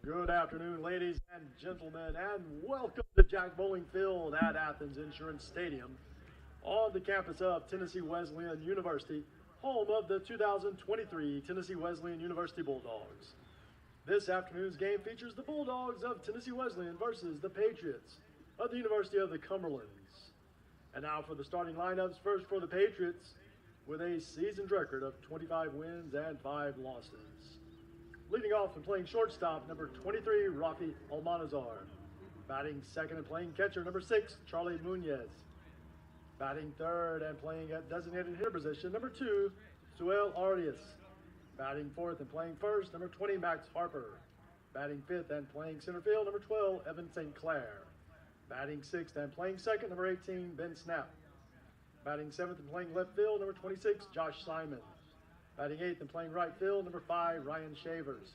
Good afternoon, ladies and gentlemen, and welcome to Jack Bowling Field at Athens Insurance Stadium on the campus of Tennessee Wesleyan University, home of the 2023 Tennessee Wesleyan University Bulldogs. This afternoon's game features the Bulldogs of Tennessee Wesleyan versus the Patriots of the University of the Cumberlands. And now for the starting lineups, first for the Patriots, with a seasoned record of 25 wins and 5 losses. Leading off and playing shortstop, number 23, Rafi Almanazar. Batting second and playing catcher, number 6, Charlie Munoz. Batting third and playing at designated hitter position, number 2, Suel Arias. Batting fourth and playing first, number 20, Max Harper. Batting fifth and playing center field, number 12, Evan St. Clair. Batting sixth and playing second, number 18, Ben Snap. Batting seventh and playing left field, number 26, Josh Simon. Batting eighth and playing right field, number 5, Ryan Shavers.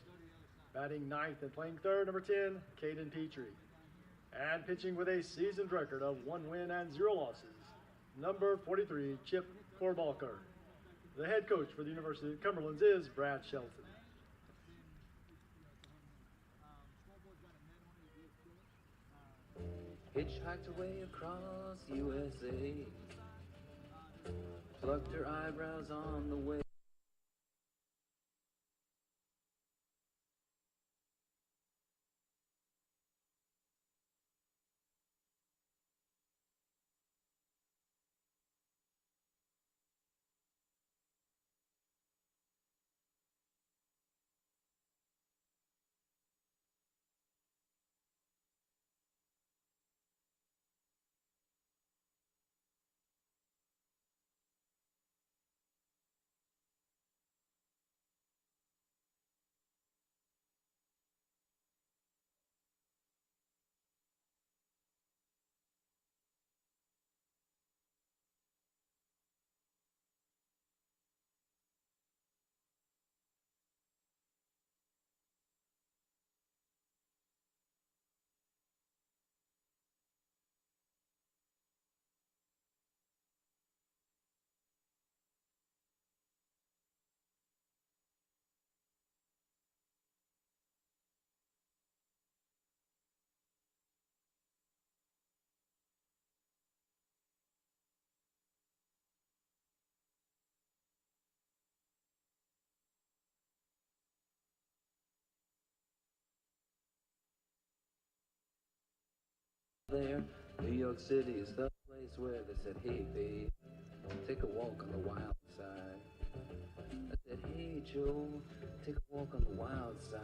Batting ninth and playing third, number 10, Caden Petrie. And pitching with a seasoned record of 1 win and 0 losses, number 43, Chip Korbalker. The head coach for the University of Cumberlands is Brad Shelton. Hitchhiked away across USA, plucked her eyebrows on the way. There, New York City is the place where they said, hey babe, take a walk on the wild side. I said, hey Joe, take a walk on the wild side.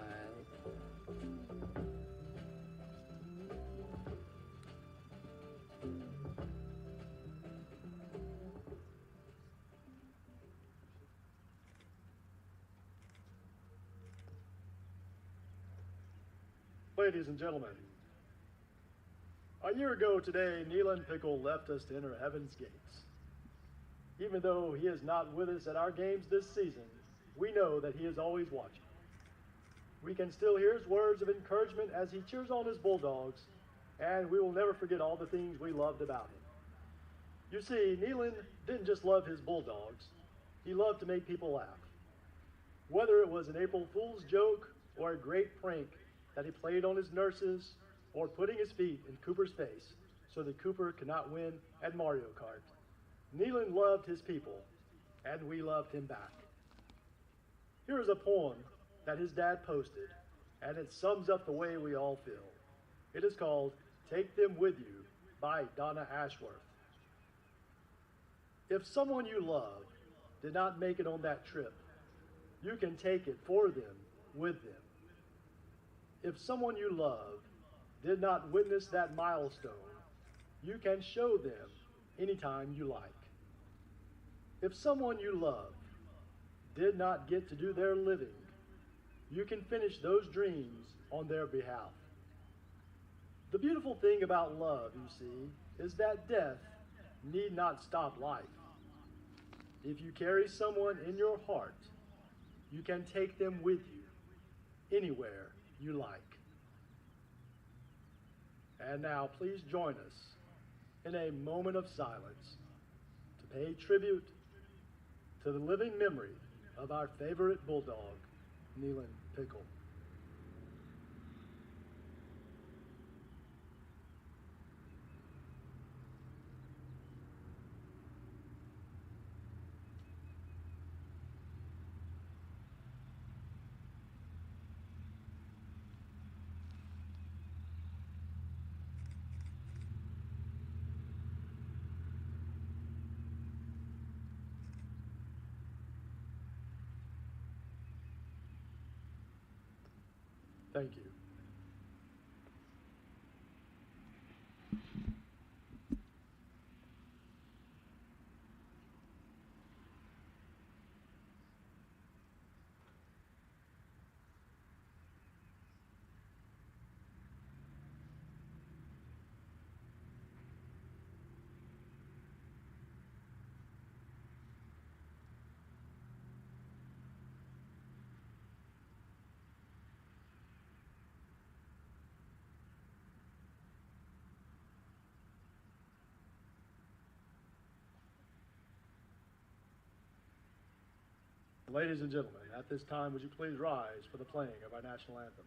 Ladies and gentlemen, a year ago today, Neelan Pickle left us to enter heaven's gates. Even though he is not with us at our games this season, we know that he is always watching. We can still hear his words of encouragement as he cheers on his Bulldogs, and we will never forget all the things we loved about him. You see, Neelan didn't just love his Bulldogs, he loved to make people laugh. Whether it was an April Fool's joke or a great prank that he played on his nurses, or putting his feet in Cooper's face so that Cooper could not win at Mario Kart, Neelan loved his people, and we loved him back. Here is a poem that his dad posted, and it sums up the way we all feel. It is called Take Them With You by Donna Ashworth. If someone you love did not make it on that trip, you can take it for them, with them. If someone you love did not witness that milestone, you can show them anytime you like. If someone you love did not get to do their living, you can finish those dreams on their behalf. The beautiful thing about love, you see, is that death need not stop life. If you carry someone in your heart, you can take them with you anywhere you like. And now please join us in a moment of silence to pay tribute to the living memory of our favorite Bulldog, Neelan Pickle. Thank you. Ladies and gentlemen, at this time, would you please rise for the playing of our national anthem?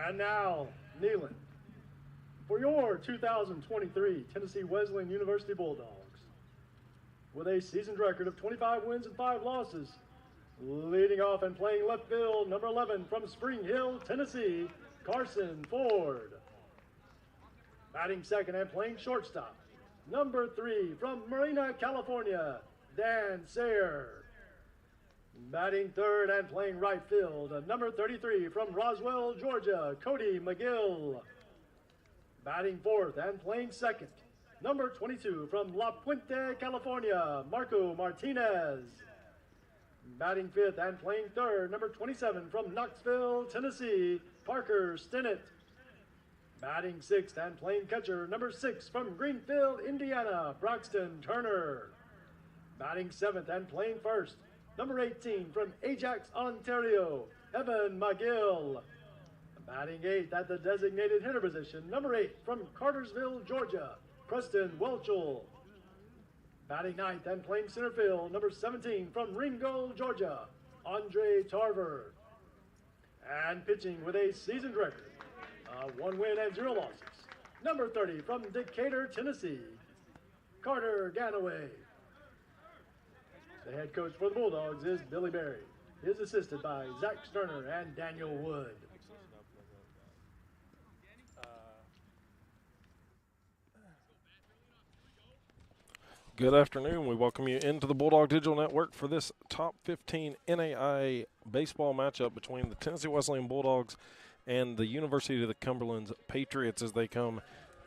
And now, Neelan, for your 2023 Tennessee Wesleyan University Bulldogs. With a seasoned record of 25 wins and 5 losses, leading off and playing left field, number 11 from Spring Hill, Tennessee, Carson Ford. Batting second and playing shortstop, number 3 from Marina, California, Dan Sayre. Batting third and playing right field, number 33 from Roswell, Georgia, Cody McGill. Batting fourth and playing second, number 22 from La Puente, California, Marco Martinez. Batting fifth and playing third, number 27 from Knoxville, Tennessee, Parker Stinnett. Batting sixth and playing catcher, number 6 from Greenfield, Indiana, Broxton Turner. Batting seventh and playing first, number 18 from Ajax, Ontario, Evan McGill. Batting eighth at the designated hitter position, number 8 from Cartersville, Georgia, Preston Welchel. Batting ninth and playing center field, number 17 from Ringgold, Georgia, Andre Tarver. And pitching with a seasoned record, 1 win and 0 losses, number 30 from Decatur, Tennessee, Carter Ganaway. The head coach for the Bulldogs is Billy Berry. He is assisted by Zach Sterner and Daniel Wood. Good afternoon. We welcome you into the Bulldog Digital Network for this top 15 NAIA baseball matchup between the Tennessee Wesleyan Bulldogs and the University of the Cumberlands Patriots as they come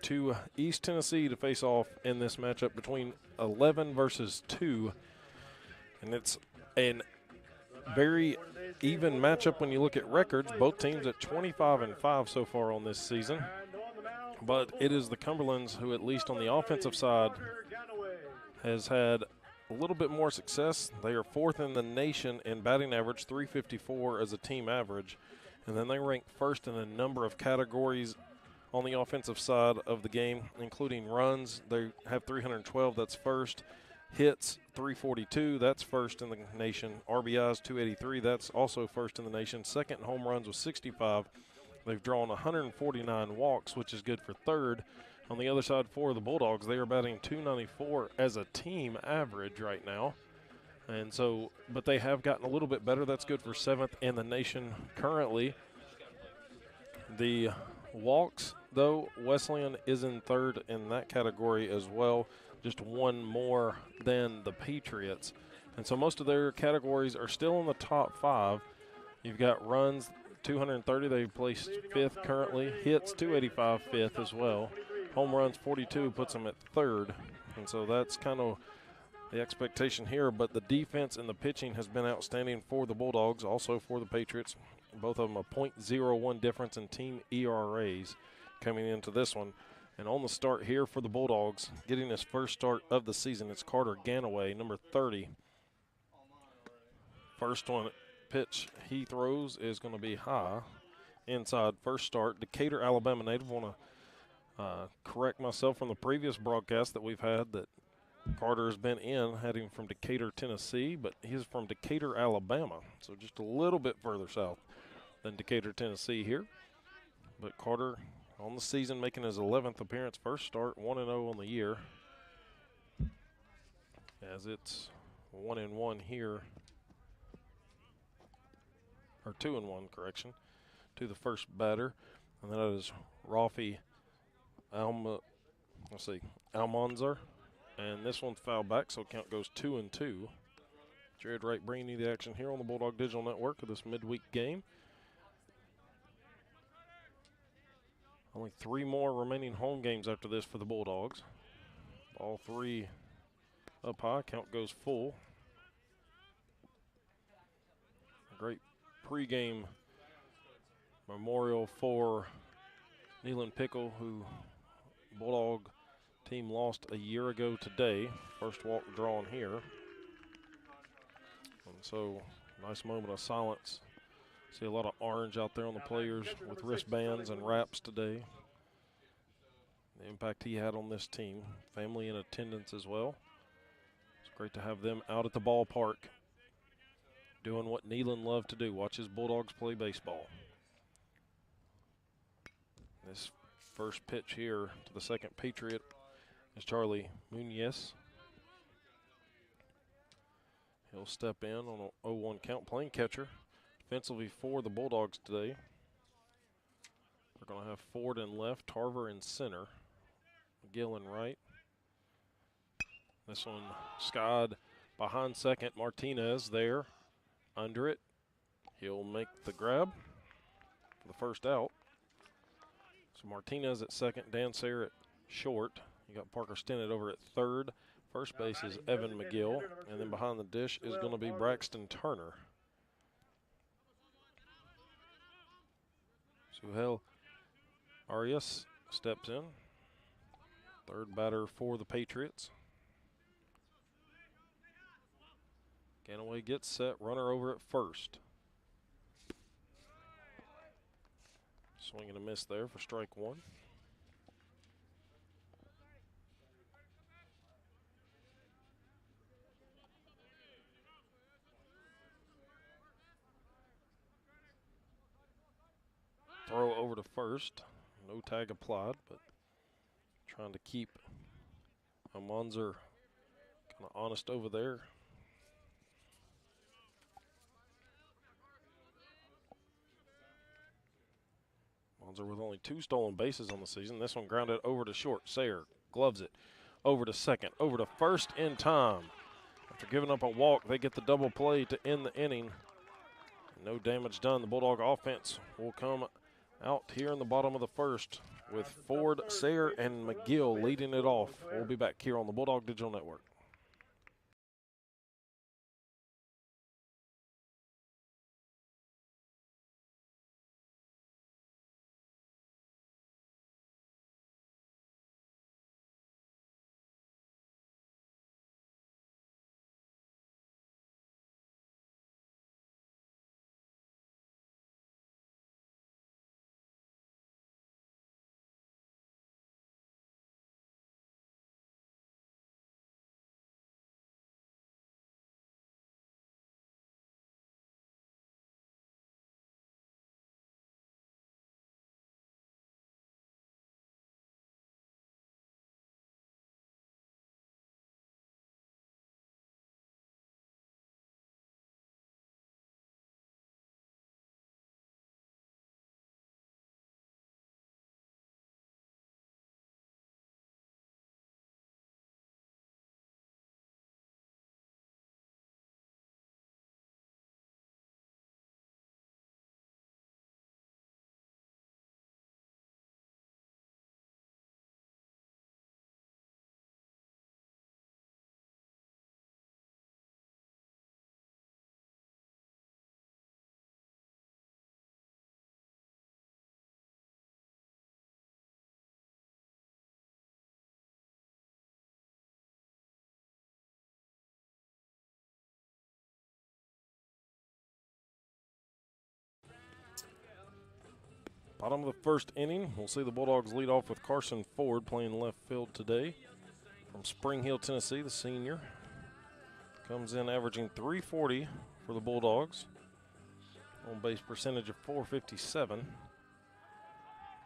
to East Tennessee to face off in this matchup between 11 versus 2. And it's a very even matchup when you look at records. Both teams at 25-5 so far on this season. But it is the Cumberlands who, at least on the offensive side, has had a little bit more success. They are 4th in the nation in batting average, 354 as a team average. And then they rank 1st in a number of categories on the offensive side of the game, including runs. They have 312, that's first. Hits, 342, that's first in the nation. RBIs, 283, that's also first in the nation. Second in home runs with 65. They've drawn 149 walks, which is good for third. On the other side for the Bulldogs, they are batting 294 as a team average right now. And so, but they have gotten a little bit better. That's good for seventh in the nation currently. The walks, though, Wesleyan is in third in that category as well, just one more than the Patriots. And so most of their categories are still in the top five. You've got runs, 230, they've placed fifth currently. Hits, 285, fifth as well. Home runs, 42, puts them at third. And so that's kind of the expectation here. But the defense and the pitching has been outstanding for the Bulldogs, also for the Patriots. Both of them a .01 difference in team ERAs coming into this one. And on the start here for the Bulldogs, getting his first start of the season, it's Carter Ganaway, number 30. First one pitch he throws is going to be high inside. First start, Decatur, Alabama native. Want to correct myself from the previous broadcast that we've had that Carter has been in, heading from Decatur, Tennessee, but he's from Decatur, Alabama, so just a little bit further south than Decatur, Tennessee here. But Carter on the season making his 11th appearance, first start, 1-0 on the year, as it's 1-1 here, or 2-1, correction, to the first batter, and that is Rafi Almanzar, and this one's fouled back, so count goes 2-2. Jared Wright bringing you the action here on the Bulldog Digital Network of this midweek game. Only 3 more remaining home games after this for the Bulldogs. All 3 up high, count goes full. A great pregame memorial for Neelan Pickle, who Bulldog team lost a year ago today. First walk drawn here. And so, nice moment of silence. See a lot of orange out there on the players with wristbands and wraps today. The impact he had on this team. Family in attendance as well. It's great to have them out at the ballpark doing what Neelan loved to do, watch his Bulldogs play baseball. This first pitch here to the second Patriot is Charlie Munoz. He'll step in on a 0-1 count, playing catcher. Defensively for the Bulldogs today, we're going to have Ford in left, Tarver in center, McGill in right. This one skied behind second. Martinez there, under it. He'll make the grab for the first out. So Martinez at second, Dan Sayre at short. You got Parker Stennett over at third. First base is Evan McGill, and then behind the dish is going to be Braxton Turner. Suhel Arias steps in. Third batter for the Patriots. Ganaway gets set, runner over at first. Swing and a miss there for strike one. Throw over to first. No tag applied, but trying to keep Almanzar kind of honest over there. Almanzar with only 2 stolen bases on the season. This one grounded over to short. Sayre gloves it. Over to second. Over to first in time. After giving up a walk, they get the double play to end the inning. No damage done. The Bulldog offense will come out here in the bottom of the first with Ford, Sayre, and McGill leading it off. We'll be back here on the Bulldog Digital Network. Bottom of the first inning, we'll see the Bulldogs lead off with Carson Ford playing left field today. From Spring Hill, Tennessee, the senior. Comes in averaging .340 for the Bulldogs. On base percentage of .457.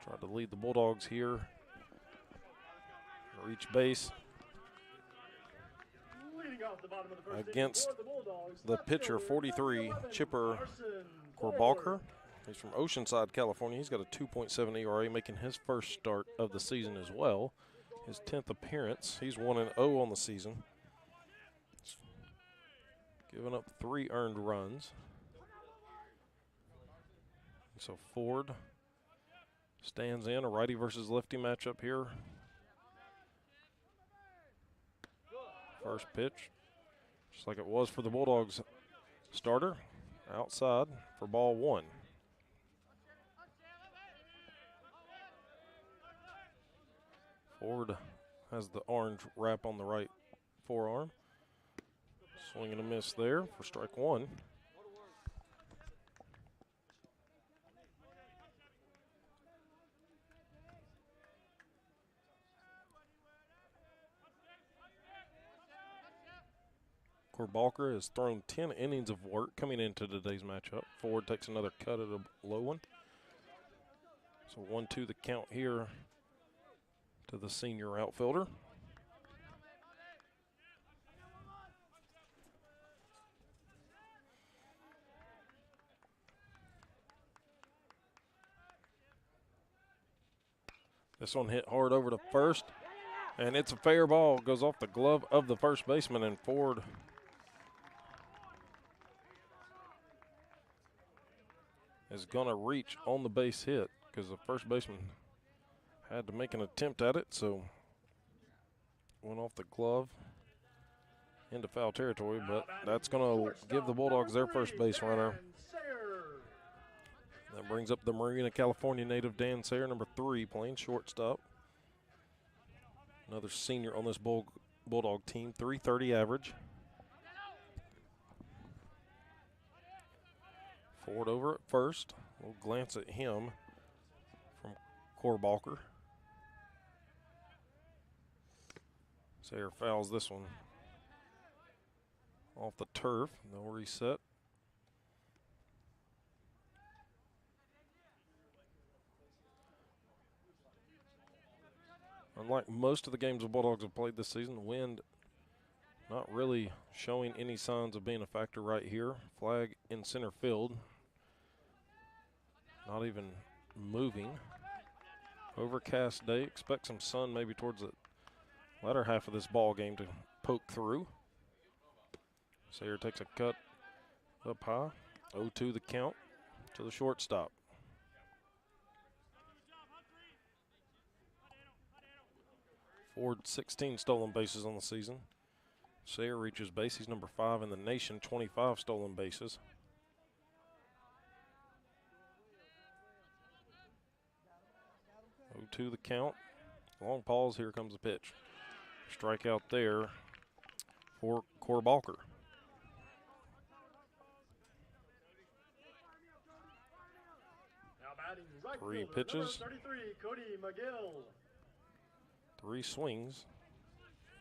Tried to lead the Bulldogs here. Reach base. Against the pitcher, 43, Chipper Korbalker. He's from Oceanside, California. He's got a 2.7 ERA, making his first start of the season as well. His 10th appearance. He's 1-0 on the season. Giving up 3 earned runs. So Ford stands in a righty versus lefty matchup here. First pitch, just like it was for the Bulldogs starter, outside for ball 1. Ford has the orange wrap on the right forearm. Swing and a miss there for strike 1. Korbalker has thrown 10 innings of work coming into today's matchup. Ford takes another cut at a low one. So 1-2 the count here to the senior outfielder. This one hit hard over to first, and it's a fair ball. Goes off the glove of the first baseman, and Ford is going to reach on the base hit because the first baseman had to make an attempt at it, so went off the glove into foul territory, but that's going to give the Bulldogs their first base runner. That brings up the Marina, California native Dan Sayer, number 3, playing shortstop. Another senior on this Bulldog team, .330 average. Ford over at first. We'll glance at him from Korbalker. Sayer fouls this one off the turf. No reset. Unlike most of the games the Bulldogs have played this season, the wind not really showing any signs of being a factor right here. Flag in center field. Not even moving. Overcast day. Expect some sun maybe towards the latter half of this ball game to poke through. Sayer takes a cut up high. 0-2 the count to the shortstop. Ford 16 stolen bases on the season. Sayer reaches base. He's number 5 in the nation, 25 stolen bases. To the count. Long pause. Here comes the pitch. Strikeout there for Korbalker. Right 3 fielder, pitches. 33, Cody McGill. 3 swings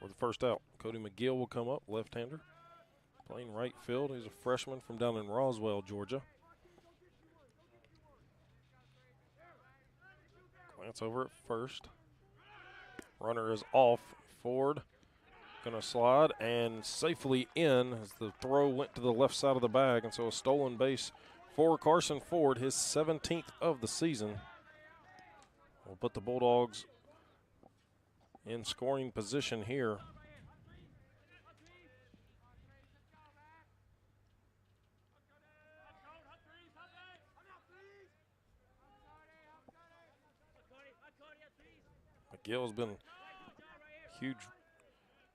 for the first out. Cody McGill will come up, left-hander. Playing right field. He's a freshman from down in Roswell, Georgia. Glance over at first. Runner is off. Ford gonna slide and safely in as the throw went to the left side of the bag, and so a stolen base for Carson Ford, his 17th of the season. Will put the Bulldogs in scoring position here. McGill has been a huge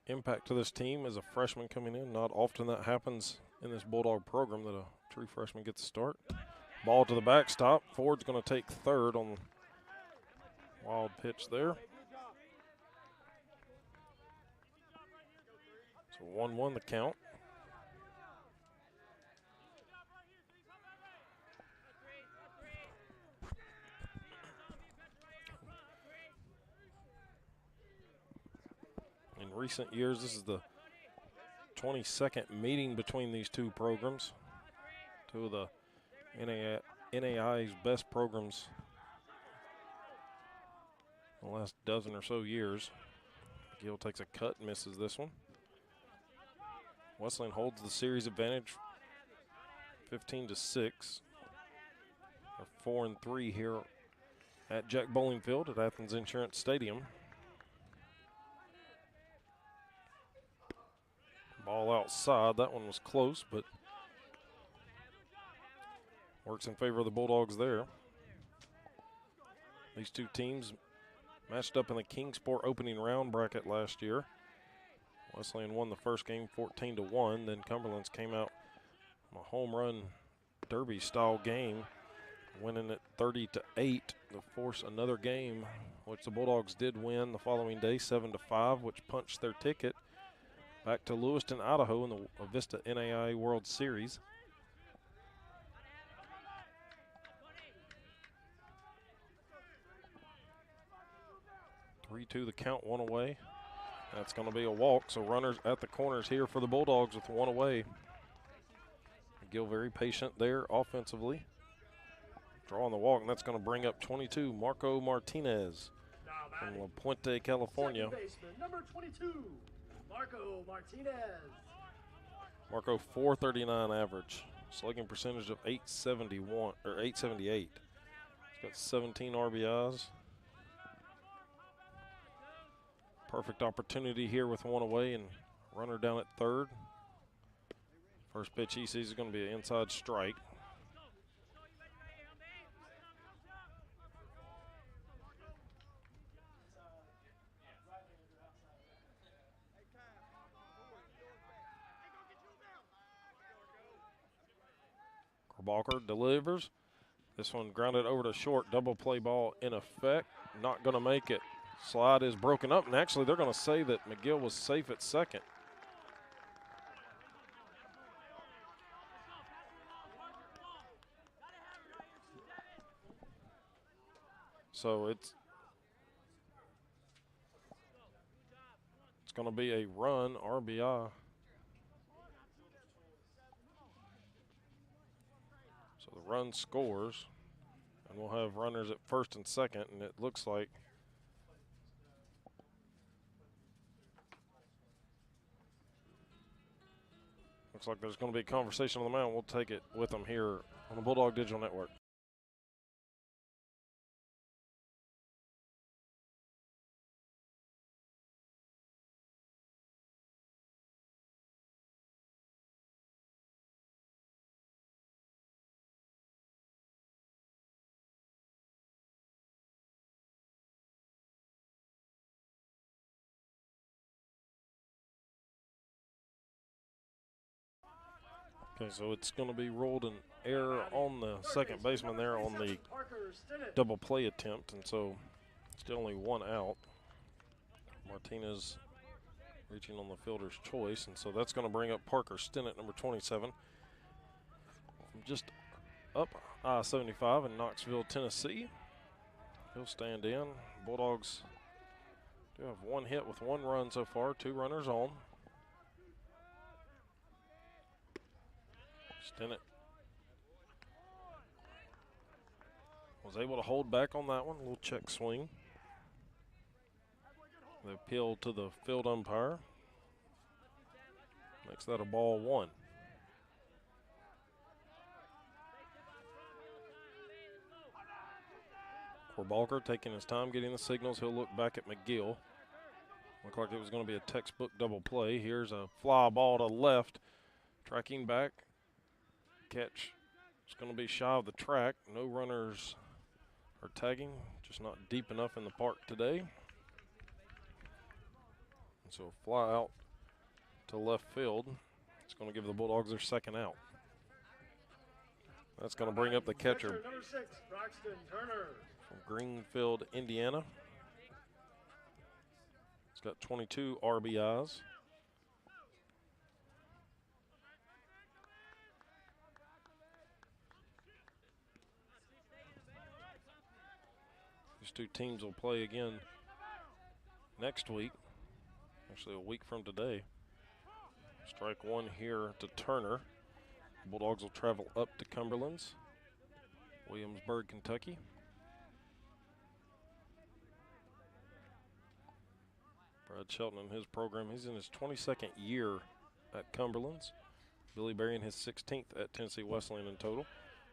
impact to this team as a freshman coming in. Not often that happens in this Bulldog program that a true freshman gets a start. Ball to the backstop. Ford's going to take third on the wild pitch there. So 1-1 the count. recent years. This is the 22nd meeting between these two programs. Two of the NAIA's best programs the last dozen or so years. Gill takes a cut, misses this one. Wesleyan holds the series advantage 15-6. They're 4-3 here at Jack Bowling Field at Athens Insurance Stadium. Ball outside. That one was close, but works in favor of the Bulldogs there. These two teams matched up in the Kingsport opening round bracket last year. Wesleyan won the first game 14-1. Then Cumberlands came out on a home run derby style game, winning it 30-8 to force another game, which the Bulldogs did win the following day 7-5, which punched their ticket back to Lewiston, Idaho in the Avista NAIA World Series. The count, one away. That's going to be a walk, so runners at the corners here for the Bulldogs with one away. Gill very patient there offensively. Drawing the walk, and that's going to bring up 22, Marco Martinez from La Puente, California. Second baseman, number 22, Marco Martinez. Marco, 439 average. Slugging percentage of 871 or 878. He's got 17 RBIs. Perfect opportunity here with one away and runner down at third. First pitch he sees is going to be an inside strike. Korbalker delivers. This one grounded over to short. Double play ball in effect. Not going to make it. Slide is broken up, and actually they're going to say that McGill was safe at second. So it's going to be a run, RBI. So the run scores, and we'll have runners at first and second, and it looks like there's going to be a conversation on the mound. We'll take it with them here on the Bulldog Digital Network. Okay, so it's going to be ruled an error on the second baseman there on the double play attempt, and so still only one out. Martinez reaching on the fielder's choice, and so that's going to bring up Parker Stinnett, number 27, from just up I-75 in Knoxville, Tennessee. He'll stand in. Bulldogs do have one hit with one run so far, two runners on. Stinnett was able to hold back on that one. A little check swing. The appeal to the field umpire makes that a ball one. Korbalker taking his time getting the signals. He'll look back at McGill. Looked like it was going to be a textbook double play. Here's a fly ball to left. Tracking back. Catch. It's going to be shy of the track. No runners are tagging. Just not deep enough in the park today. And so fly out to left field. It's going to give the Bulldogs their second out. That's going to bring up the catcher. Number 6, Braxton Turner. From Greenfield, Indiana. He's got 22 RBIs. These two teams will play again next week Actually, a week from today. Strike one here to Turner. Bulldogs will travel up to Cumberlands, Williamsburg, Kentucky. Brad Shelton in his program, he's in his 22nd year at Cumberlands. Billy Berry in his 16th at Tennessee Wesleyan in total.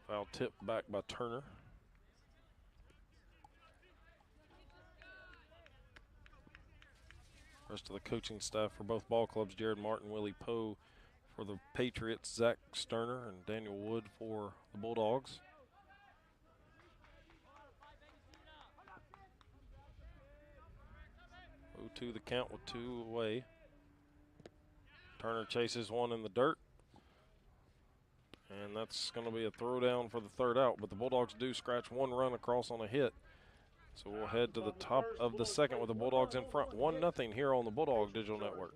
Foul tip back by Turner. Rest of the coaching staff for both ball clubs, Jared Martin, Willie Poe for the Patriots, Zach Sterner and Daniel Wood for the Bulldogs. To the count with 2 away. Turner chases one in the dirt. And that's going to be a throwdown for the third out. But the Bulldogs do scratch one run across on a hit. So we'll head to the top of the second with the Bulldogs in front. 1-0 here on the Bulldog Digital Network.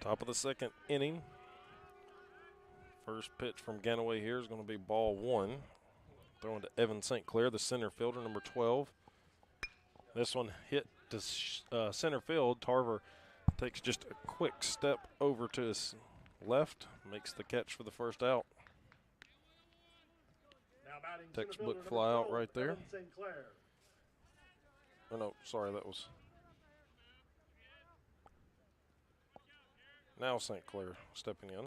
Top of the second inning. First pitch from Ganaway here is going to be ball one. Throwing to Evan St. Clair, the center fielder, number 12. This one hit to center field. Tarver takes just a quick step over to his left, makes the catch for the first out. Textbook fly out right there. Oh, no, sorry, that was now St. Clair stepping in.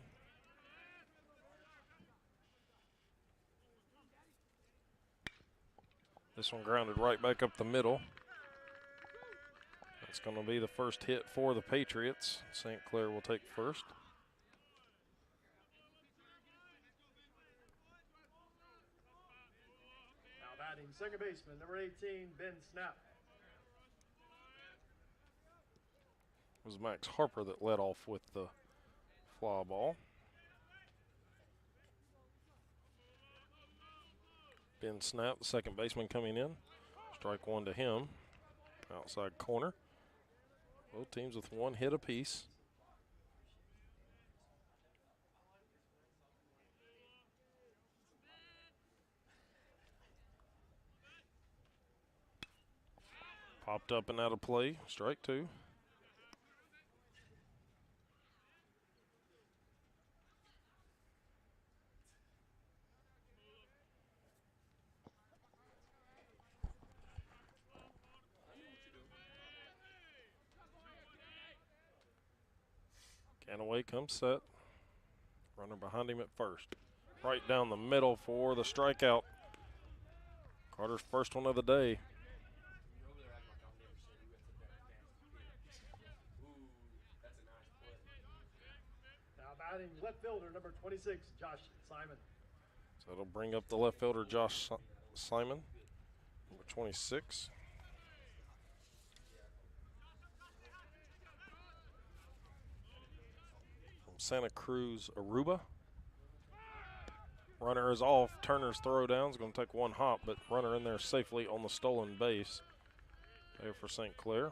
This one grounded right back up the middle. That's going to be the first hit for the Patriots. St. Clair will take first. Now batting second baseman, number 18, Ben Snap. It was Max Harper that led off with the fly ball. Ben Snap, the second baseman, coming in. Strike one to him. Outside corner. Both teams with one hit apiece. Popped up and out of play. Strike two. Ganaway comes set. Runner behind him at first. Right down the middle for the strikeout. Carter's first one of the day. Now batting left fielder, number 26, Josh Simon. So it'll bring up the left fielder, Josh Simon, number 26. Santa Cruz Aruba. Runner is off. Turner's throw down is going to take one hop, but runner in there safely on the stolen base there for St. Clair.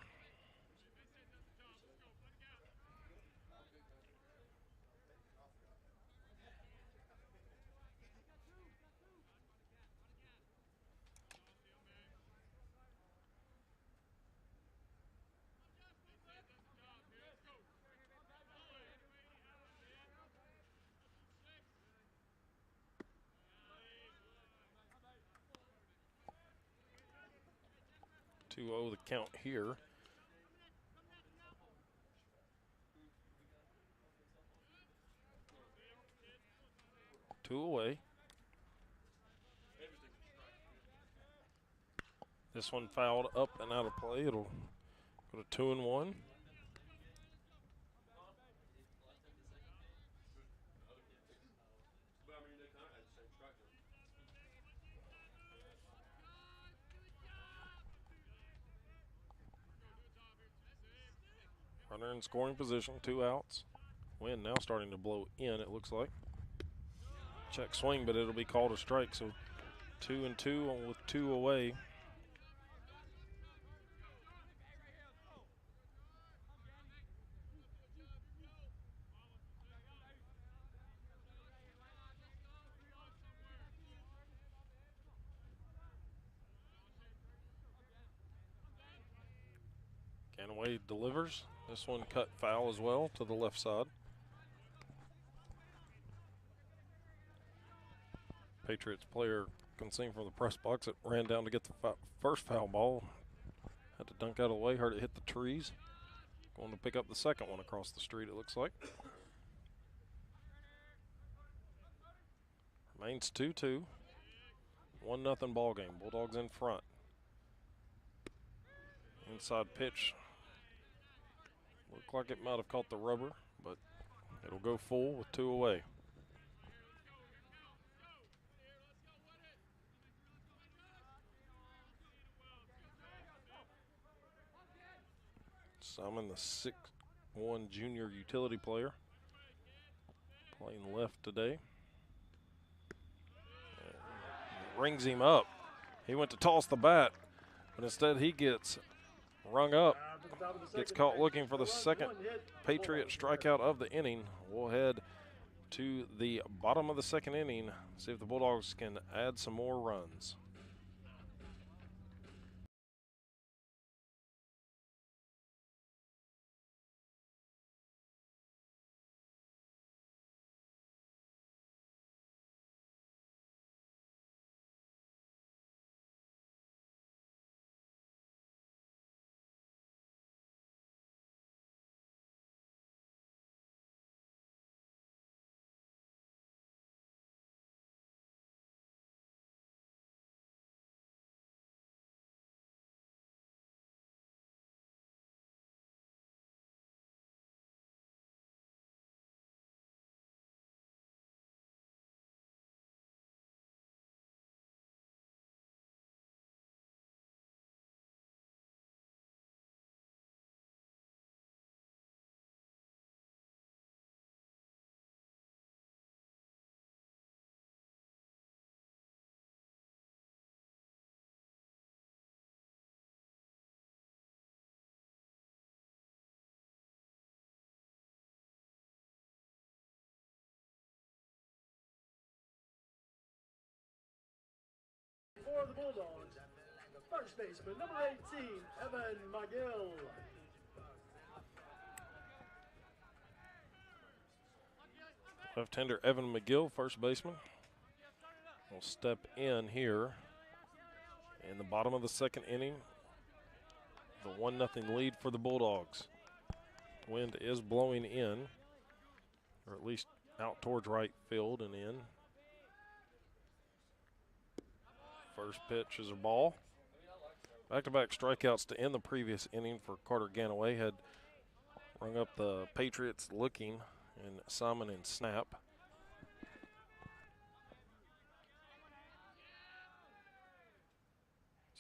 Two 2-0 the count here. Two away. This one fouled up and out of play. It'll go to 2-1. Runner in scoring position, 2 outs. Wind now starting to blow in, it looks like. Check swing, but it'll be called a strike, so 2-2 with 2 away. Ganaway delivers. This one cut foul as well to the left side. Patriots player can see from the press box. It ran down to get the first foul ball. Had to dunk out of the way, heard it hit the trees. Going to pick up the second one across the street, it looks like. Remains 2-2. 1-0 ball game. Bulldogs in front. Inside pitch. Looked like it might have caught the rubber, but it'll go full with 2 away. Simon, the 6'1" junior utility player, playing left today. Rings him up. He went to toss the bat, but instead he gets rung up. Gets caught looking for the second Patriot strikeout of the inning. We'll head to the bottom of the second inning, see if the Bulldogs can add some more runs. For the Bulldogs, first baseman, number 18, Evan McGill. Left-hander Evan McGill, first baseman, will step in here in the bottom of the second inning. The 1-0 lead for the Bulldogs. Wind is blowing in, or at least out towards right field and in. First pitch is a ball. Back-to-back strikeouts to end the previous inning for Carter Ganaway. Had rung up the Patriots looking in Simon and Snap.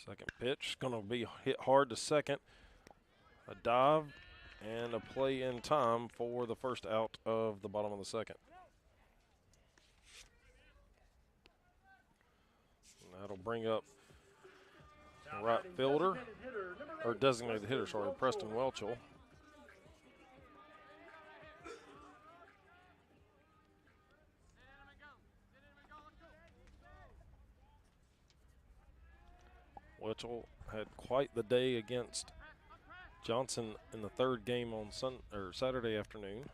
Second pitch going to be hit hard to second. A dive And a play in time for the first out of the bottom of the second. And that'll bring up the right fielder, or designated hitter, sorry, Preston Welchel. Welchel had quite the day against Johnson in the third game on Saturday afternoon.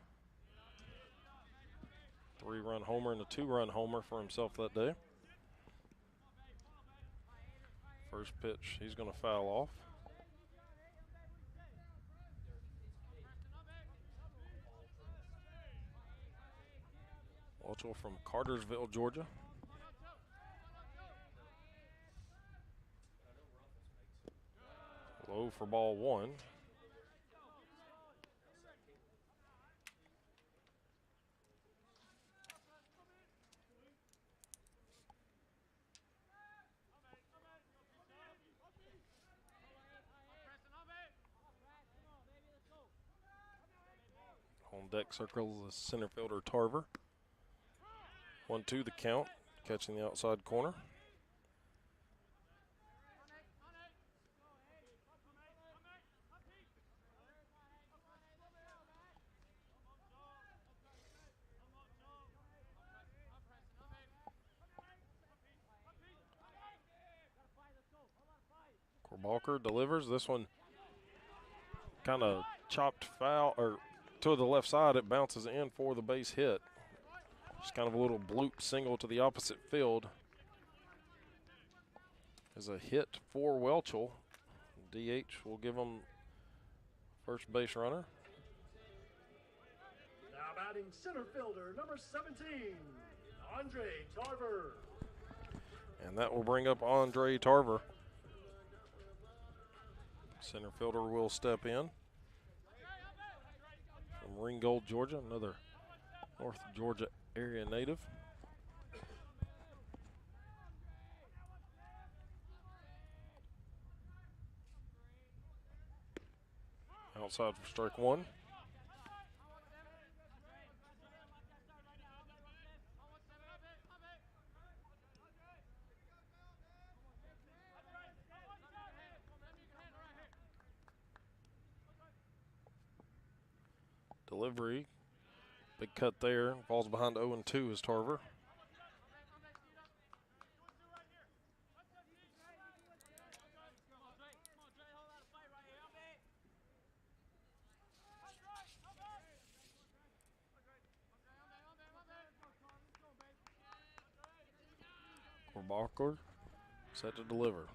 3-run homer and a 2-run homer for himself that day. First pitch, he's going to foul off. Welchel from Cartersville, Georgia. Low for ball 1. On deck circles the center fielder Tarver. 1-2 the count, catching the outside corner. Korbalker delivers. This one kind of chopped foul, or to the left side. It bounces in for the base hit. Just kind of a little bloop single to the opposite field. Is a hit for Welchel. DH will give him first base runner. Now batting center fielder, number 17, Andre Tarver. And that will bring up Andre Tarver. Center fielder will step in. From Ringgold, Georgia, another North Georgia area native. Outside for strike 1. Delivery, big cut there, falls behind 0-2 is Tarver. Korbalker set to deliver.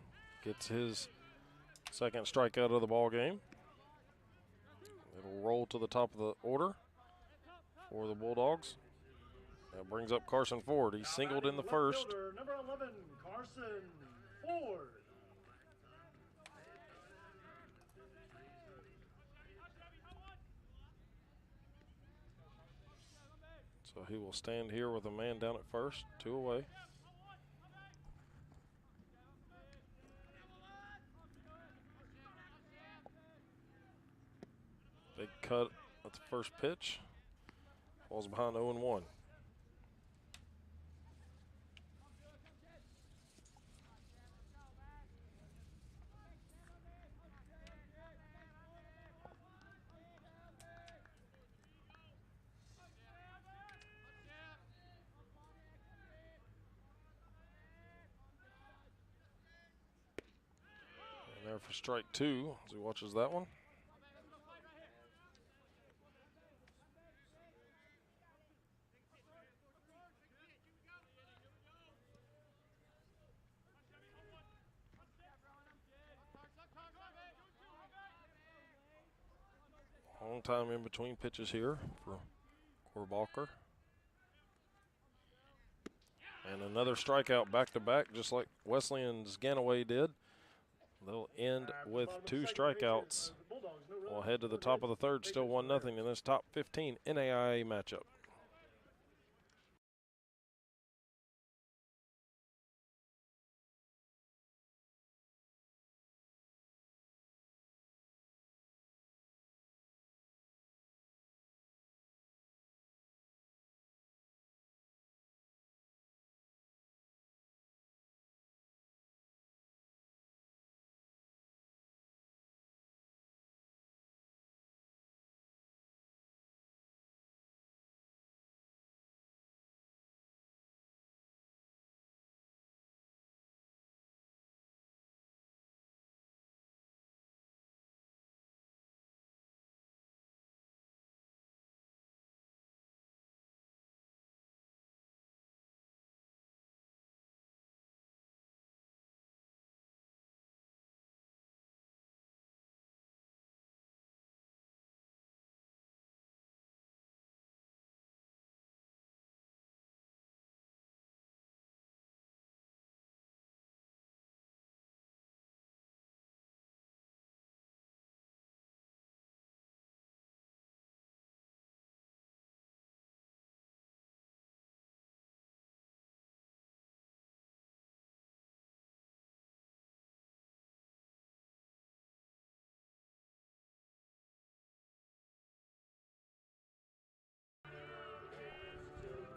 Gets his second strikeout of the ball game. It'll roll to the top of the order for the Bulldogs. That brings up Carson Ford. He singled in the first. Number 11, Carson Ford. So he will stand here with a man down at first, 2 away. Big cut at the first pitch. Falls behind 0-1. And there for strike 2 as he watches that one. Long time in between pitches here for Korbalker. And another strikeout back-to-back, just like Wesleyan's Ganaway did. They'll end with 2 strikeouts. We'll head to the top of the third, still 1-0 in this top 15 NAIA matchup.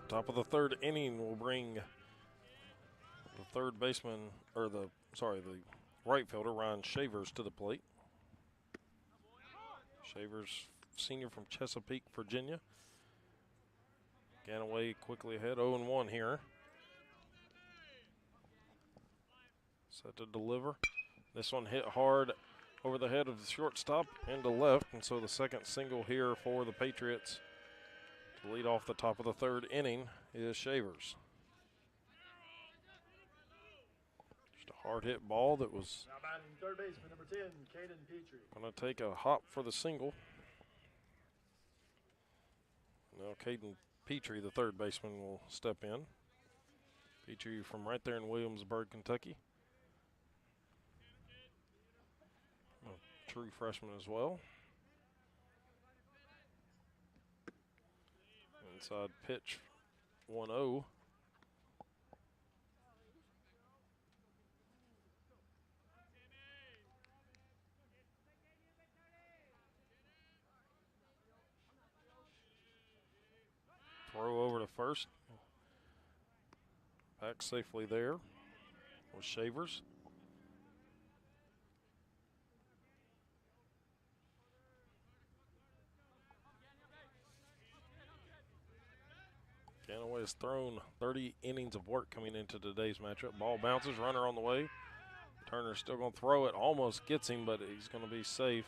Top of the third inning will bring the third baseman, or the right fielder, Ryan Shavers, to the plate. Shavers, senior from Chesapeake, Virginia. Ganaway quickly ahead, 0-1 here. Set to deliver. This one hit hard over the head of the shortstop into left, and so the second single here for the Patriots to lead off the top of the third inning is Shavers. Just a hard hit ball that was Now batting third baseman, number 10, Caden Petrie. going to take a hop for the single. Now Caden Petrie, the third baseman, will step in. Petrie from right there in Williamsburg, Kentucky. A true freshman as well. Inside pitch, 1-0. Throw over to first. Back safely there with Shavers. Ganaway has thrown 30 innings of work coming into today's matchup. Ball bounces, runner on the way. Turner's still going to throw it. Almost gets him, but he's going to be safe.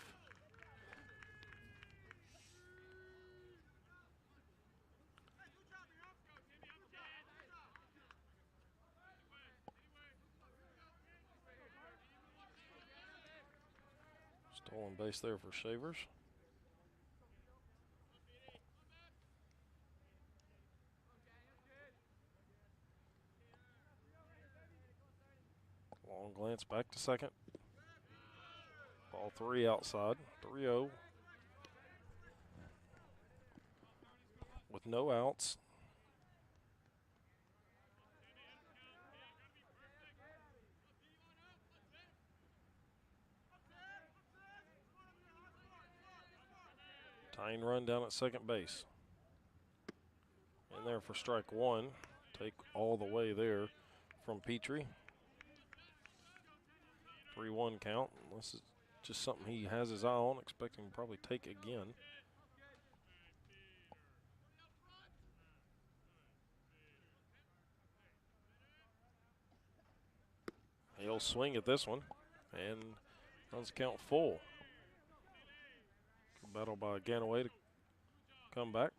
Stolen base there for Shavers. Long glance back to second. Ball 3 outside. 3-0. With no outs. Tying run down at second base. In there for strike one. Take all the way there from Petrie. 3-1 count. This is just something he has his eye on, expecting to probably take again. He'll swing at this one and runs the count full. Good battle by Ganaway to come back.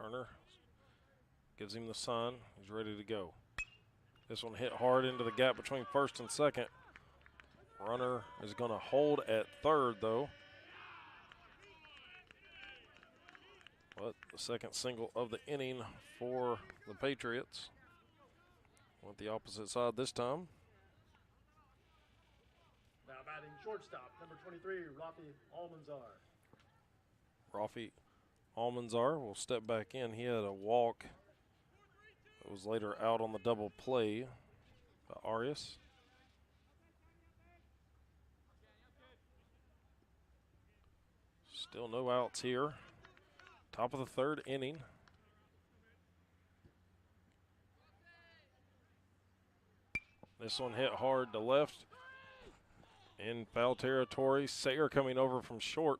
Turner gives him the sign. He's ready to go. This one hit hard into the gap between first and second. Runner is going to hold at third, though. But the second single of the inning for the Patriots. Went the opposite side this time. Now batting shortstop, number 23, Rafi Almanzar. Rafi Almanzar will step back in. He had a walk that was later out on the double play by Arias. Still no outs here. Top of the third inning. This one hit hard to left in foul territory. Sayer coming over from short.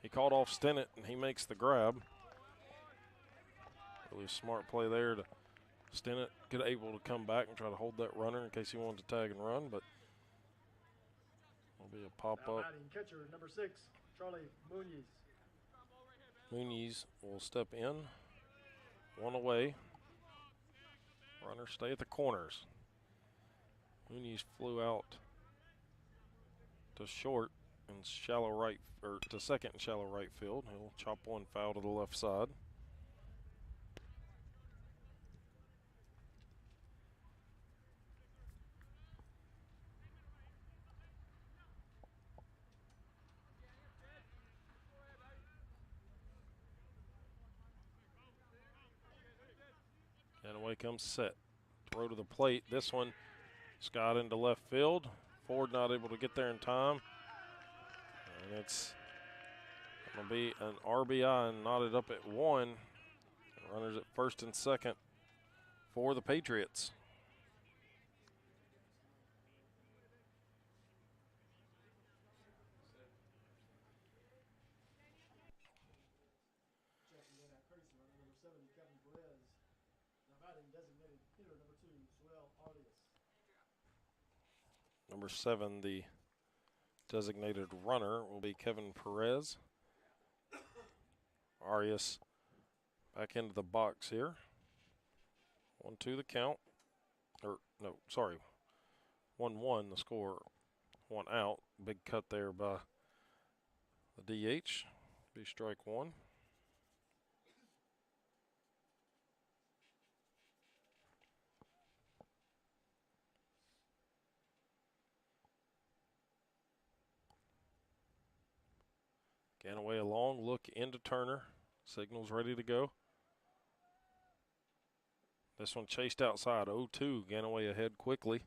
He called off Stennett, and he makes the grab. Really smart play there to Stennett. Could able to come back and try to hold that runner in case he wanted to tag and run, but it'll be a pop Now up. batting catcher, number 6, Charlie Muniz. Muniz will step in. One away. Runners stay at the corners. Muniz flew out to short and shallow right, or to second and shallow right field. He'll chop one foul to the left side. And away comes Set. Throw to the plate. This one Scott into left field. Ford not able to get there in time. And it's going to be an RBI and knotted up at 1. Runners at first and second for the Patriots. Number 7, the designated runner, will be Kevin Perez. Arias back into the box here. 1-2 the count. Or, no, sorry. 1-1 the score. 1 out. Big cut there by the DH. Be strike 1. Ganaway a long look into Turner. Signal's ready to go. This one chased outside. 0-2. Ganaway ahead quickly.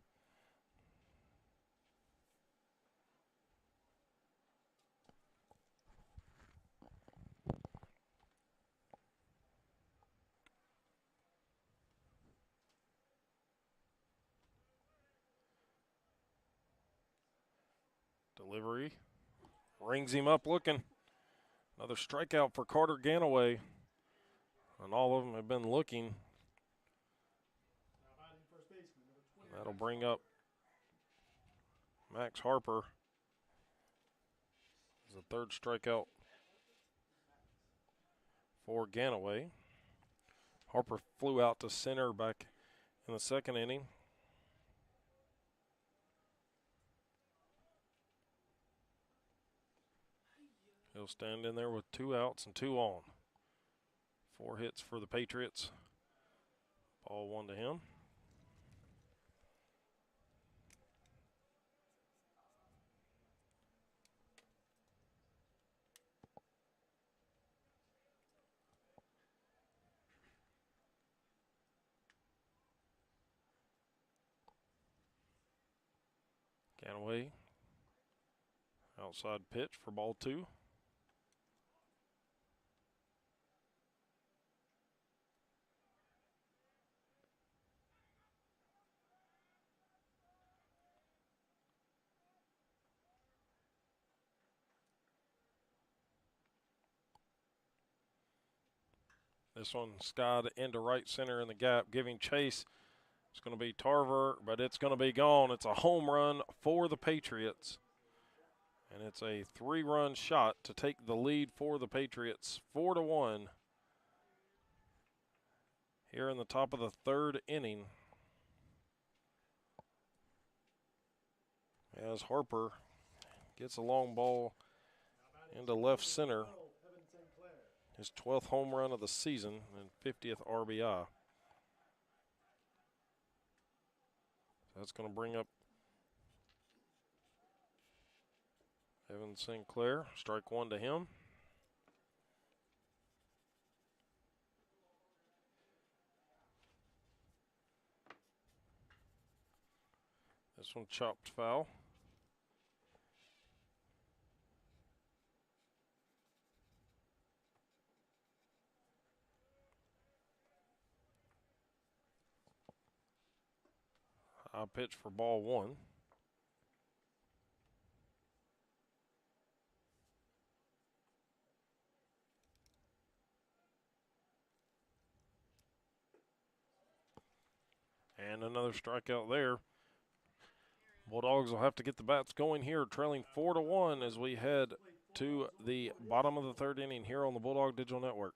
Delivery. Rings him up looking. Another strikeout for Carter Ganaway. And all of them have been looking. That'll bring up Max Harper. It's the 3rd strikeout for Ganaway. Harper flew out to center back in the 2nd inning. He'll stand in there with 2 outs and 2 on. 4 hits for the Patriots. Ball 1 to him. Ganaway. Outside pitch for ball 2. This one skied into right center in the gap, giving chase. It's going to be Tarver, but it's going to be gone. It's a home run for the Patriots. And it's a 3-run shot to take the lead for the Patriots, 4-1. Here in the top of the 3rd inning. As Harper gets a long ball into left center. His 12th home run of the season and 50th RBI. That's going to bring up Evan Sinclair. Strike 1 to him. This one chopped foul. High pitch for ball 1. And another strikeout there. Bulldogs will have to get the bats going here, trailing 4-1 as we head to the bottom of the 3rd inning here on the Bulldog Digital Network.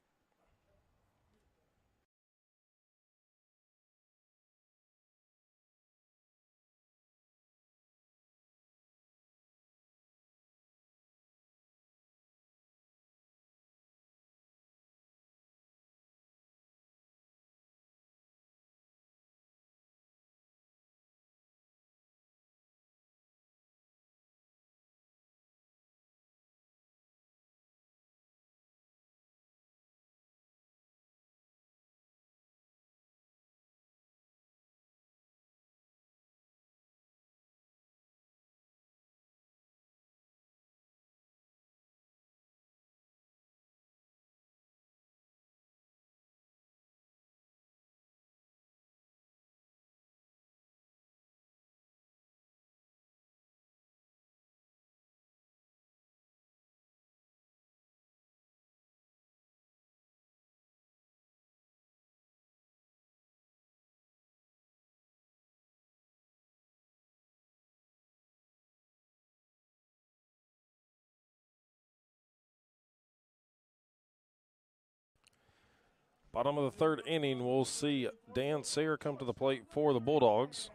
Bottom of the third inning, we'll see Dan Sayre come to the plate for the Bulldogs,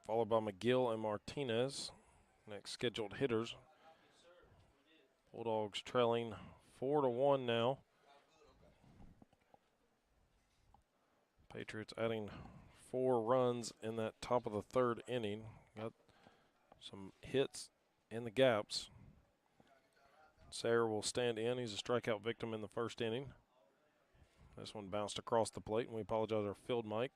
followed by McGill and Martinez, next scheduled hitters. Bulldogs trailing 4-1 now. Patriots adding 4 runs in that top of the third inning. Got some hits in the gaps. Sayre will stand in. He's a strikeout victim in the first inning. This one bounced across the plate, and we apologize to our field mic.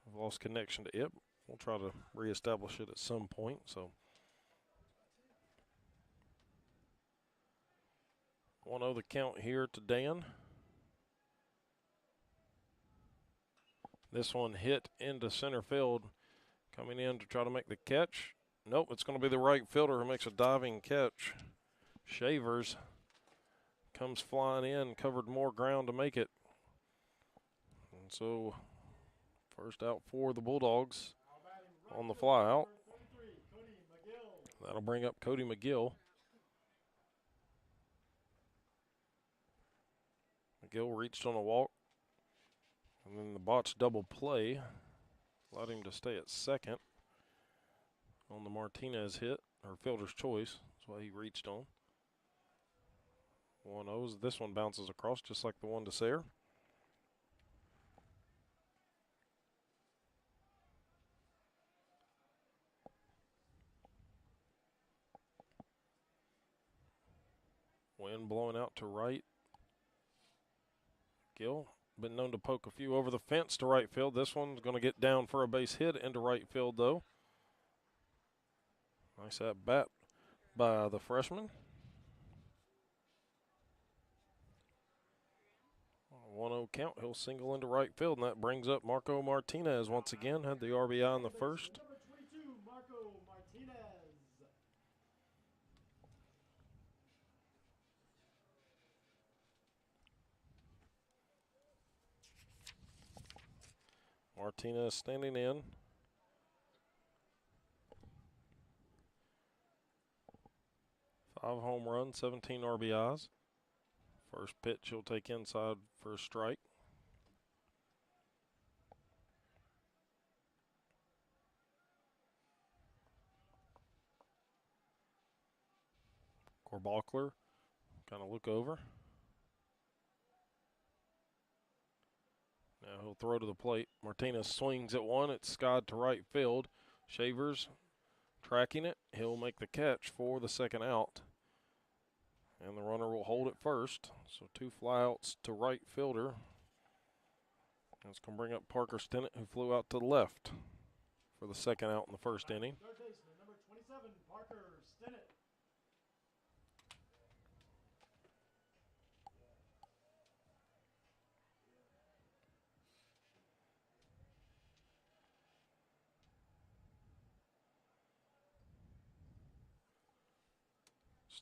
We've lost connection to it. We'll try to reestablish it at some point. So 1-0 the count here to Dan. This one hit into center field, coming in to try to make the catch. Nope, it's going to be the right fielder who makes a diving catch. Shavers comes flying in, covered more ground to make it. And so first out for the Bulldogs on the fly out. That'll bring up Cody McGill. McGill reached on a walk. And then the botched double play allowed him to stay at second on the Martinez hit, or fielder's choice. That's why he reached on. 1-0. This one bounces across just like the one to Sayre. Wind blowing out to right. Gill been known to poke a few over the fence to right field. This one's going to get down for a base hit into right field, though. Nice at bat by the freshman. 1-0 count. He'll single into right field, and that brings up Marco Martinez once again. Had the RBI in the first. Number 22, Marco Martinez. Martinez standing in. Five home runs, 17 RBIs. First pitch he'll take inside for a strike. Corbachler kind of look over. Now he'll throw to the plate. Martinez swings at one. It's skied to right field. Shavers tracking it. He'll make the catch for the second out. And the runner will hold it first. So 2 flyouts to right fielder. That's going to bring up Parker Stinnett, who flew out to the left for the second out in the first inning. Third baseman, number 27, Parker Stinnett.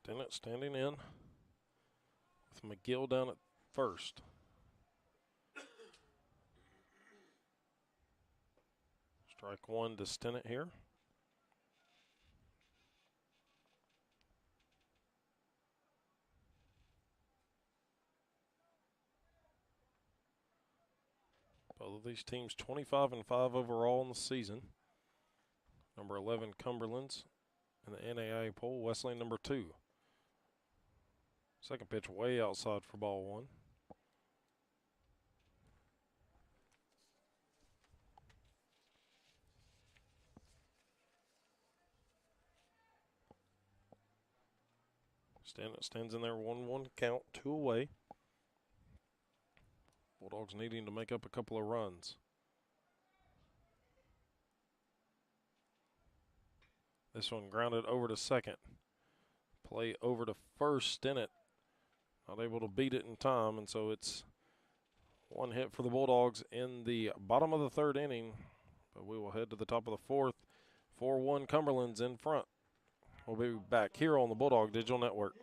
Stinnett standing in with McGill down at first. Strike one to Stinnett here. Both of these teams 25-5 overall in the season. Number 11 Cumberlands in the NAIA poll. Wesleyan number 2. Second pitch way outside for ball one. Stands in there 1-1 count, 2 away. Bulldogs needing to make up a couple of runs. This one grounded over to second. Play over to first. Stinnett not able to beat it in time, and so it's one hit for the Bulldogs in the bottom of the third inning. But we will head to the top of the fourth. 4-1 Cumberlands in front. We'll be back here on the Bulldog Digital Network.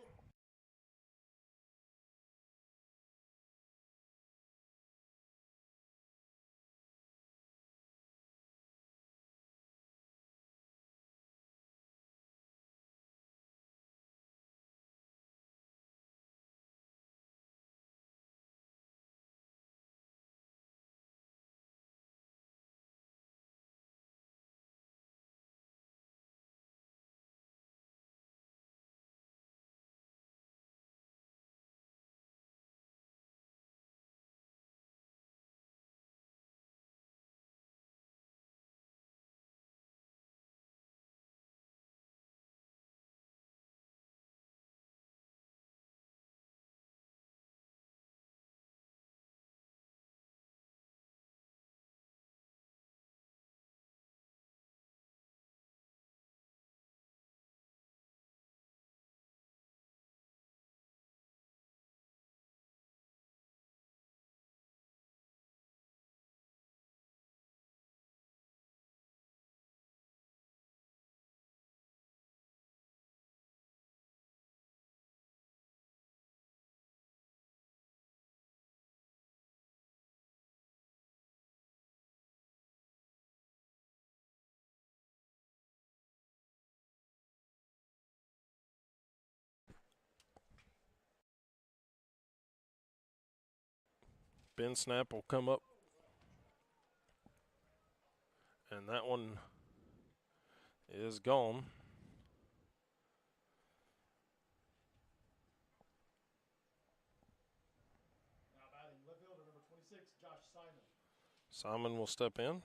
Spin snap will come up. And that one is gone. Now batting left fielder number 26, Josh Simon. Simon will step in.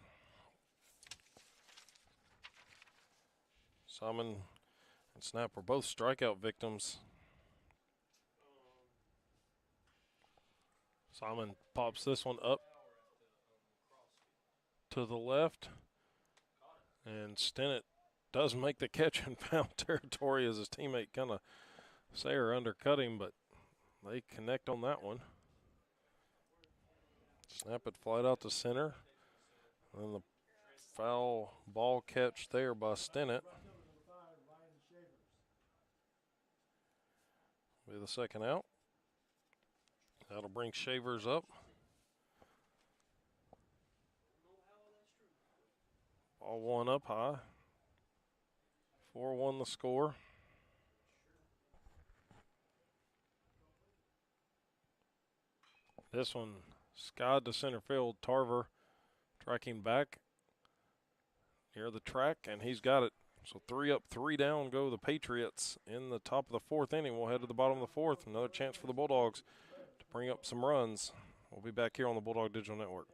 Simon and Snap were both strikeout victims. Simon pops this one up to the left. And Stennett does make the catch in foul territory as his teammate kind of Sayer undercut him, but they connect on that one. Snap it flat out to center. And the foul ball catch there by Stennett. With the second out. That'll bring Shavers up. Ball one up high. 4-1 the score. This one skied to center field. Tarver tracking back near the track, and he's got it. So 3 up, 3 down go the Patriots in the top of the 4th inning. We'll head to the bottom of the 4th. Another chance for the Bulldogs to bring up some runs. We'll be back here on the Bulldog Digital Network.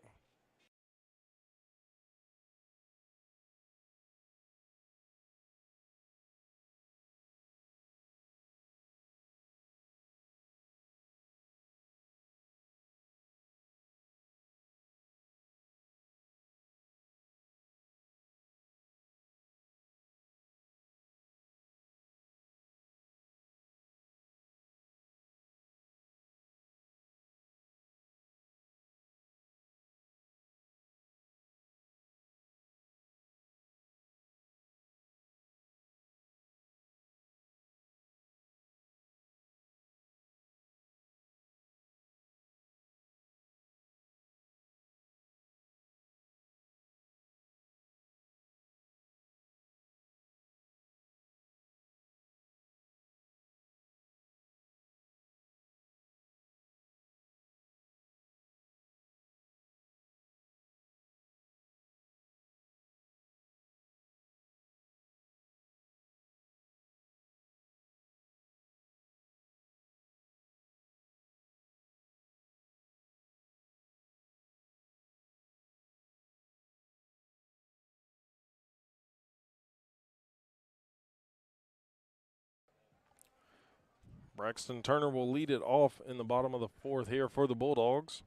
Braxton Turner will lead it off in the bottom of the 4th here for the Bulldogs.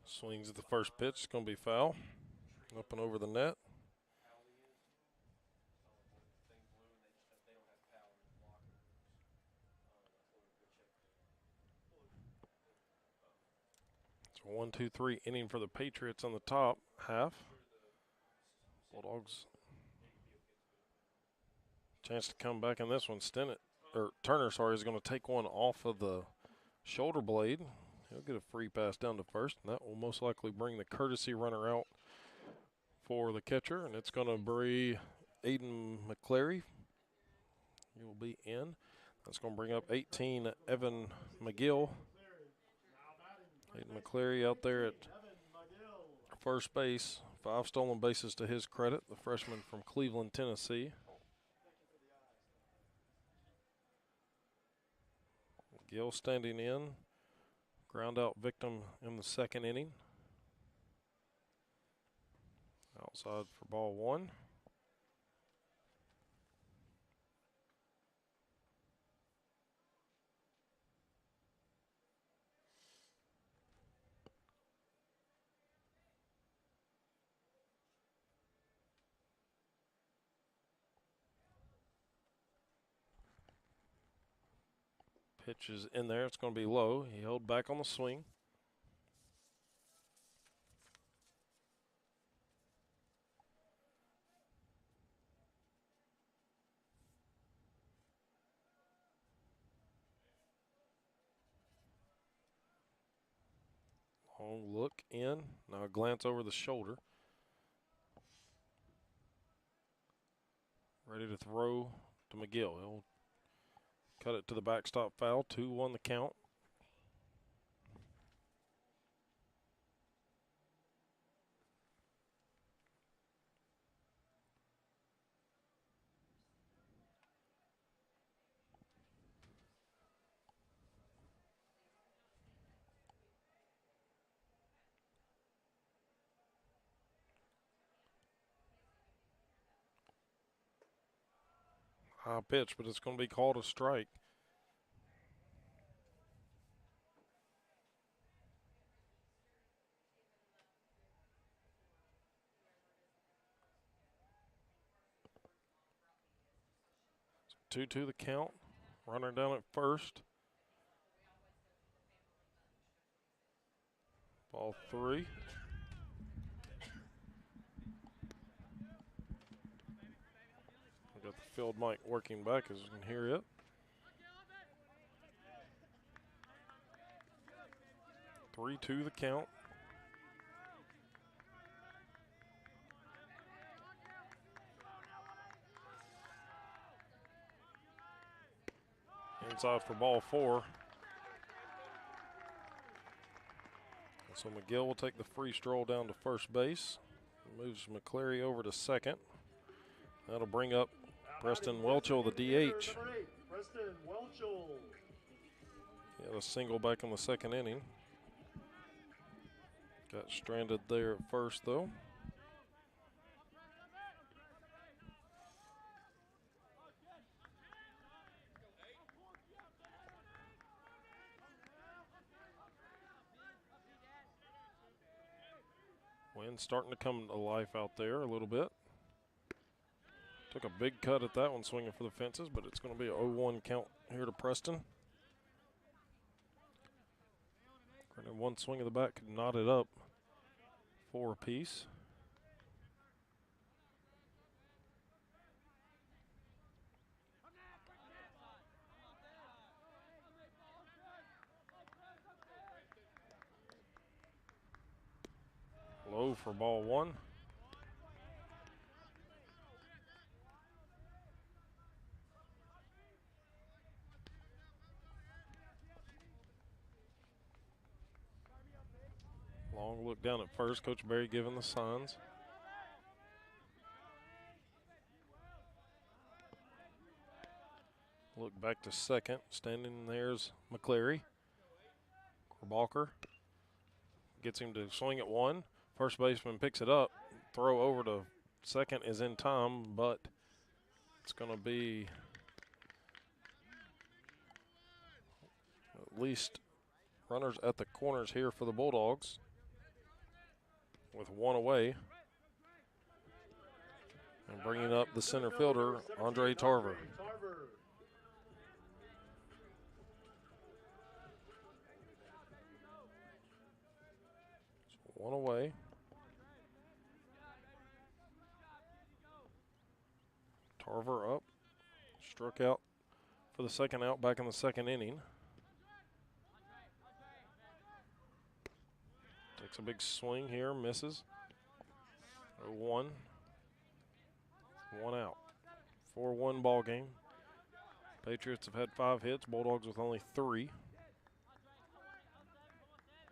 Swings at the first pitch. It's going to be foul. Up and over the net. It's a 1-2-3 inning for the Patriots on the top half. Bulldogs chance to come back in this one. Turner is going to take one off of the shoulder blade. He'll get a free pass down to first, and that will most likely bring the courtesy runner out for the catcher, and it's going to be Aiden McCleary. He will be in. That's going to bring up 18, Evan McGill. Aiden McCleary out there at first base. 5 stolen bases to his credit, the freshman from Cleveland, Tennessee. McGill standing in. Ground out victim in the 2nd inning. Outside for ball 1. Pitch is in there. It's going to be low. He held back on the swing. Long look in. Now a glance over the shoulder. Ready to throw to McGill. He'll cut it to the backstop foul. 2-1 the count. High pitch, but it's going to be called a strike. So 2-2 the count. Runner down at first. Ball 3. Got the field mic working back as you can hear it. Three, 2 the count. Inside for ball 4. So McGill will take the free stroll down to first base. Moves McCleary over to second. That'll bring up Preston Welchel, the DH. Preston Welchel. He had a single back in the second inning. Got stranded there at first, though. Wind's starting to come to life out there a little bit. Took a big cut at that one, swinging for the fences, but it's going to be a 0-1 count here to Preston. Granted, one swing of the bat could knot it up 4 apiece. Low for ball 1. Long look down at first. Coach Berry giving the signs. Look back to second. Standing there's McCleary. Korbalker gets him to swing at 1. First baseman picks it up. Throw over to second is in time, but it's going to be at least runners at the corners here for the Bulldogs with 1 away. And bringing up the center fielder, Andre Tarver. 1 away. Tarver up. Struck out for the second out back in the second inning. Takes a big swing here, misses. 0-1. 1 out. 4-1 ball game. Patriots have had 5 hits, Bulldogs with only 3.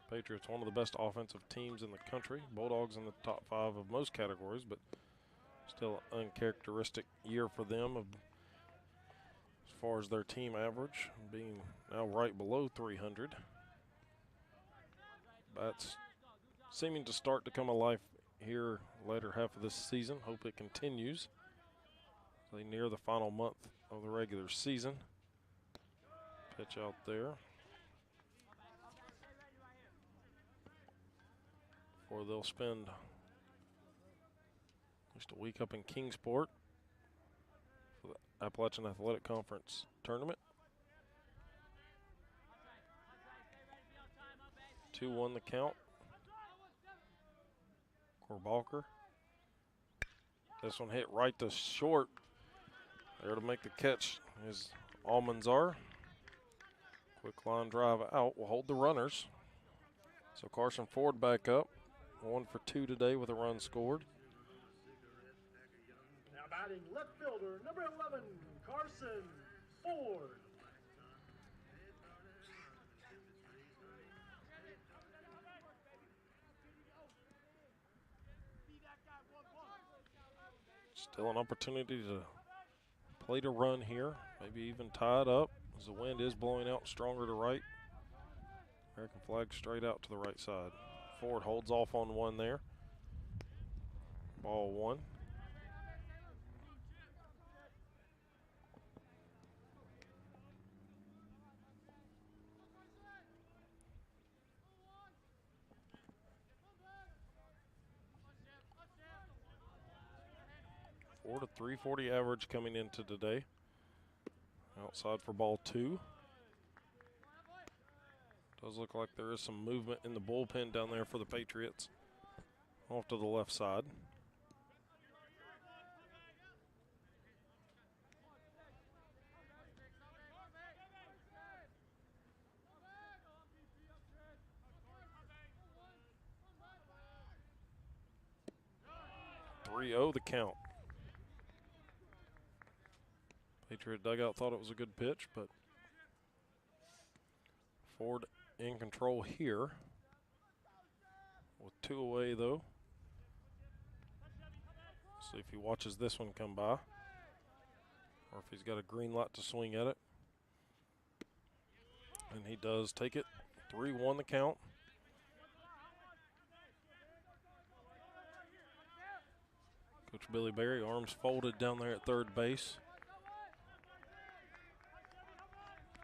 Patriots, one of the best offensive teams in the country. Bulldogs in the top 5 of most categories, but still an uncharacteristic year for them as far as their team average, being now right below 300. Bats seeming to start to come alive here later half of this season. Hope it continues. They near the final month of the regular season. Pitch out there. Or they'll spend just a week up in Kingsport for the Appalachian Athletic Conference tournament. 2-1 the count. Korbalker. This one hit right to short. There to make the catch is Almanzar. Quick line drive out will hold the runners. So Carson Ford back up. 1 for 2 today with a run scored. Now batting left fielder, number 11, Carson Ford. Still an opportunity to play to run here, maybe even tie it up as the wind is blowing out stronger to right. American flag straight out to the right side. Ford holds off on one there. Ball 1. Ford a .340 average coming into today. Outside for ball 2. Does look like there is some movement in the bullpen down there for the Patriots. Off to the left side. .30 the count. Patriot dugout thought it was a good pitch, but Ford in control here. With 2 away, though. See if he watches this one come by, or if he's got a green light to swing at it. And he does take it. 3-1 the count. Coach Billy Berry, arms folded down there at third base.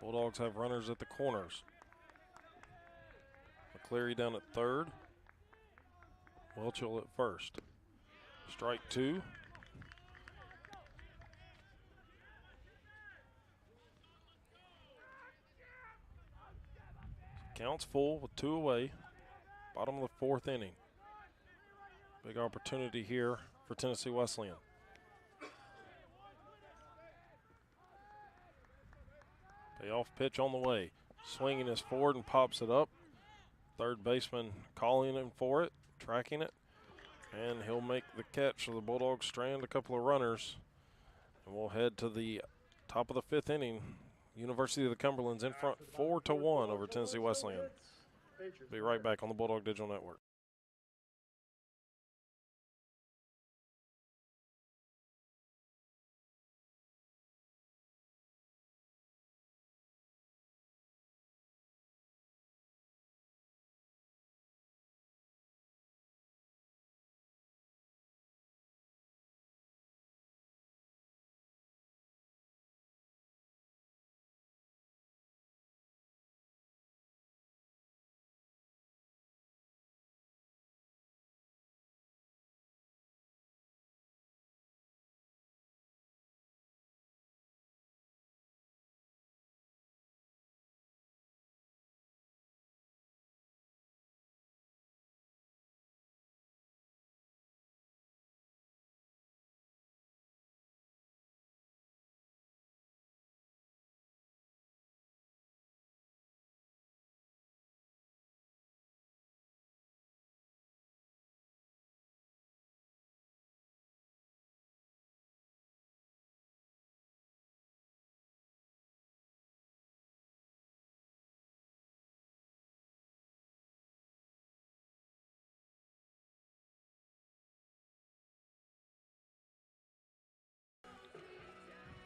Bulldogs have runners at the corners. McCleary down at third. Welchel at first. Strike 2. Counts full with 2 away. Bottom of the 4th inning. Big opportunity here for Tennessee Wesleyan. Payoff pitch on the way. Swinging is Ford and pops it up. Third baseman calling him for it, tracking it. And he'll make the catch. So the Bulldogs strand a couple of runners. And we'll head to the top of the 5th inning. University of the Cumberlands in front 4-1 over Tennessee Wesleyan. Be right back on the Bulldog Digital Network.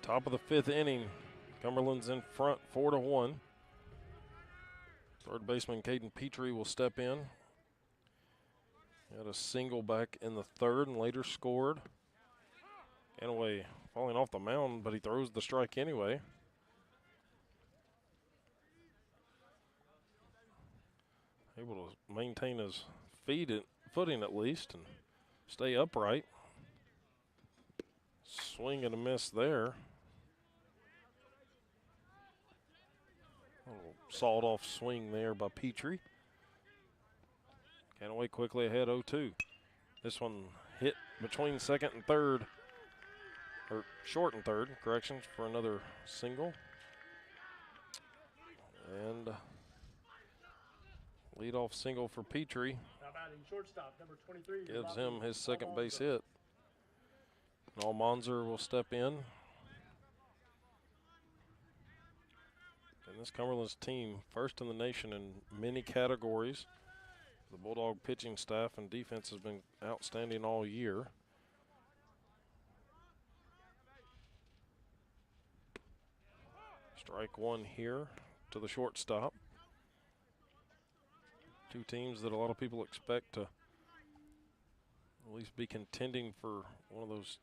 Top of the 5th inning. Cumberland's in front 4-1. Third baseman Caden Petrie will step in. He had a single back in the 3rd and later scored. Ganaway falling off the mound, but he throws the strike anyway. Able to maintain his footing at least and stay upright. Swing and a miss there. A little sawed-off swing there by Petrie. Ganaway quickly ahead 0-2. This one hit between 2nd and 3rd, or short and 3rd, corrections, for another single. And Leadoff single for Petrie. Now batting shortstop, number 23. Gives Robbie him his second base Almanza. hit. And Almanza will step in. And this Cumberlands team, first in the nation in many categories. The Bulldog pitching staff and defense has been outstanding all year. Strike one here to the shortstop. Two teams that a lot of people expect to at least be contending for one of those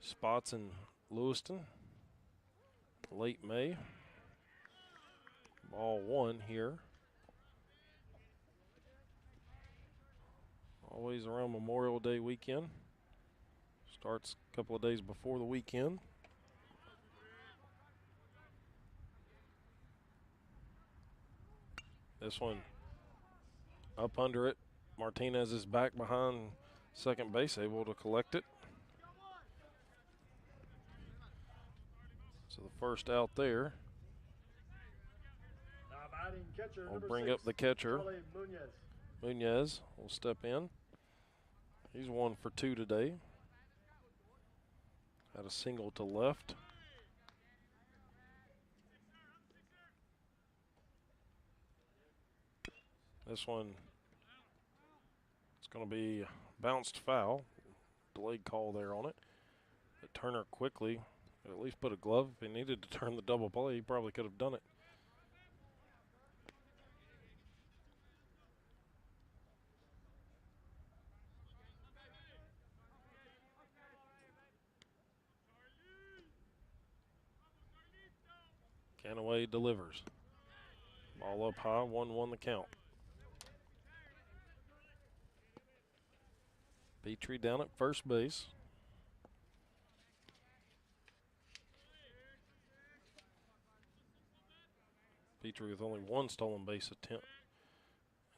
spots in Lewiston. Late May. Ball one here. Always around Memorial Day weekend. Starts a couple of days before the weekend. This one up under it. Martinez is back behind second base, able to collect it. So the first out there. Now batting catcher, We'll number bring 6, up the catcher. Charlie Munoz. Munoz will step in. He's 1 for 2 today. Had a single to left. This one, it's going to be bounced foul. Delayed call there on it. But Turner quickly at least put a glove. If he needed to turn the double play, he probably could have done it. Canaway delivers. Ball up high, 1-1 the count. Petrie down at first base. Petrie with only 1 stolen base attempt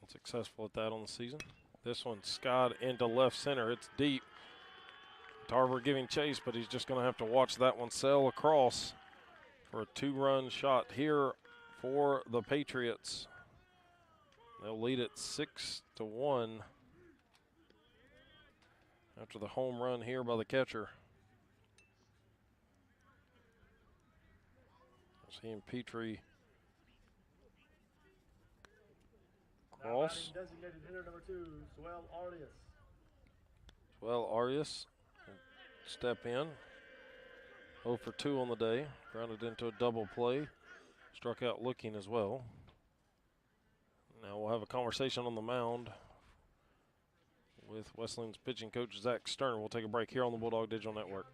and successful at that on the season. This one skied into left center. It's deep. Tarver giving chase, but he's just going to have to watch that one sail across for a 2-run shot here for the Patriots. They'll lead it 6-1 after the home run here by the catcher. Seeing Petrie cross. Now batting designated hitter, number 2, Swell Arias. Well, Arias will step in. 0 for 2 on the day. Grounded into a double play. Struck out looking as well. Now we'll have a conversation on the mound with Wesleyan's pitching coach, Zach Sterner. We'll take a break here on the Bulldog Digital Network.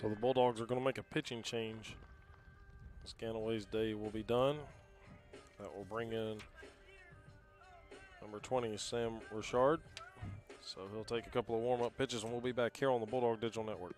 So the Bulldogs are going to make a pitching change. Scanaway's day will be done. That will bring in number 20, Sam Richard. So he'll take a couple of warm-up pitches, and we'll be back here on the Bulldog Digital Network.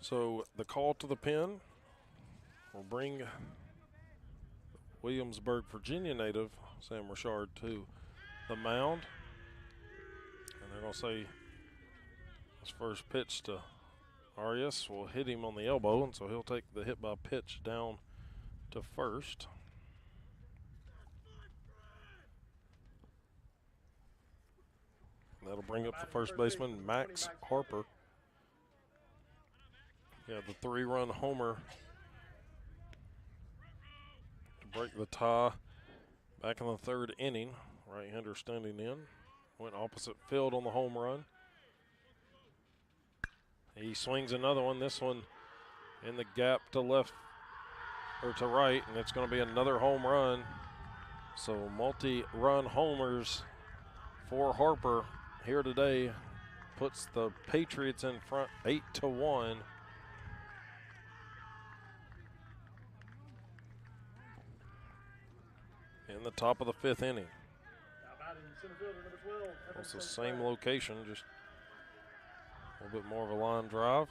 So the call to the pen will bring Williamsburg, Virginia native Sam Richard to the mound. And they're going to say his first pitch to Arias will hit him on the elbow, and so he'll take the hit by pitch down to first. That'll bring up the first baseman, Max Harper. Yeah, the 3-run homer to break the tie back in the 3rd inning. Right-hander standing in. Went opposite field on the home run. He swings another one. This one in the gap to left or to right, and it's going to be another home run. So multi-run homers for Harper here today puts the Patriots in front 8-1. In the top of the 5th inning. It's the same location, just a little bit more of a line drive.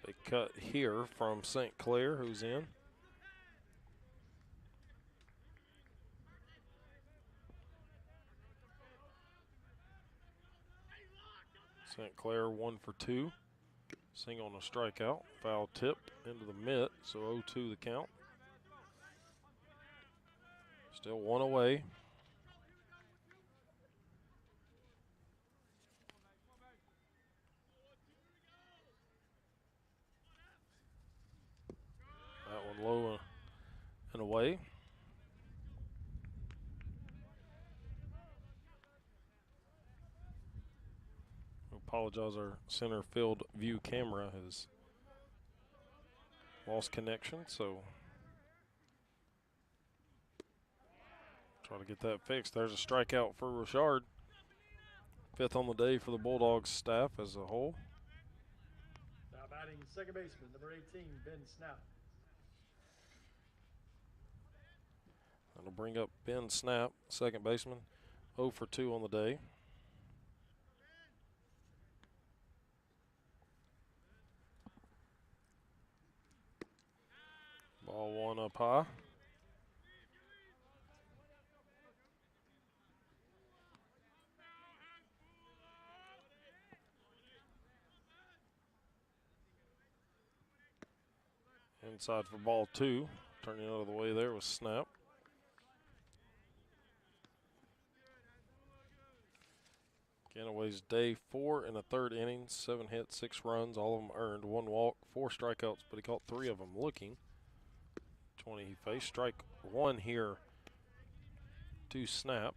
They cut here from St. Clair, who's in. St. Clair 1 for 2. Single on a strikeout. Foul tip into the mitt, so 0-2 the count. Still one away. That one low and away. Apologize, our center field view camera has lost connection, so try to get that fixed. There's a strikeout for Richard. 5th on the day for the Bulldogs staff as a whole. Now batting second baseman, number 18, Ben Snap. That'll bring up Ben Snap, second baseman, 0 for 2 on the day. Ball 1 up high. Inside for ball 2. Turning out of the way there was Snap. Ganaway's day 4 in the 3rd inning. 7 hits, 6 runs, all of them earned. 1 walk, 4 strikeouts, but he caught 3 of them looking. 20 he faced. Strike 1 here to Snap.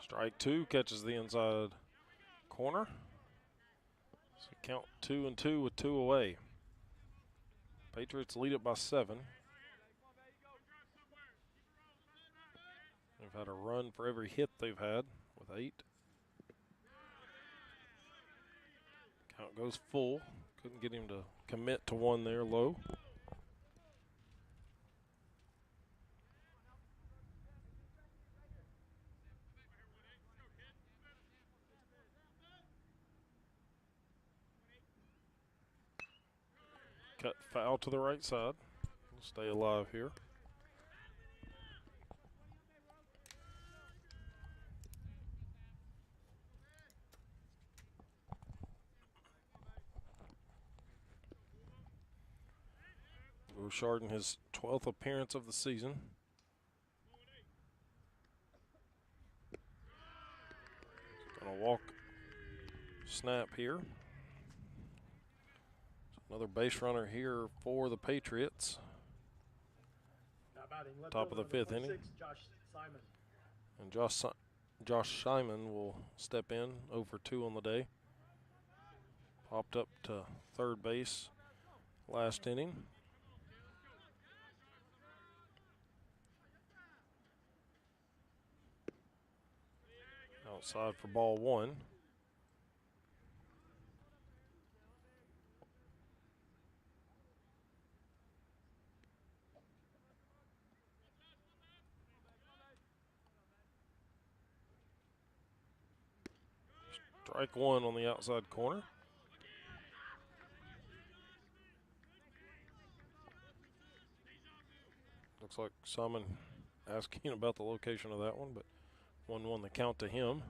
Strike 2 catches the inside corner. So count 2-2 with 2 away. Patriots lead it by 7. They've had a run for every hit they've had with 8. Count goes full. Couldn't get him to commit to 1 there low. Cut foul to the right side. We'll stay alive here. Richard in his 12th appearance of the season. Gonna walk Snap here. Another base runner here for the Patriots. Top of the 5th inning. And Josh Simon will step in, 0 for 2 on the day. Popped up to 3rd base last inning. Outside for ball one. Strike one on the outside corner. Looks like Simon asking about the location of that one, but 1-1 the count to him.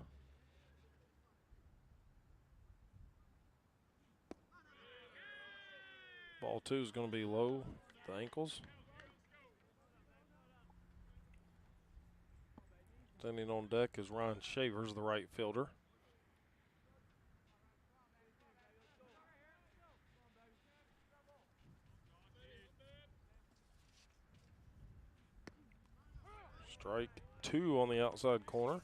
Ball two is going to be low, the ankles. Standing on deck is Ryan Shavers, the right fielder. Strike two on the outside corner.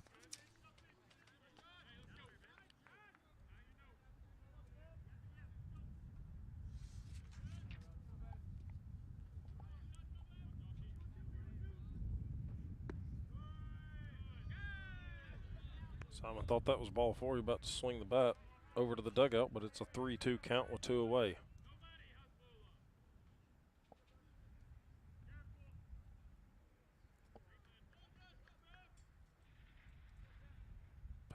Simon thought that was ball four. He about to swing the bat over to the dugout, but it's a 3-2 count with two away.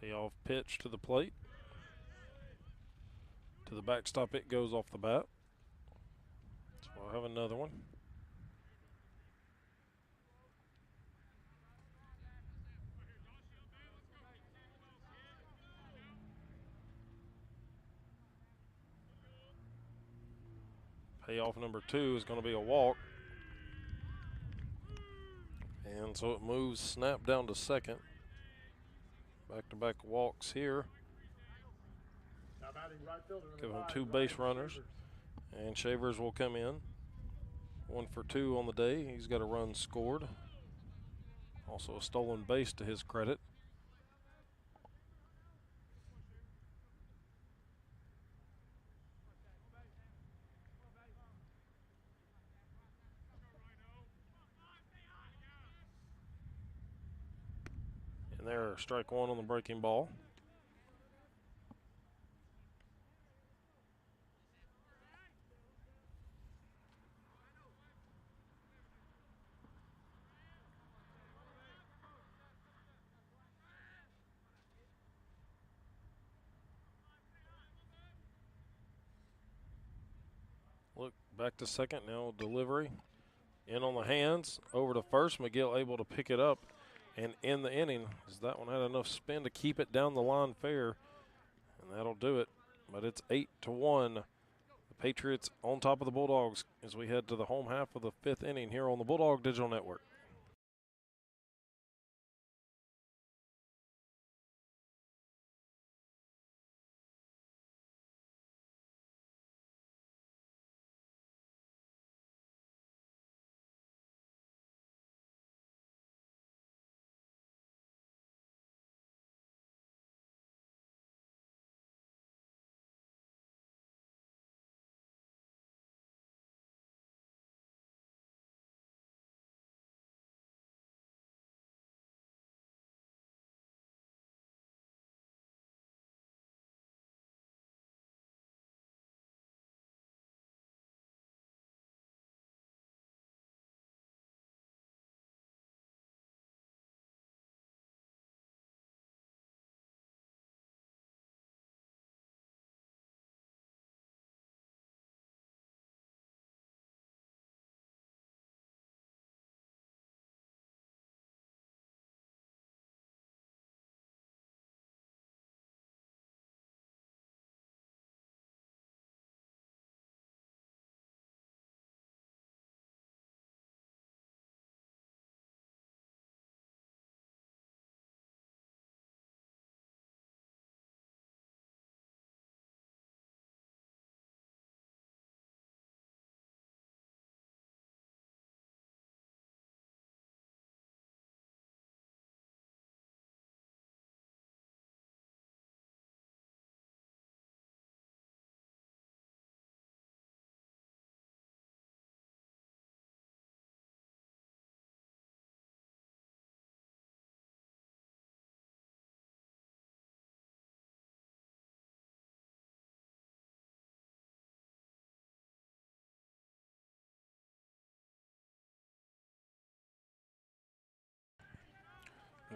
Payoff pitch to the plate. To the backstop, it goes off the bat. So we'll have another one. Payoff number two is going to be a walk. And so it moves snap down to second. Back-to-back walks here. Give him two base runners. And Shavers will come in. 1 for 2 on the day. He's got a run scored. Also a stolen base to his credit. And there, strike one on the breaking ball. Look, back to second now, delivery. In on the hands, over to first. McGill able to pick it up and end the inning, as that one had enough spin to keep it down the line fair. And that'll do it. But it's 8-1. The Patriots on top of the Bulldogs as we head to the home half of the fifth inning here on the Bulldog Digital Network.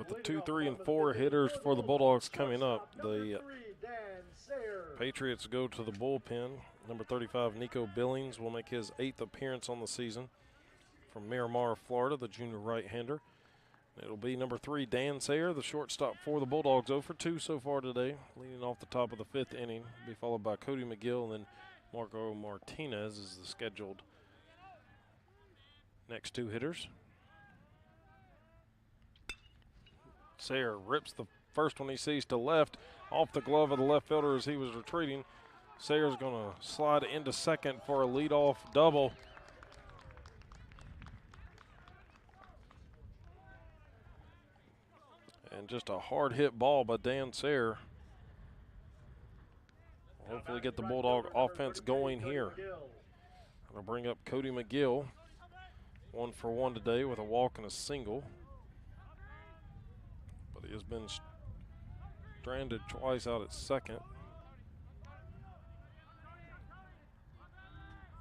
with the 2, 3, and 4 hitters for the Bulldogs coming up. The Patriots go to the bullpen. Number 35, Nico Billings, will make his 8th appearance on the season. From Miramar, Florida, the junior right-hander. It'll be number 3, Dan Sayer, the shortstop for the Bulldogs, 0 for 2 so far today, leading off the top of the 5th inning. Be followed by Cody McGill, and then Marco Martinez is the scheduled next 2 hitters. Sayer rips the first one he sees to left, off the glove of the left fielder as he was retreating. Sayer's going to slide into second for a leadoff double. And just a hard hit ball by Dan Sayer. Hopefully get the Bulldog offense going here. I'll bring up Cody McGill, 1 for 1 today with a walk and a single. But he has been stranded twice out at second.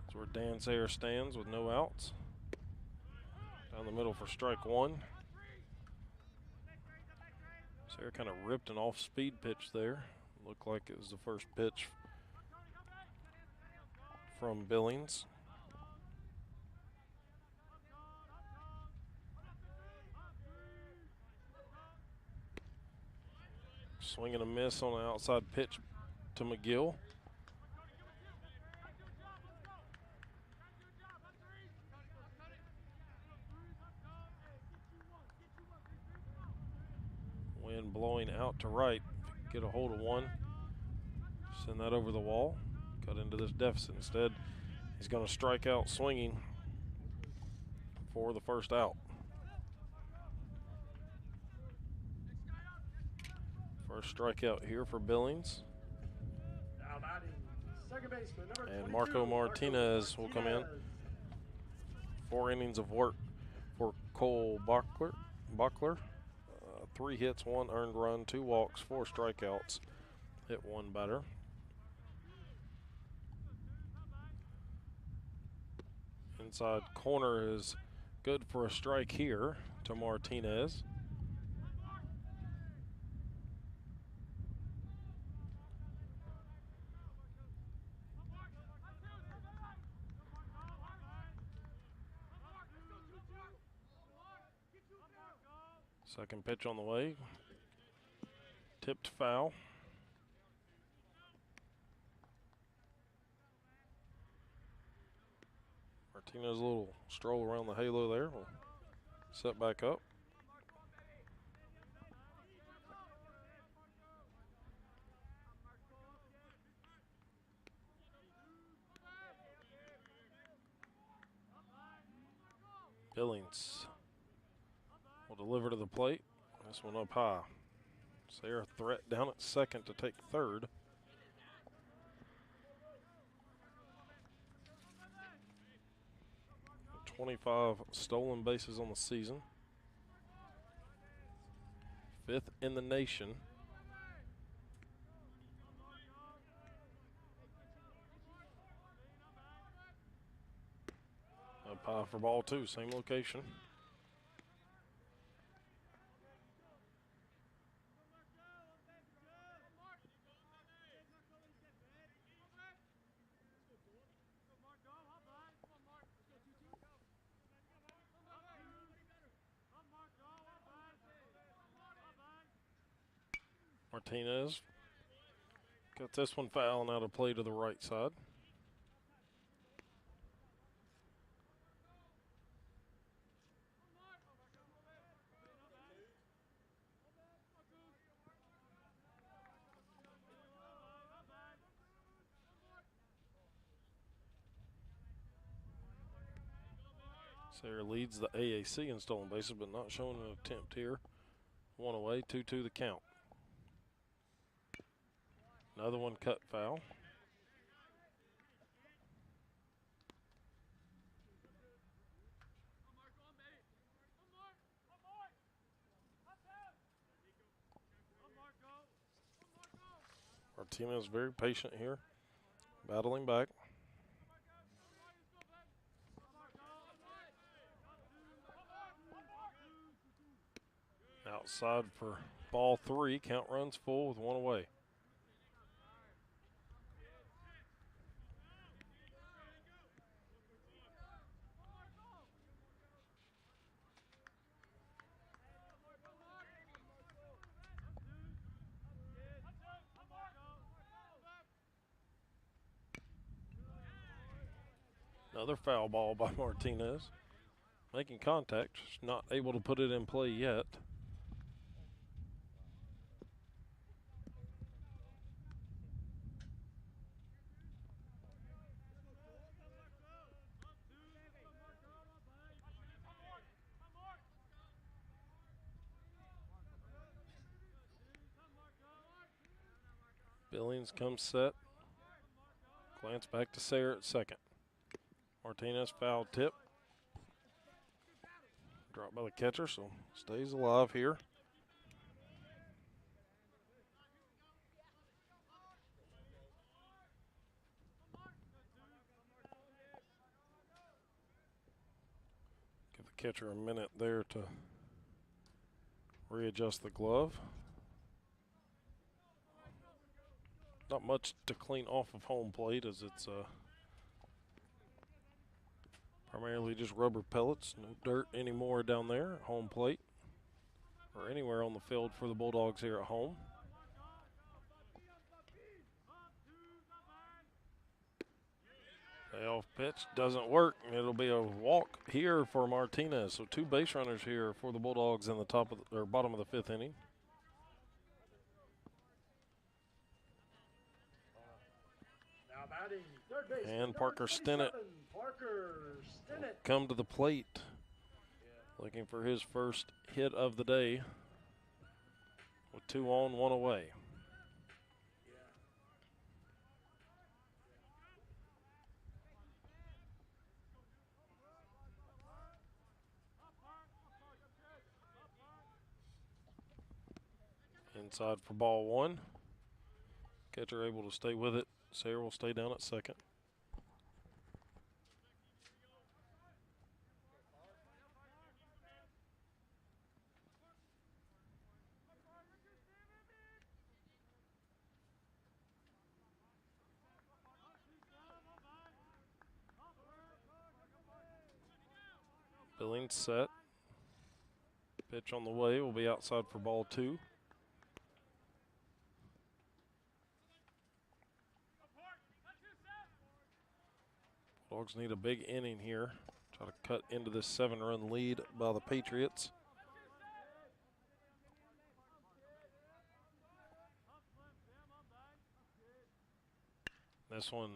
That's where Dan Sayer stands with no outs. Down the middle for strike 1. Sayer kind of ripped an off-speed pitch there. Looked like it was the first pitch from Billings. Swing and a miss on an outside pitch to McGill. Wind blowing out to right. Get a hold of one. Send that over the wall. Cut into this deficit. Instead, he's going to strike out swinging for the first out. First strikeout here for Billings. Now batting, second baseman, number And Marco Martinez will come in. 4 innings of work for Cole Buckler. 3 hits, 1 earned run, 2 walks, 4 strikeouts. Hit 1 batter. Inside corner is good for a strike here to Martinez. Second pitch on the way. Tipped foul. Martinez, a little stroll around the halo there. Will set back up. Billings will deliver to the plate. This one up high. Sayer threat down at second to take third. .25 stolen bases on the season. 5th in the nation. Up high for ball 2, same location. Martinez got this one foul and out of play to the right side. Sayer leads the AAC in stolen bases, but not showing an attempt here. 1 away, 2-2 the count. Another one cut foul. Martinez very patient here, battling back. Outside for ball 3. Count runs full with 1 away. Another foul ball by Martinez. Making contact, just not able to put it in play yet. Billings comes set. Glance back to Sayre at second. Martinez foul tip. Dropped by the catcher, so stays alive here. Give the catcher a minute there to readjust the glove. Not much to clean off of home plate as it's primarily just rubber pellets. No dirt anymore down there at home plate or anywhere on the field for the Bulldogs here at home. Payoff pitch doesn't work, and it'll be a walk here for Martinez. So 2 base runners here for the Bulldogs in the top of or bottom of the 5th inning. Now batting, third base. And Parker Stinnett will come to the plate, looking for his first hit of the day with 2 on, 1 away. Inside for ball 1. Catcher able to stay with it. Sayre will stay down at second. Billings set. Pitch on the way will be outside for ball 2. Dogs need a big inning here. Try to cut into this 7-run lead by the Patriots. This one,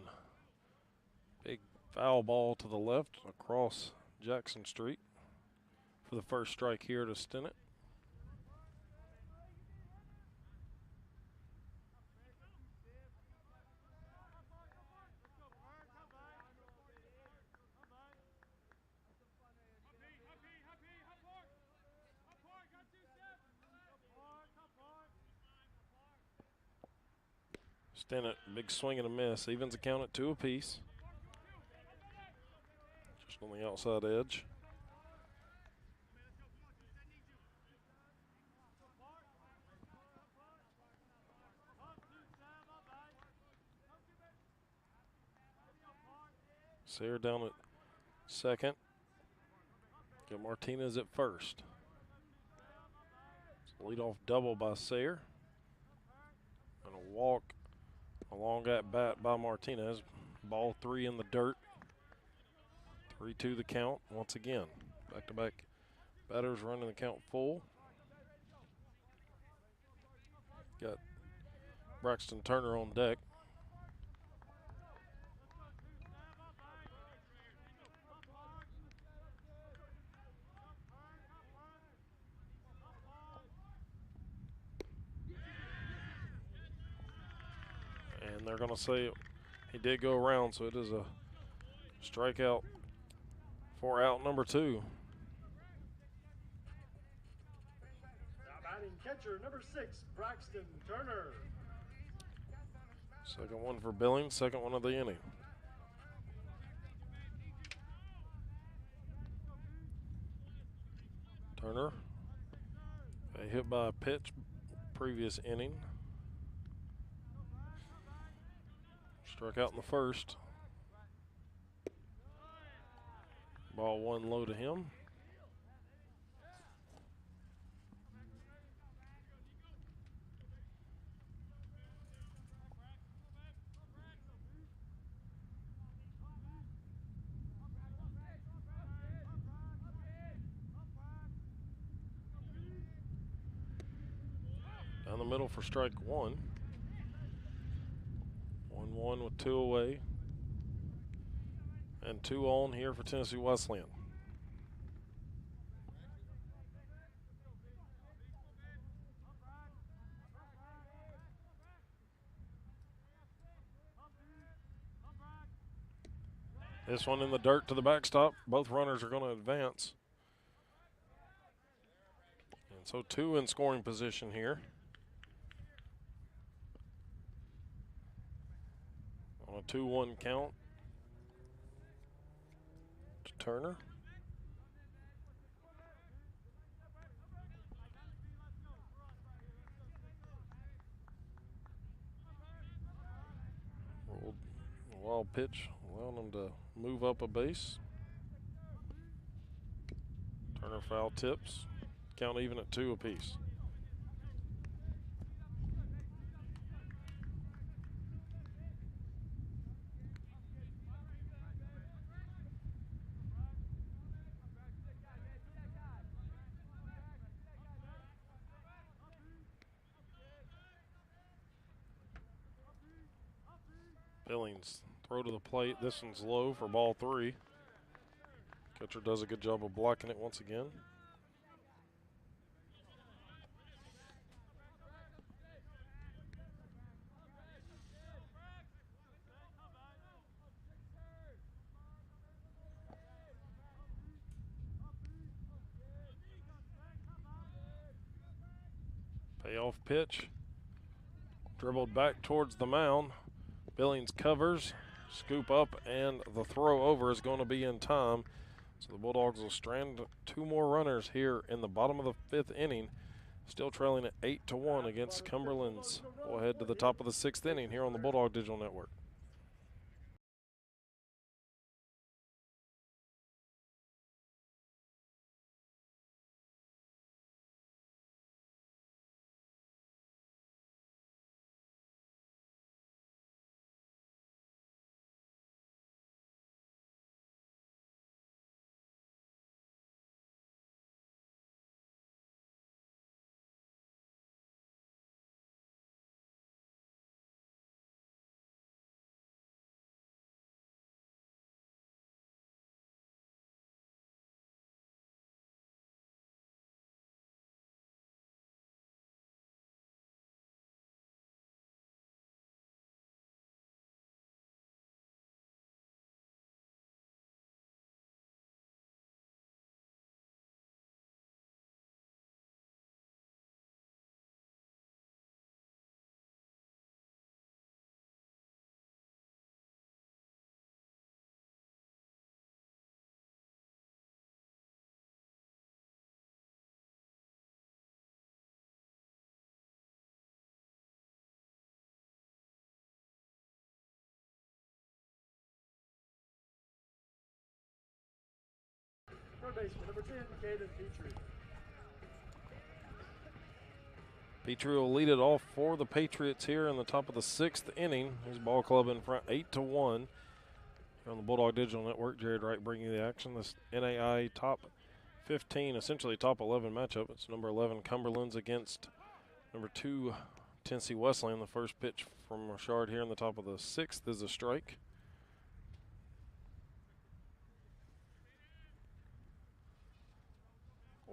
big foul ball to the left across Jackson Street for the first strike here to Stinnett. Stinnett, big swing and a miss. Evens the count at 2 apiece. Just on the outside edge. Sayre down at second. Got Martinez at first. Lead-off double by Sayre. And a walk. A long at bat by Martinez. Ball 3 in the dirt. 3-2 the count once again. Back-to-back batters running the count full. Got Braxton Turner on deck. And they're going to say he did go around, so it is a strikeout for out number 2. Now batting catcher number 6, Braxton Turner. Second one for Billings, second one of the inning. Turner A hit by a pitch previous inning. Struck out in the first. Ball one low to him. Down the middle for strike one. 1-1 with 2 away. And 2 on here for Tennessee Wesleyan. This one in the dirt to the backstop. Both runners are going to advance. And so 2 in scoring position here. On a 2-1 count to Turner. Rolled a wild pitch, allowing them to move up a base. Turner foul tips. Count even at 2 apiece. Billings throw to the plate. This one's low for ball 3. Catcher does a good job of blocking it once again. Payoff pitch. Dribbled back towards the mound. Billings covers, scoop up, and the throw over is going to be in time. So the Bulldogs will strand 2 more runners here in the bottom of the 5th inning. Still trailing at 8-1 against Cumberlands. We'll head to the top of the 6th inning here on the Bulldog Digital Network. Third baseman, number 10, Caden Petrie. Petrie will lead it off for the Patriots here in the top of the 6th inning. His ball club in front 8-1. Here on the Bulldog Digital Network, Jared Wright bringing you the action. This NAI top 15, essentially top 11 matchup. It's number 11 Cumberlands against number 2 Tennessee Wesleyan. The first pitch from Richard here in the top of the 6th is a strike.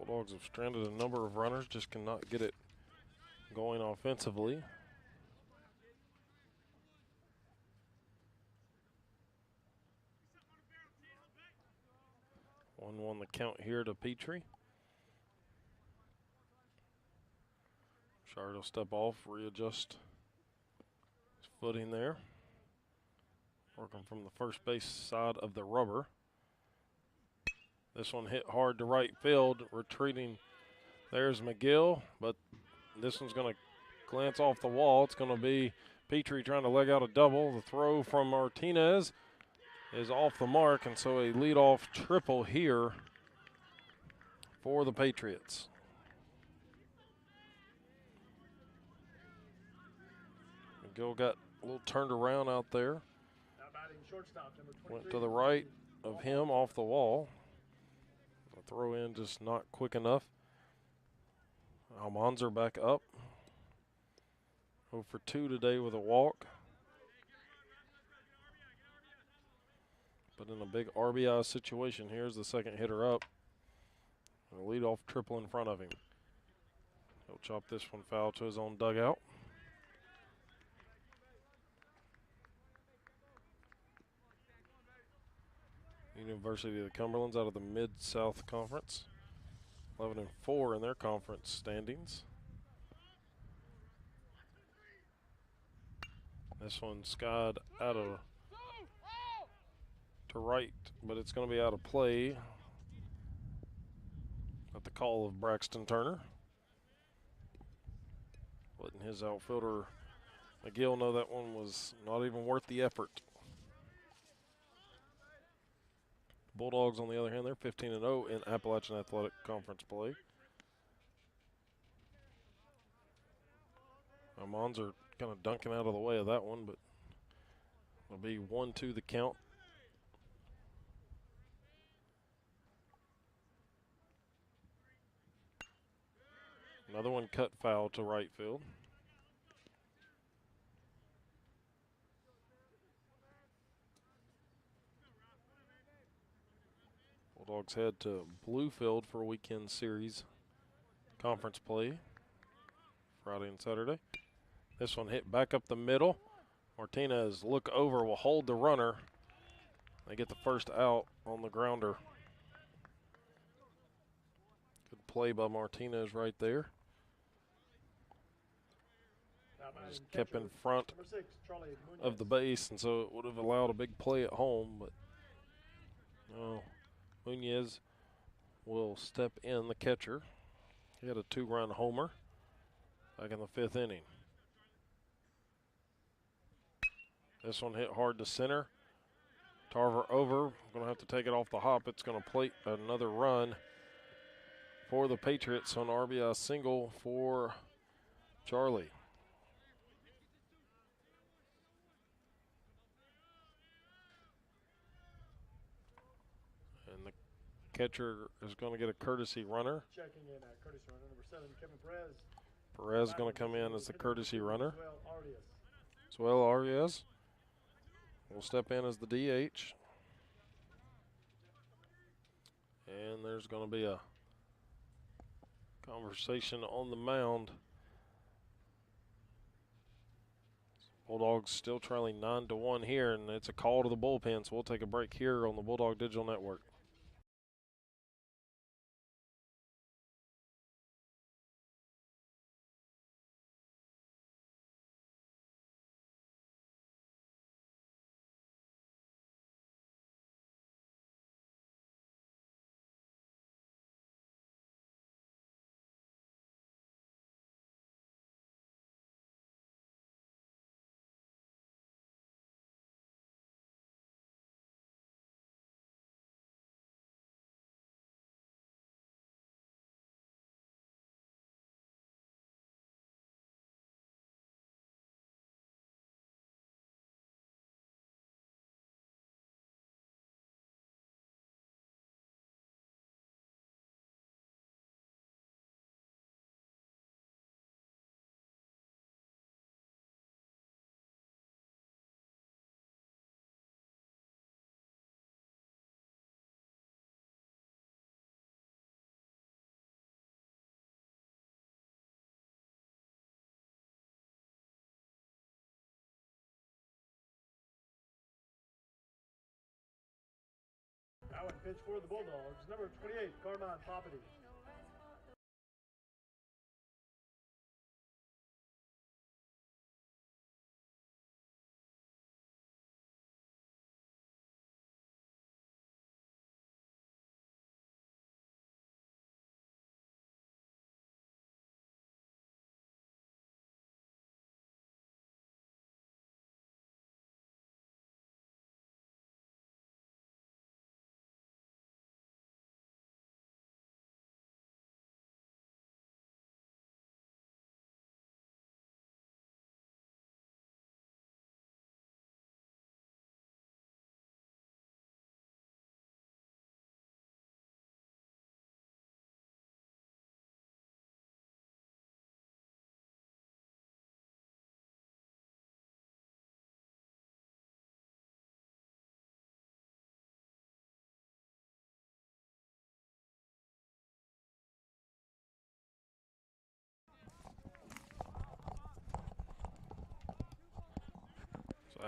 Bulldogs have stranded a number of runners, just cannot get it going offensively. One the count here to Petrie. Richard will step off, readjust his footing there. Working from the first base side of the rubber. This one hit hard to right field, retreating There's McGill, but this one's going to glance off the wall. It's going to be Petrie trying to leg out a double. The throw from Martinez is off the mark, and so a leadoff triple here for the Patriots. McGill got a little turned around out there. Went to the right of him off the wall. The throw in just not quick enough. Almanzar back up. 0 for 2 today with a walk. But in a big RBI situation, here's the second hitter up. A leadoff triple in front of him. He'll chop this one foul to his own dugout. University of the Cumberlands out of the Mid-South Conference. 11-4 in their conference standings. This one skied out of to right, but it's going to be out of play at the call of Braxton Turner. Letting his outfielder McGill know that one was not even worth the effort. Bulldogs, on the other hand, they're 15-0 in Appalachian Athletic Conference play. Mons are kind of dunking out of the way of that one, but it'll be 1-2 the count. Another one cut foul to right field. Bulldogs head to Bluefield for weekend series conference play Friday and Saturday. This one hit back up the middle. Martinez look over, will hold the runner. They get the first out on the grounder. Good play by Martinez right there. Just kept in front of the base, and so it would have allowed a big play at home, but no. Munoz will step in, the catcher. He had a 2-run homer back in the 5th inning. This one hit hard to center. Tarver over, going to have to take it off the hop. It's going to plate another run for the Patriots on RBI single for Charlie. And the catcher is going to get a courtesy runner. Checking in at courtesy runner number 7, Kevin Perez. Perez going to come in as the courtesy runner. Suel Arias will step in as the DH. And there's going to be a conversation on the mound. Bulldogs still trailing 9-1 here, and it's a call to the bullpen, so we'll take a break here on the Bulldog Digital Network. Now in pitch for the Bulldogs, number 28, Carmine Poppity.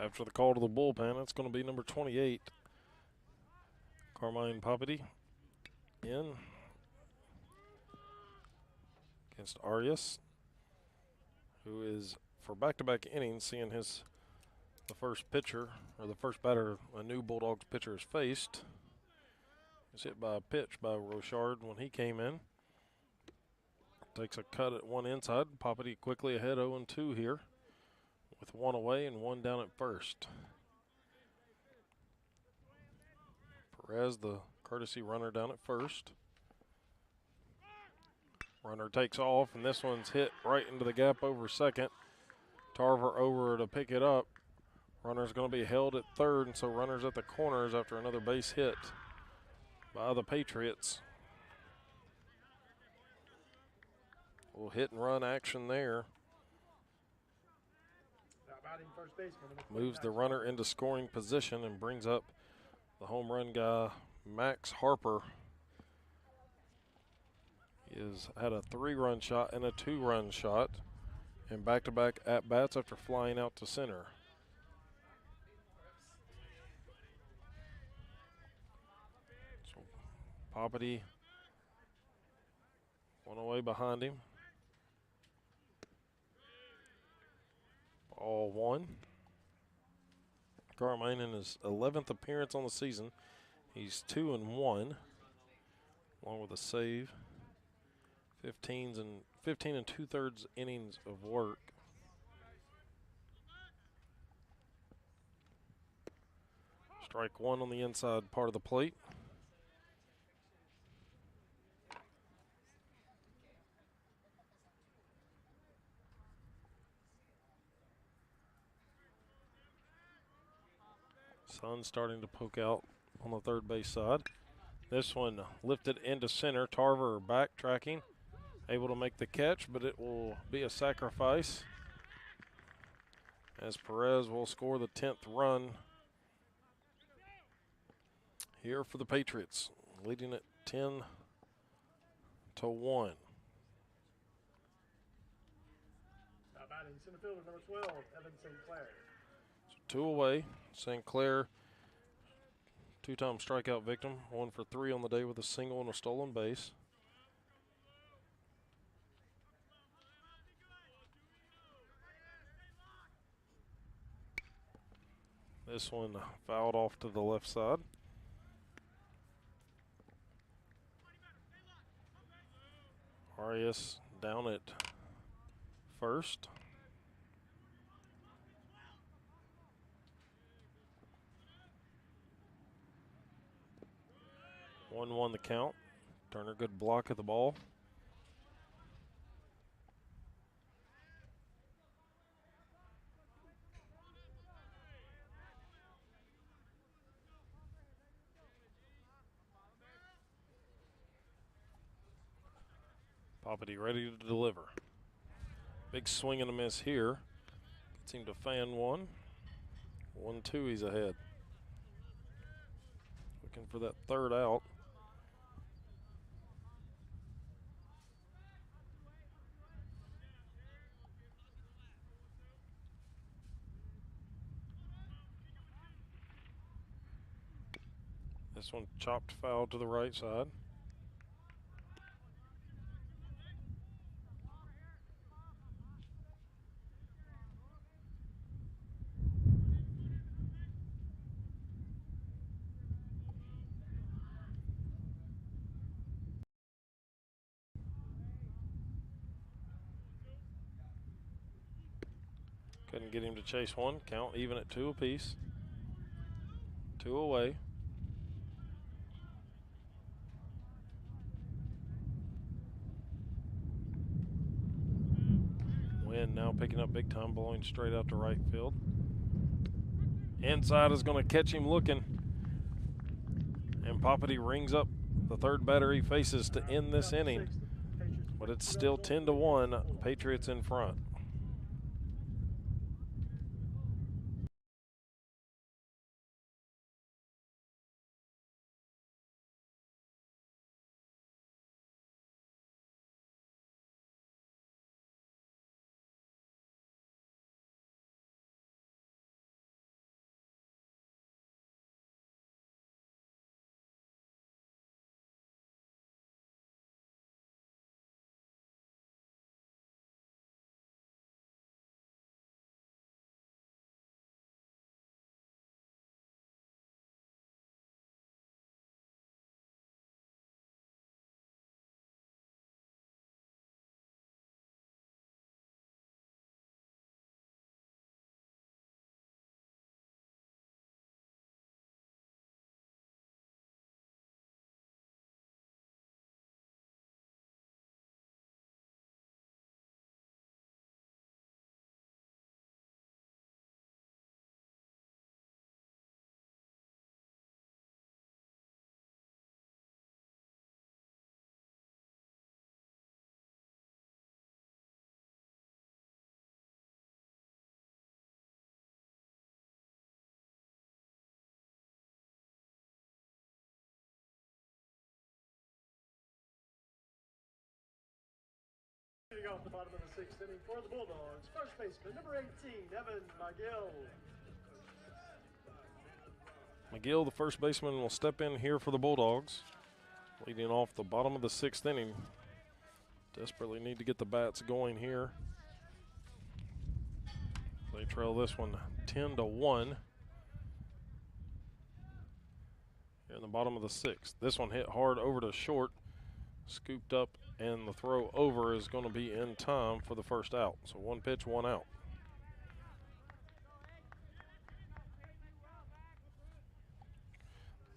After the call to the bullpen, it's going to be number 28, Carmine Papiti, in against Arias, who is, for back-to-back innings, seeing the first pitcher, or the first batter a new Bulldogs pitcher has faced. He was hit by a pitch by Rochard when he came in. Takes a cut at one inside. Papiti quickly ahead 0-2 here, with one away and one down at first. Perez, the courtesy runner, down at first. Runner takes off, and this one's hit right into the gap over second. Tarver over to pick it up. Runner's going to be held at third, and so runner's at the corners after another base hit by the Patriots. A little hit and run action there. Moves the runner into scoring position and brings up the home run guy, Max Harper. He has had a 3-run shot and a 2-run shot, and back-to-back at-bats after flying out to center. So Papiti, one away behind him. Ball one. Carmine in his 11th appearance on the season. He's 2-1, along with a save. 15 and 2/3 innings of work. Strike one on the inside part of the plate. Sun starting to poke out on the third base side. This one lifted into center. Tarver backtracking, able to make the catch, but it will be a sacrifice, as Perez will score the 10th run here for the Patriots, leading it 10-1. Batting center fielder number 12, Evan Sinclair. So 2 away. Sinclair, 2-time strikeout victim, 1 for 3 on the day with a single and a stolen base. This one fouled off to the left side. Arias down at first. One the count. Turner, good block of the ball. Papiti ready to deliver. Big swing and a miss here. Gets him to fan one. 1-2, he's ahead. Looking for that third out. This one chopped foul to the right side. Couldn't get him to chase one. Count even at 2 apiece. 2 away. Wind now picking up big time, blowing straight out to right field. Inside is going to catch him looking. And Papiti rings up the third batter he faces to end this inning. But it's still 10-1, Patriots in front. off the bottom of the sixth inning for the Bulldogs, first baseman, number 18, Evan McGill. McGill, the first baseman, will step in here for the Bulldogs, leading off the bottom of the sixth inning. Desperately need to get the bats going here. They trail this one 10-1. Here in the bottom of the sixth. This one hit hard over to short, scooped up, and the throw over is going to be in time for the first out. So one pitch, one out.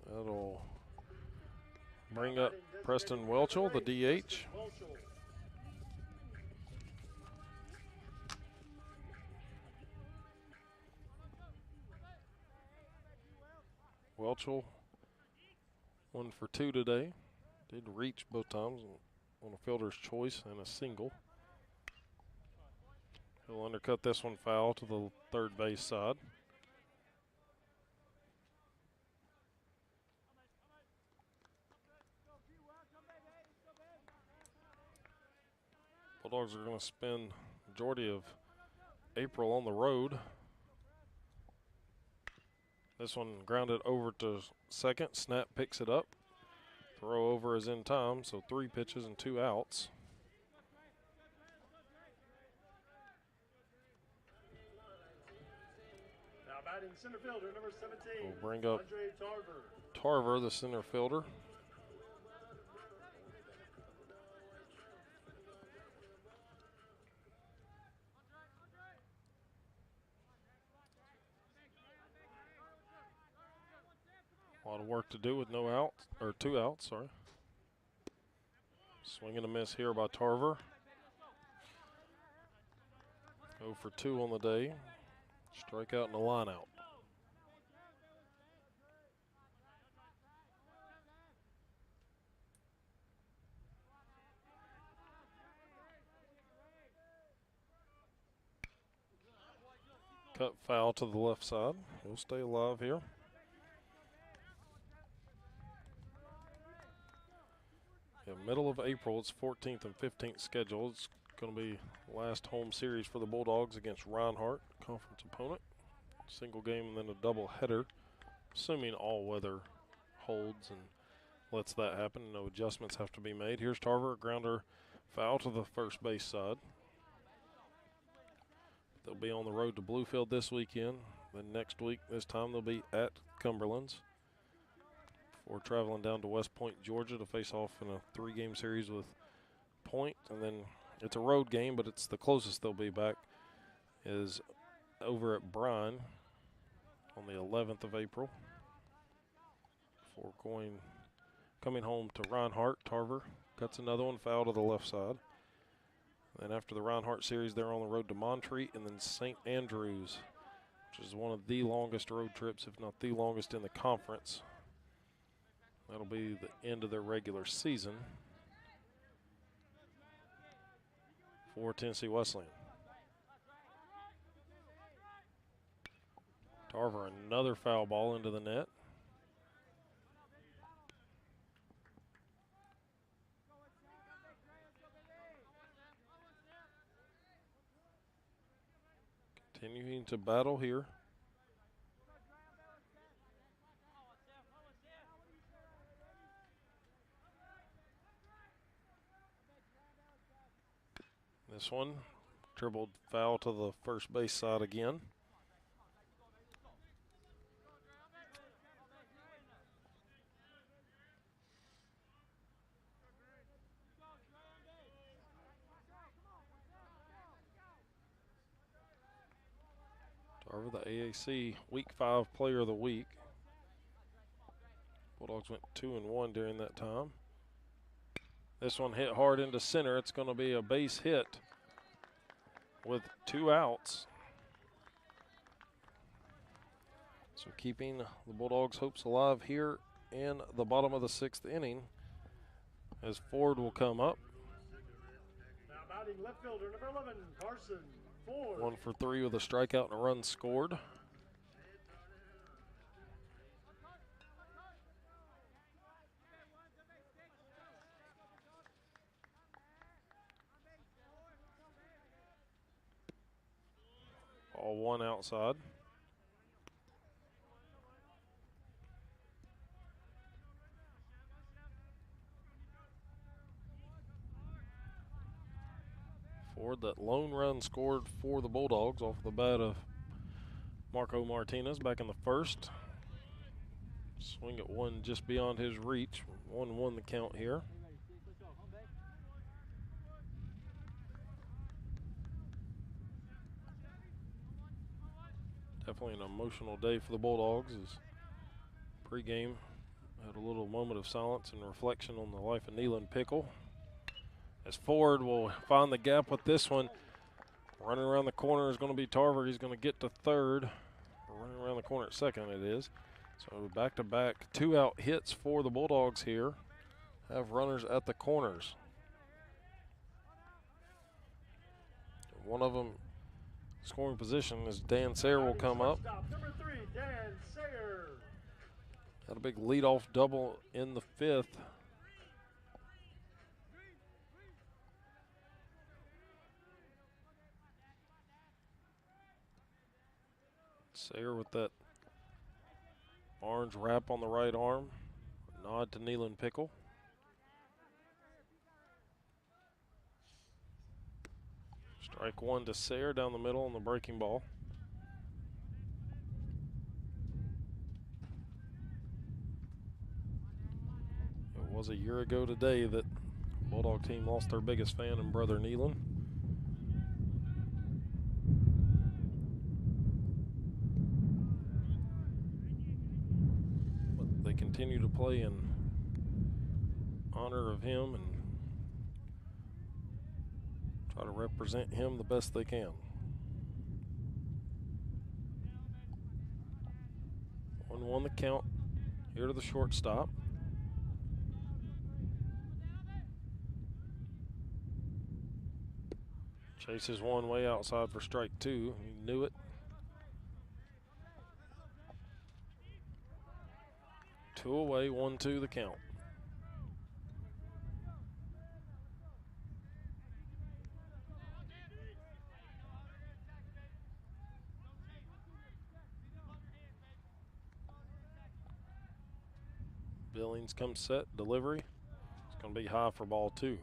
That'll bring up Preston Welchel, the DH. Welchel, 1 for 2 today. Did reach both times on a fielder's choice and a single. He'll undercut this one foul to the third base side. Bulldogs are going to spend the majority of April on the road. This one grounded over to second. Snap picks it up. Throw over is in time, so 3 pitches and 2 outs. Now batting center fielder, number 17. We'll bring up Andre Tarver. Tarver, the center fielder. A lot of work to do with no out, or 2 outs, sorry. Swing and a miss here by Tarver. 0 for 2 on the day. Strikeout and a line out. Cut foul to the left side. He'll stay alive here. Middle of April, it's 14th and 15th schedule. It's going to be last home series for the Bulldogs against Reinhardt, conference opponent. Single game and then a double header, assuming all weather holds and lets that happen. No adjustments have to be made. Here's Tarver, a grounder foul to the first base side. They'll be on the road to Bluefield this weekend. Then next week, this time, they'll be at Cumberlands. We're traveling down to West Point, Georgia to face off in a 3-game series with Point. And then it's a road game, but it's the closest they'll be back is over at Bryan on the 11th of April. Before coming home to Reinhardt, Tarver cuts another one foul to the left side. Then after the Reinhardt series, they're on the road to Montreat and then St. Andrews, which is one of the longest road trips, if not the longest in the conference. That'll be the end of their regular season for Tennessee Wesleyan. Tarver, another foul ball into the net. Continuing to battle here. This one, dribbled foul to the first base side again. Tarver, the AAC Week 5 Player of the Week. Bulldogs went 2-1 during that time. This one hit hard into center. It's going to be a base hit with 2 outs. So keeping the Bulldogs' hopes alive here in the bottom of the 6th inning as Ford will come up. Now batting left fielder, number 11, Carson Ford. 1 for 3 with a strikeout and a run scored. Ball one outside. Ford, that lone run scored for the Bulldogs off the bat of Marco Martinez back in the first. Swing at one just beyond his reach. 1-1 the count here. Definitely an emotional day for the Bulldogs as pregame had a little moment of silence and reflection on the life of Neelan Pickle. As Ford will find the gap with this one. Running around the corner is going to be Tarver. He's going to get to third. Running around the corner at second it is. So back-to-back two-out hits for the Bulldogs here. Have runners at the corners. One of them scoring position as Dan Sayer will come up. Number 3, Dan Sayer. Had a big leadoff double in the fifth. Sayer with that orange wrap on the right arm. Nod to Neelan Pickle. Strike one to Sayer down the middle on the breaking ball. It was a year ago today that the Bulldog team lost their biggest fan and brother Neelan. But they continue to play in honor of him and try to represent him the best they can. 1-1 the count here to the shortstop. Chases one way outside for strike two. He knew it. 2 away, 1-2 the count. Billings comes set, delivery. It's going to be high for ball 2.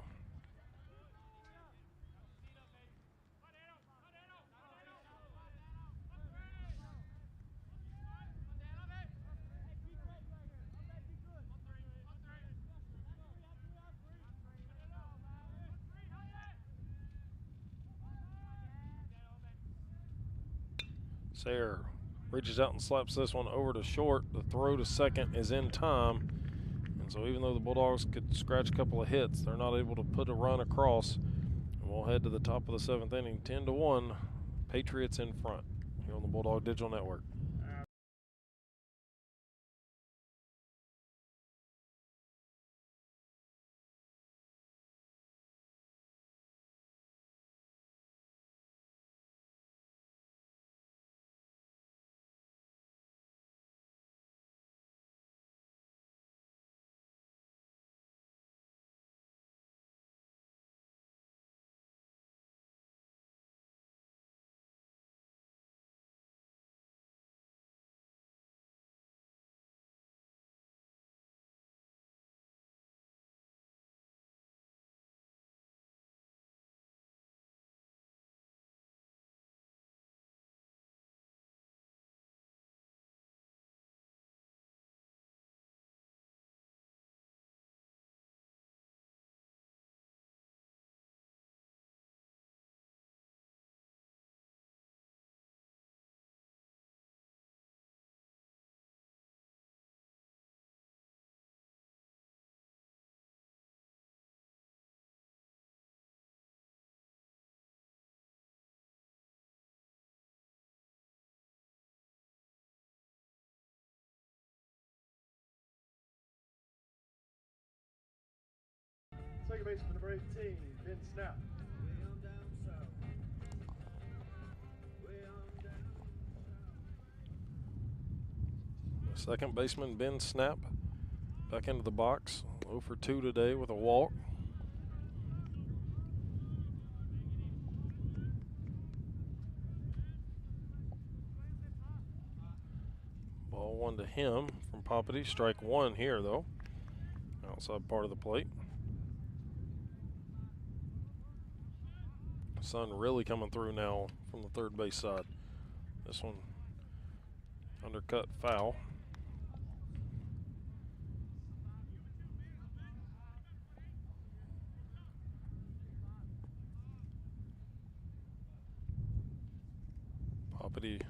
Sayer reaches out and slaps this one over to short. The throw to second is in time. And so even though the Bulldogs could scratch a couple of hits, they're not able to put a run across. And we'll head to the top of the 7th inning, 10-1. Patriots in front here on the Bulldog Digital Network. Second baseman number 18, Ben Snap. Second baseman Ben Snap back into the box. 0 for 2 today with a walk. one to him from Poppity. Strike one here, though. Outside part of the plate. Sun really coming through now from the third base side. This one undercut foul. Poppity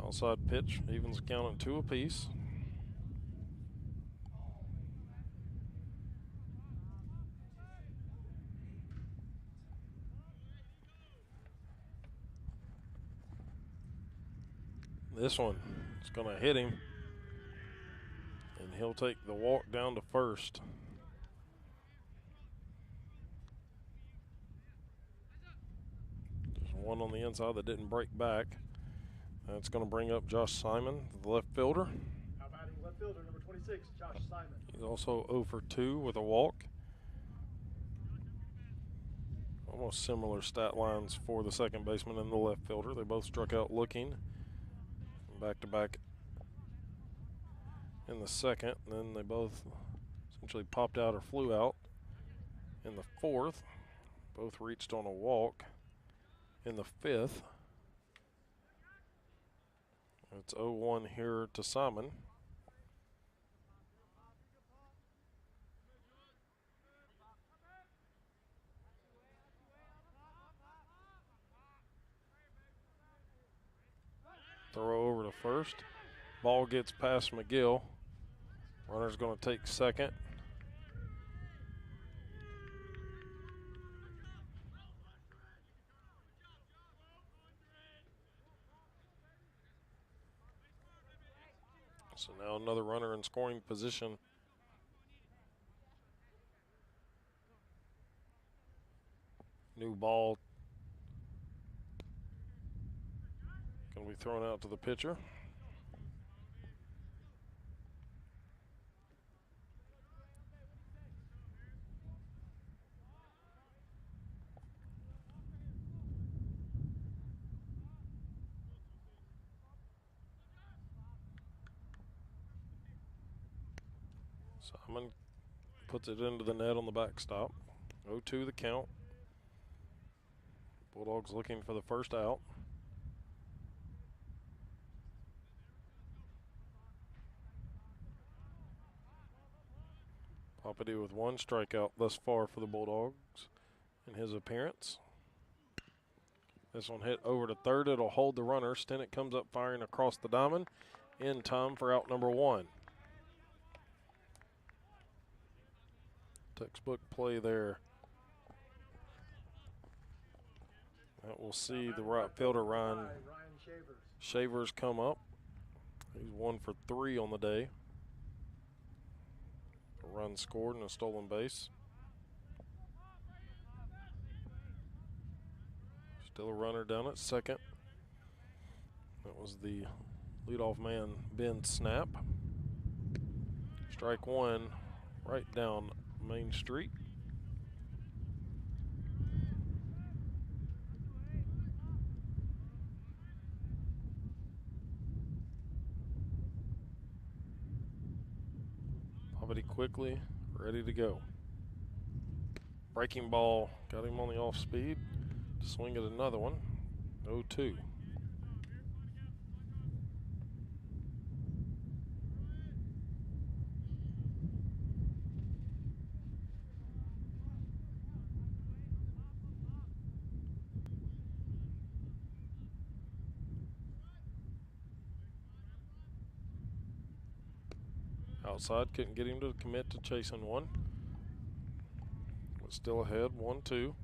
outside pitch, evens the count at 2 apiece. This one is going to hit him, and he'll take the walk down to first. There's one on the inside that didn't break back. That's going to bring up Josh Simon, the left fielder. Now batting left fielder, number 26, Josh Simon. He's also 0 for 2 with a walk. Almost similar stat lines for the second baseman and the left fielder. They both struck out looking. Back-to-back in the second, and then they both essentially popped out or flew out in the fourth. Both reached on a walk in the fifth. It's 0-1 here to Simon. Throw over to first. Ball gets past McGill. Runner's going to take second. So now another runner in scoring position. New ball going to be thrown out to the pitcher. Simon puts it into the net on the backstop. 0-2 the count. Bulldogs looking for the first out. Poppity with one strikeout thus far for the Bulldogs in his appearance. This one hit over to third. It'll hold the runner. Stennett comes up firing across the diamond in time for out number one. Textbook play there. That will see the right fielder Ryan Shavers come up. He's 1 for 3 on the day. A run scored and a stolen base. Still a runner down at second. That was the leadoff man, Ben Snap. Strike one right down Main Street. Poppity quickly, ready to go. Breaking ball, got him on the off speed. Swing at another one. 0-2. Outside, couldn't get him to commit to chasing one. But still ahead, 1-2.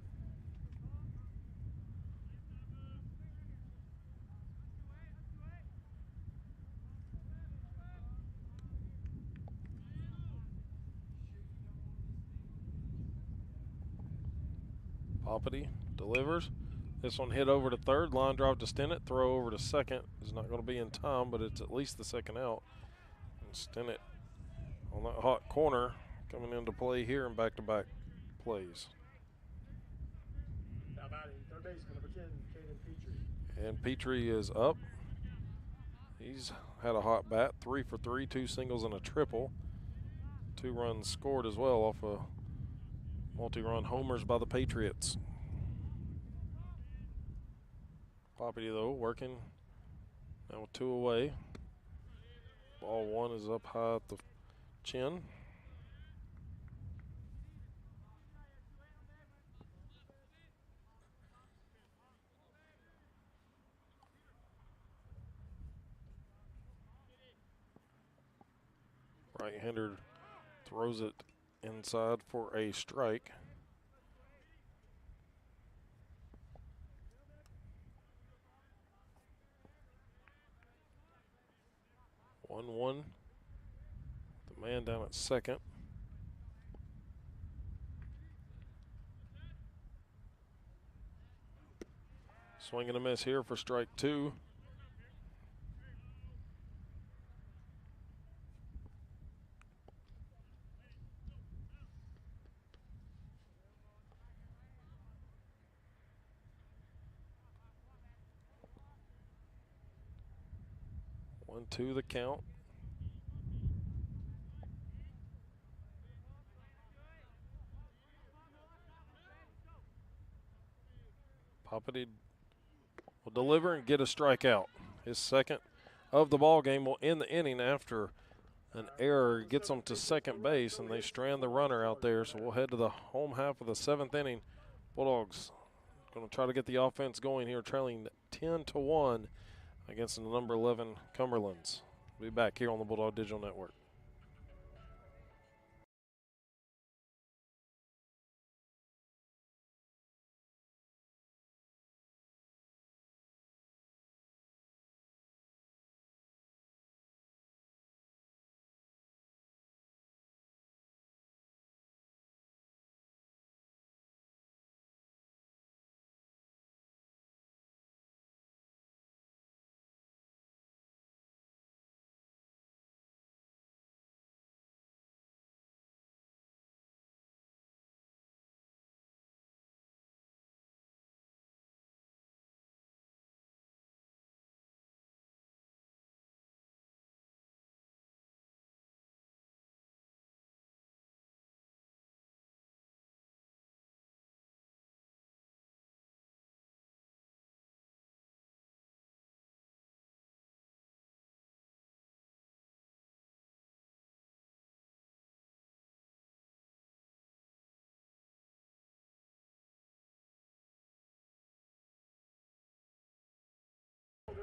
Poppity delivers. This one hit over to third. Line drive to Stennett. Throw over to second. Is not going to be in time, but it's at least the second out. And Stennett on that hot corner coming into play here in back-to-back plays. Now batting third baseman number 10, Caden Petrie. And Petrie is up. He's had a hot bat, 3 for 3, 2 singles and a triple. 2 runs scored as well off of multi-run homers by the Patriots. Poppy, though, working now with 2 away. Ball 1 is up high at the chin. Right-hander throws it inside for a strike. One. The man down at second. Swing and a miss here for strike 2. One, two, the count. Poppity will deliver and get a strikeout. His second of the ball game will end the inning after an error gets them to second base, and they strand the runner out there. So we'll head to the home half of the 7th inning. Bulldogs going to try to get the offense going here, trailing 10-1 against the number 11 Cumberlands. We'll be back here on the Bulldog Digital Network.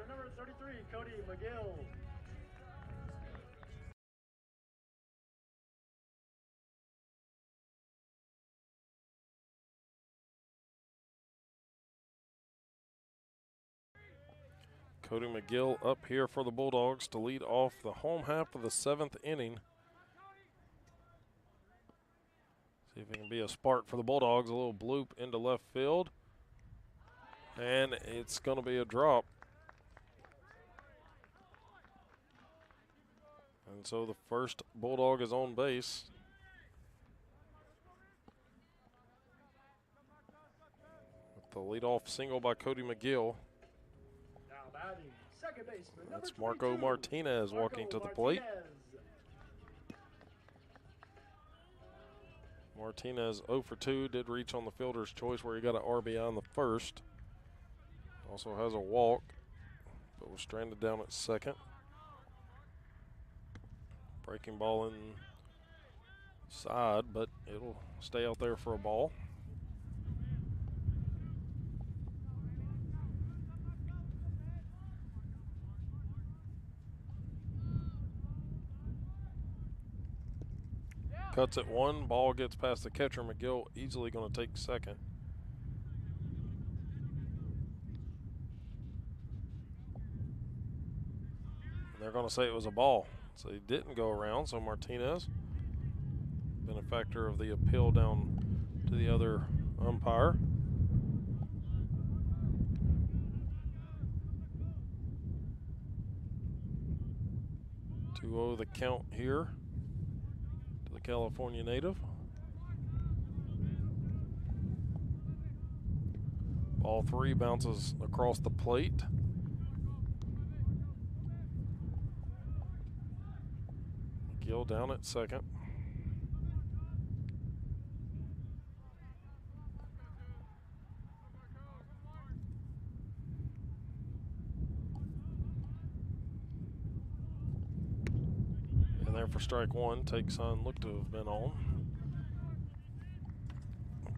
Number 33, Cody McGill. Cody McGill up here for the Bulldogs to lead off the home half of the 7th inning. See if it can be a spark for the Bulldogs. A little bloop into left field. And it's going to be a drop. And so the first Bulldog is on base. With the leadoff single by Cody McGill. Now batting, second baseman. That's Marco Martinez walking to the plate. Martinez 0 for 2, did reach on the fielder's choice where he got an RBI on the first. Also has a walk, but was stranded down at second. Breaking ball inside, but it'll stay out there for a ball. Cuts at 1, ball gets past the catcher. McGill easily going to take second. And they're going to say it was a ball. So he didn't go around, so Martinez, benefactor of the appeal down to the other umpire. 2-0 the count here to the California native. Ball 3 bounces across the plate. McGill down at second. And there for strike one. Take sign looked to have been on.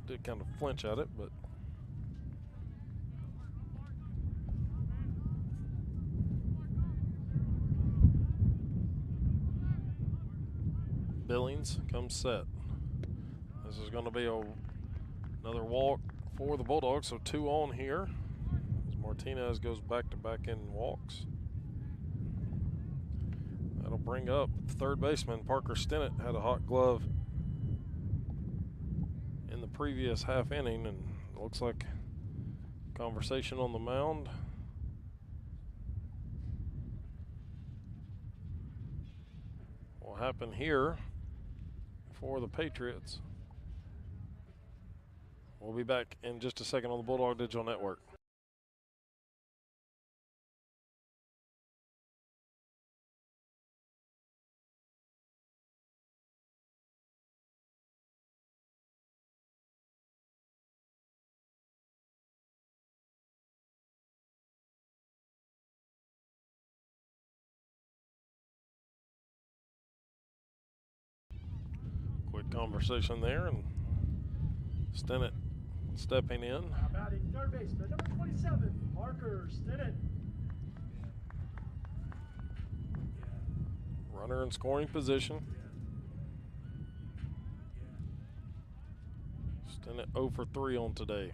Did kind of flinch at it, but Billings comes set. This is going to be another walk for the Bulldogs, so 2 on here as Martinez goes back-to-back in walks. That'll bring up third baseman Parker Stinnett. Had a hot glove in the previous half inning, and it looks like conversation on the mound. Will happen here for the Patriots. We'll be back in just a second on the Bulldog Digital Network. Quick conversation there, and Stinnett stepping in. Now batting third baseman, number 27, Parker Stinnett. Runner in scoring position. Stinnett 0 for 3 on today.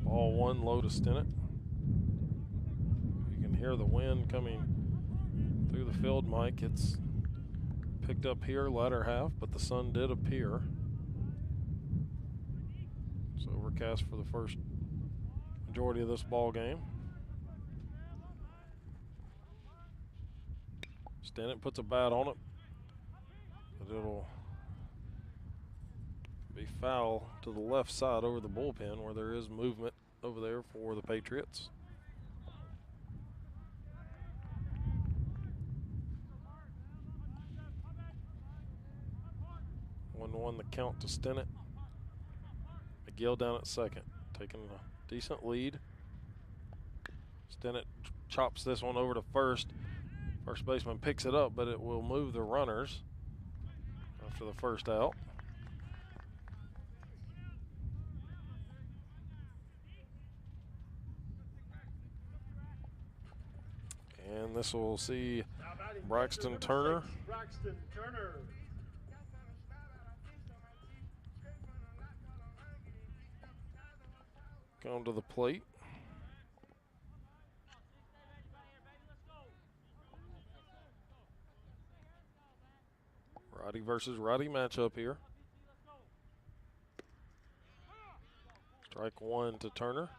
Ball 1 low to Stinnett. You can hear the wind coming through the field, Mike. It's picked up here latter half, but the sun did appear. It's overcast for the first majority of this ball game. Stinnett puts a bat on it, but it'll be foul to the left side over the bullpen, where there is movement over there for the Patriots. 1-1 the count to Stinnett. McGill down at second, taking a decent lead. Stinnett chops this one over to first. First baseman picks it up, but it will move the runners after the first out. And this will see Braxton Turner. Braxton Turner. Come to the plate. Righty versus righty matchup here. Strike 1 to Turner.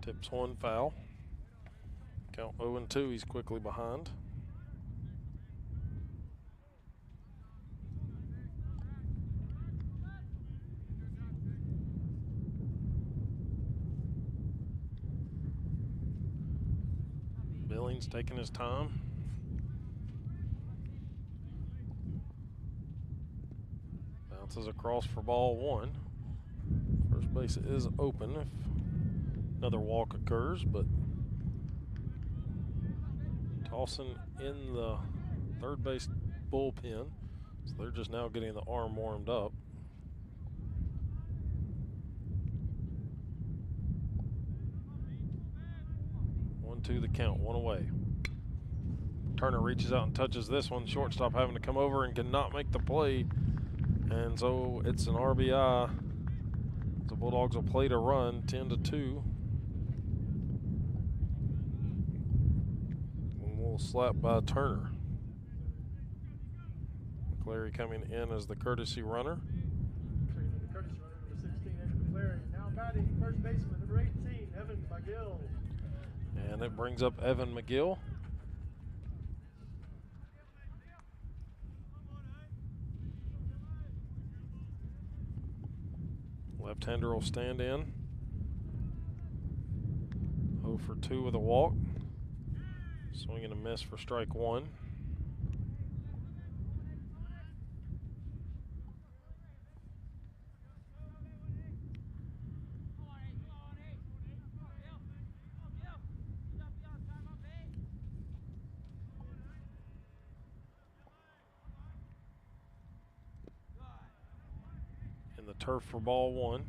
Tips 1 foul. Count 0-2, he's quickly behind. Billings taking his time. Bounces across for ball 1. First base is open if another walk occurs, but tossing in the third base bullpen, so they're just now getting the arm warmed up. To the count, 1 away. Turner reaches out and touches this one. Shortstop having to come over and cannot make the play, and so it's an RBI. The Bulldogs will play to run, 10-2. And we'll slap by Turner. McClary coming in as the courtesy runner. McGill. And it brings up Evan McGill. Left-hander will stand in. 0 for 2 with a walk. Swing and a miss for strike one. In the turf for ball one.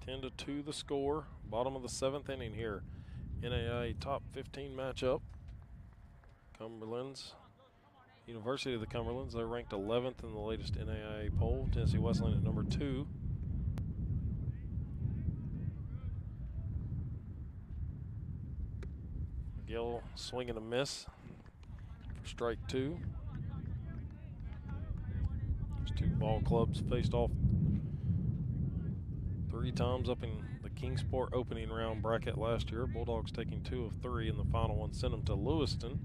10-2 the score. Bottom of the 7th inning here. NAIA top 15 matchup. Cumberlands, University of the Cumberlands. They're ranked 11th in the latest NAIA poll. Tennessee Wesleyan at number 2. McGill swing and a miss for strike 2. These two ball clubs faced off 3 times up in the Kingsport opening round bracket last year. Bulldogs taking 2 of 3, and the final one sent them to Lewiston.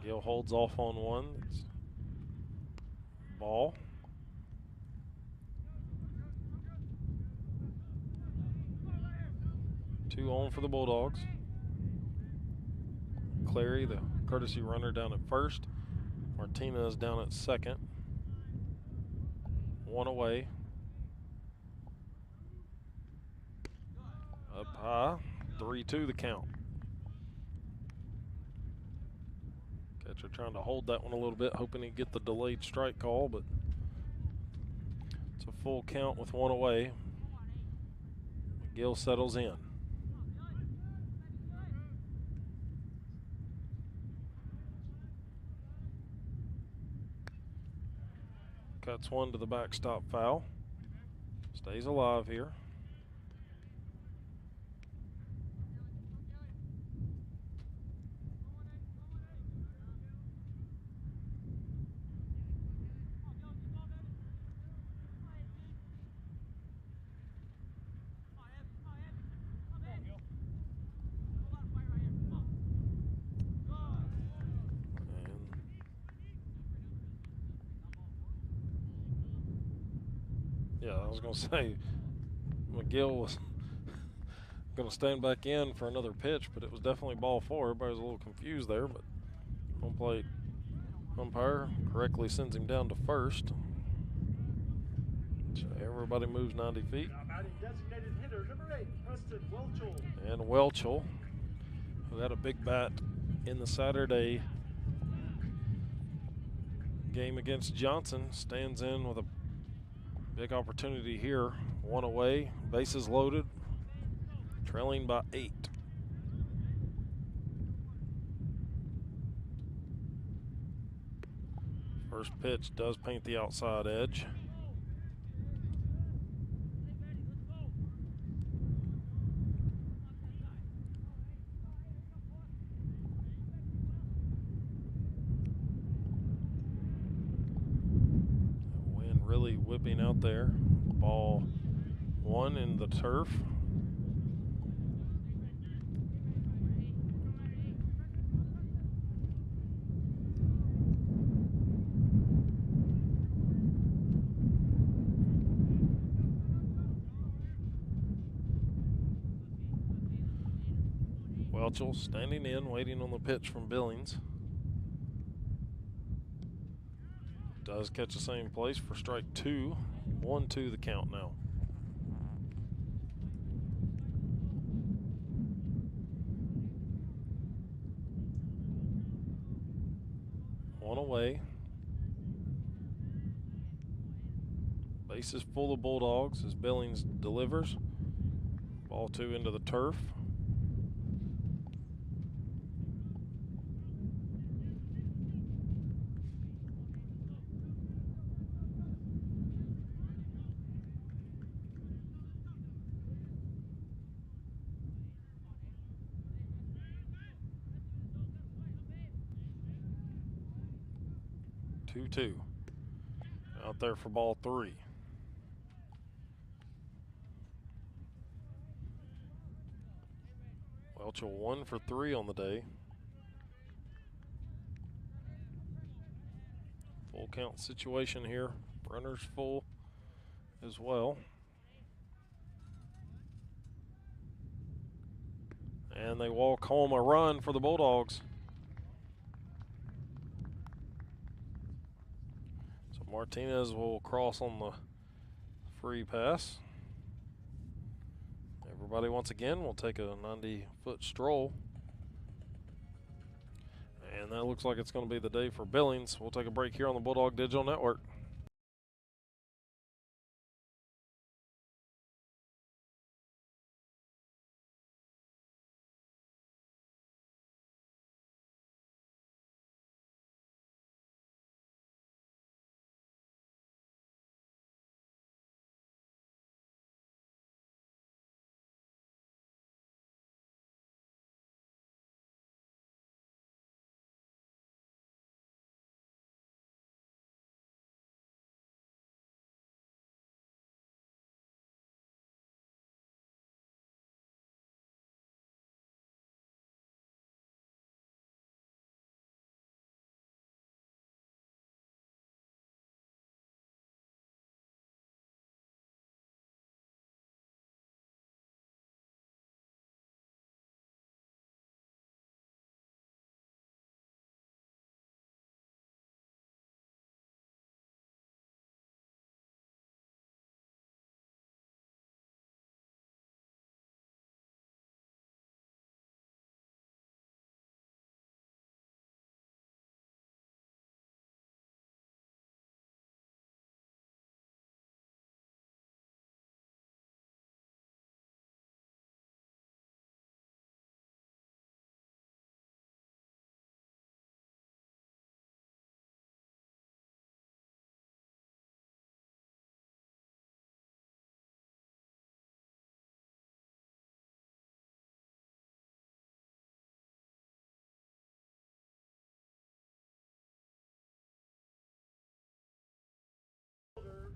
Gill holds off on one. It's ball. Two on for the Bulldogs. Clary, the courtesy runner, down at first. Martinez down at second. One away. Up high. 3-2 the count. Catcher trying to hold that one a little bit, hoping he'd get the delayed strike call, but it's a full count with one away. McGill settles in. Cuts one to the backstop foul. Stays alive here. Yeah, I was going to say McGill was going to stand back in for another pitch, but it was definitely ball 4. Everybody was a little confused there, but home plate umpire correctly sends him down to first. So everybody moves 90 feet. Designated hitter number 8, Preston Welchel. And Welchel, who had a big bat in the Saturday game against Johnson, stands in with a big opportunity here. One away, bases loaded, trailing by 8. First pitch does paint the outside edge. Wind really whipping out there. Ball 1 in the turf. Welchel standing in, waiting on the pitch from Billings. Does catch the same place for strike 2. 1-2 the count now. One away. Base is full of Bulldogs as Billings delivers. Ball 2 into the turf. 2-2. Out there for ball 3. Welchel 1 for 3 on the day. Full count situation here. Runners full as well. And they walk home a run for the Bulldogs. So Martinez will cross on the free pass. Everybody once again will take a 90-foot stroll. And that looks like it's going to be the day for Billings. We'll take a break here on the Bulldog Digital Network.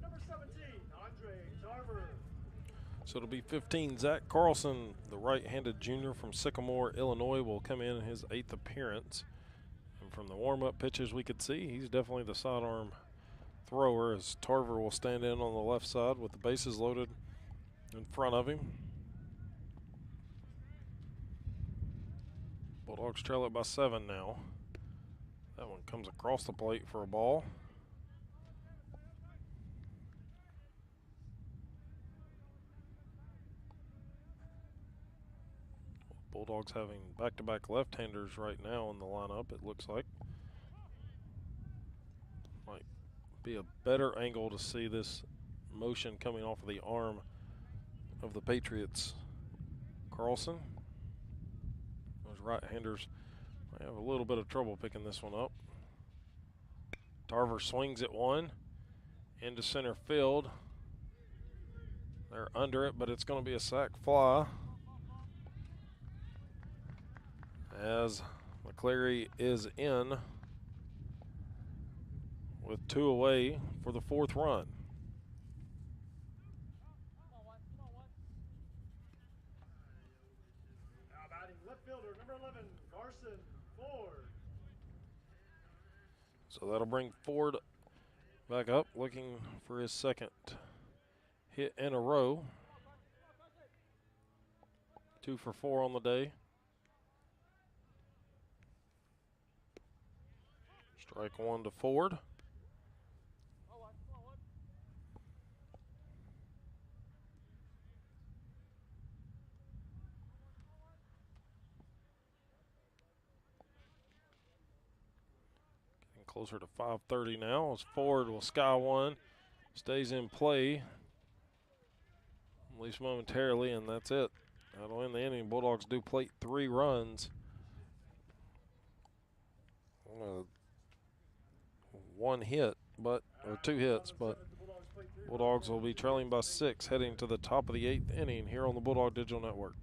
Number 17, Andre Tarver. So it'll be 15. Zach Carlson, the right-handed junior from Sycamore, Illinois, will come in his 8th appearance. And from the warm-up pitches we could see, he's definitely the sidearm thrower, as Tarver will stand in on the left side with the bases loaded in front of him. Bulldogs trail it by 7 now. That one comes across the plate for a ball. Bulldogs having back-to-back left-handers right now in the lineup, it looks like. Might be a better angle to see this motion coming off of the arm of the Patriots. Carlson. Those right-handers might have a little bit of trouble picking this one up. Tarver swings at one into center field. They're under it, but it's going to be a sac fly, as McCleary is in with 2 away for the 4th run. Now batting left fielder, number 11, Carson Ford. So that'll bring Ford back up, looking for his 2nd hit in a row. 2 for 4 on the day. Strike 1 to Ford. Getting closer to 5:30 now, as Ford will sky one, stays in play, at least momentarily, and that's it. That'll end the inning. Bulldogs do plate 3 runs. 1 hit, or 2 hits, but Bulldogs will be trailing by 6 heading to the top of the 8th inning here on the Bulldog Digital Network.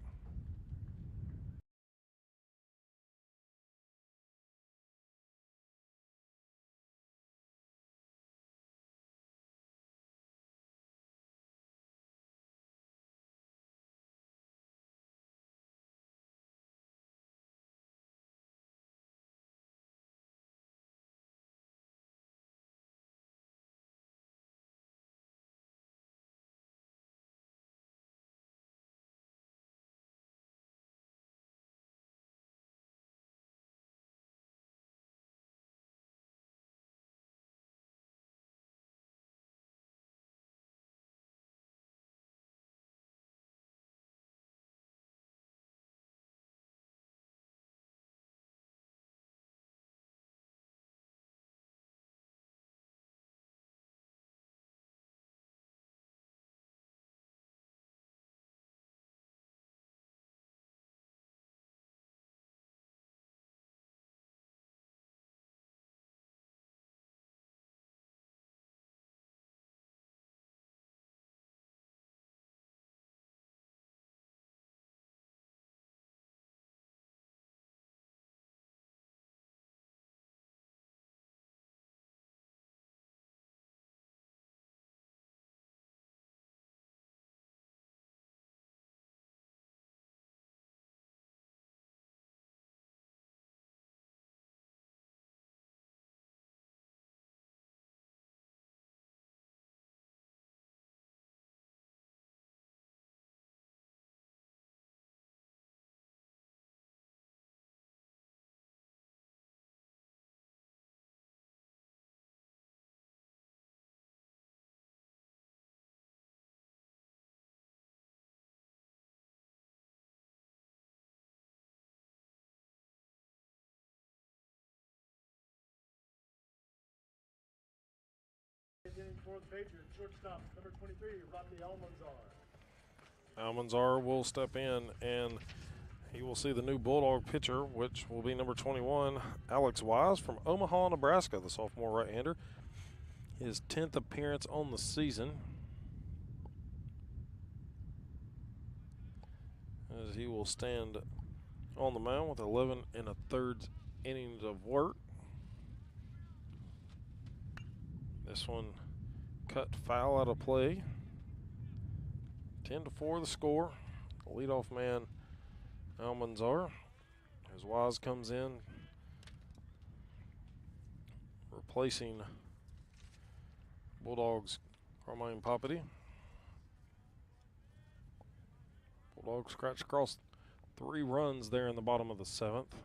beginning for the Patriots. Shortstop, number 23, Rodney Almanzar. Almanzar will step in, and he will see the new Bulldog pitcher, which will be number 21, Alex Wise from Omaha, Nebraska, the sophomore right-hander. His 10th appearance on the season, as he will stand on the mound with 11 1/3 innings of work. This one cut foul out of play. 10-4 the score. The leadoff man, Almanzar, as Wise comes in, replacing Bulldogs Carmine Poppity. Bulldogs scratch across 3 runs there in the bottom of the 7th.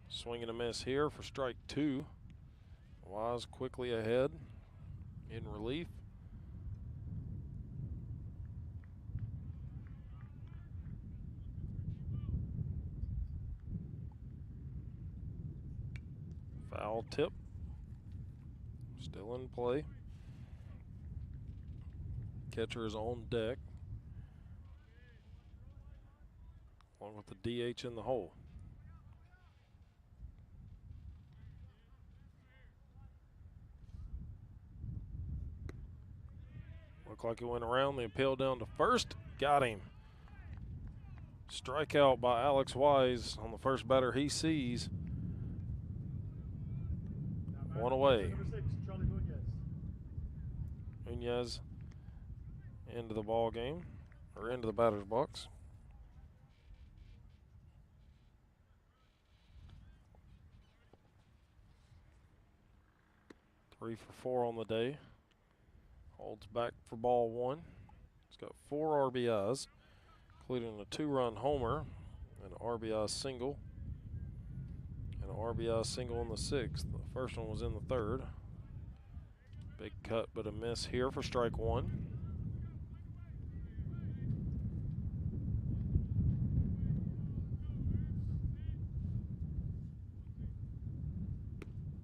Swing and a miss here for strike 2. Wise quickly ahead in relief. Foul tip. Still in play. Catcher is on deck, along with the DH in the hole. Looked like it went around. The appeal down to first. Got him. Strikeout by Alex Wise on the first batter he sees. One away. Number 6, Charlie Nunez into the ball game, or into the batter's box. Three for 4 on the day. Holds back for ball 1. He's got 4 RBIs, including a 2-run homer, an RBI single, and an RBI single in the 6th. The first one was in the 3rd. Big cut, but a miss here for strike 1.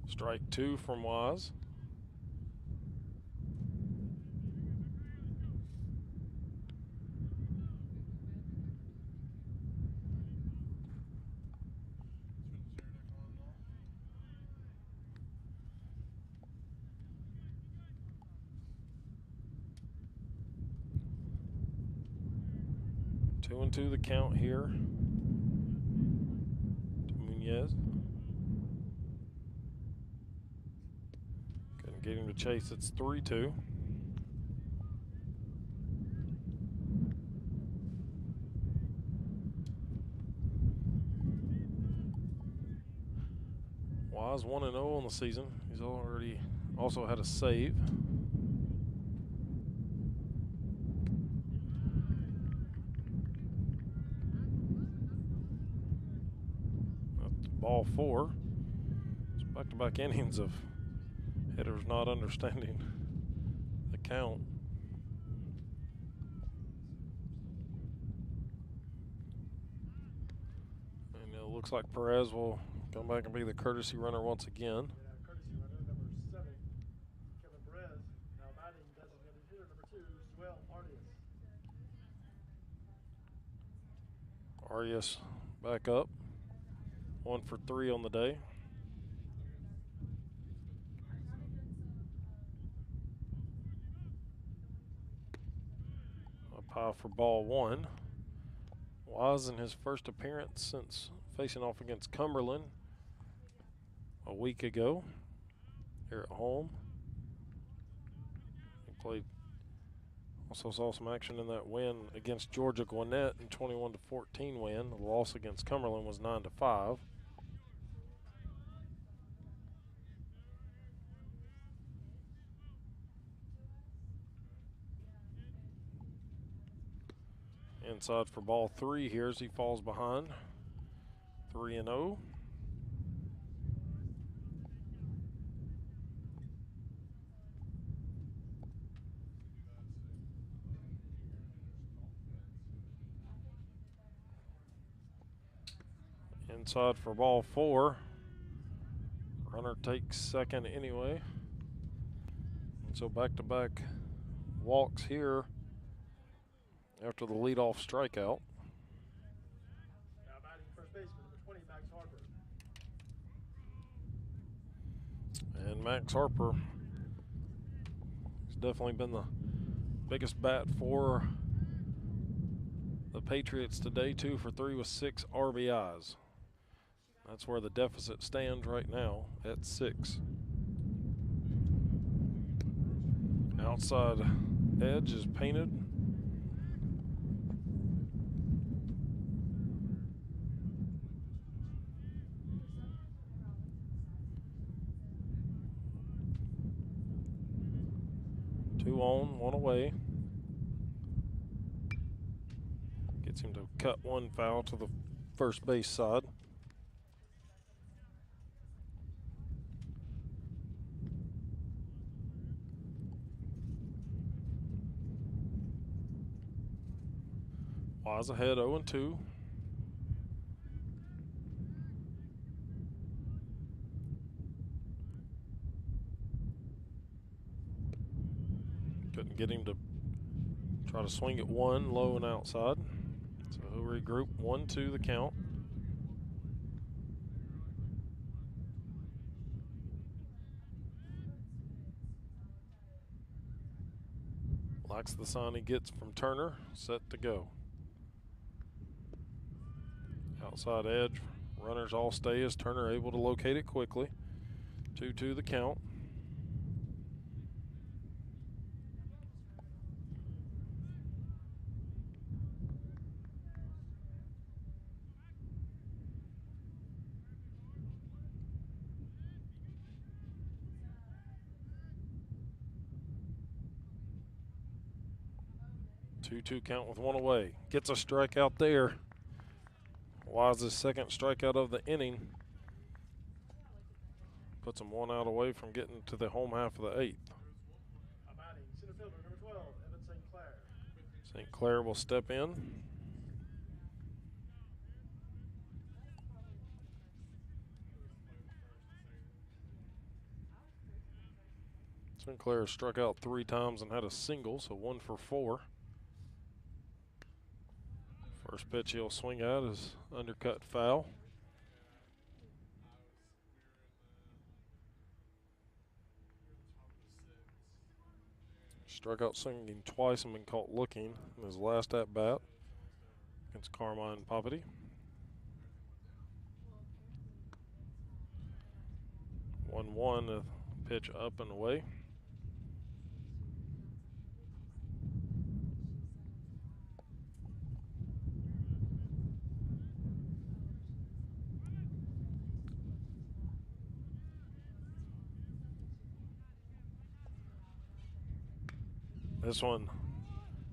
Strike 2 from Wise. Two and two the count here to Nunez. Couldn't get him to chase. It's 3-2. Wise 1-0 on the season. He's already also had a save. Ball 4. It's back-to-back innings of hitters not understanding the count. And it looks like Perez will come back and be the courtesy runner once again. Courtesy runner, number 7, Kevin Perez. Now batting designated hitter, number 2, Suel Arias. Arias back up. 1 for 3 on the day. Up high for ball 1. Wise in his first appearance since facing off against Cumberland a week ago here at home. He played, also saw some action in that win against Georgia Gwinnett in 21-14 win. The loss against Cumberland was 9-5. Inside for ball 3 here as he falls behind. 3-0. Inside for ball 4. Runner takes second anyway. So back-to-back walks here after the leadoff strikeout. Now batting first baseman, number 20, Max Harper. And Max Harper has definitely been the biggest bat for the Patriots today, 2 for 3 with 6 RBIs. That's where the deficit stands right now at 6. Outside edge is painted. Two on, one away. Gets him to cut one foul to the first base side. Wise ahead 0-2. Couldn't get him to try to swing at one, low and outside. So he'll regroup, 1-2 the count. Likes the sign he gets from Turner, set to go. Outside edge, runners all stay as Turner able to locate it quickly. 2-2 the count. Two count with one away. Gets a strikeout there. Wise's second strikeout of the inning. Puts him one out away from getting to the home half of the 8th. Batting center fielder, number 12, Evan St. Clair. St. Clair will step in. St. Clair struck out 3 times and had a single, so 1 for 4. First pitch he'll swing at is undercut foul. Struck out swinging twice and been caught looking in his last at bat against Carmine Poppity. 1-1, a pitch up and away. This one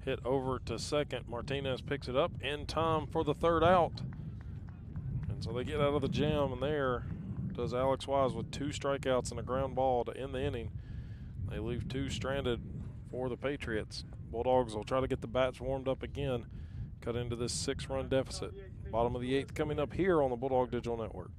hit over to second. Martinez picks it up in time for the 3rd out. And so they get out of the jam, and there does Alex Wise with 2 strikeouts and a ground ball to end the inning. They leave 2 stranded for the Patriots. Bulldogs will try to get the bats warmed up again, cut into this 6-run deficit. Bottom of the 8th coming up here on the Bulldog Digital Network.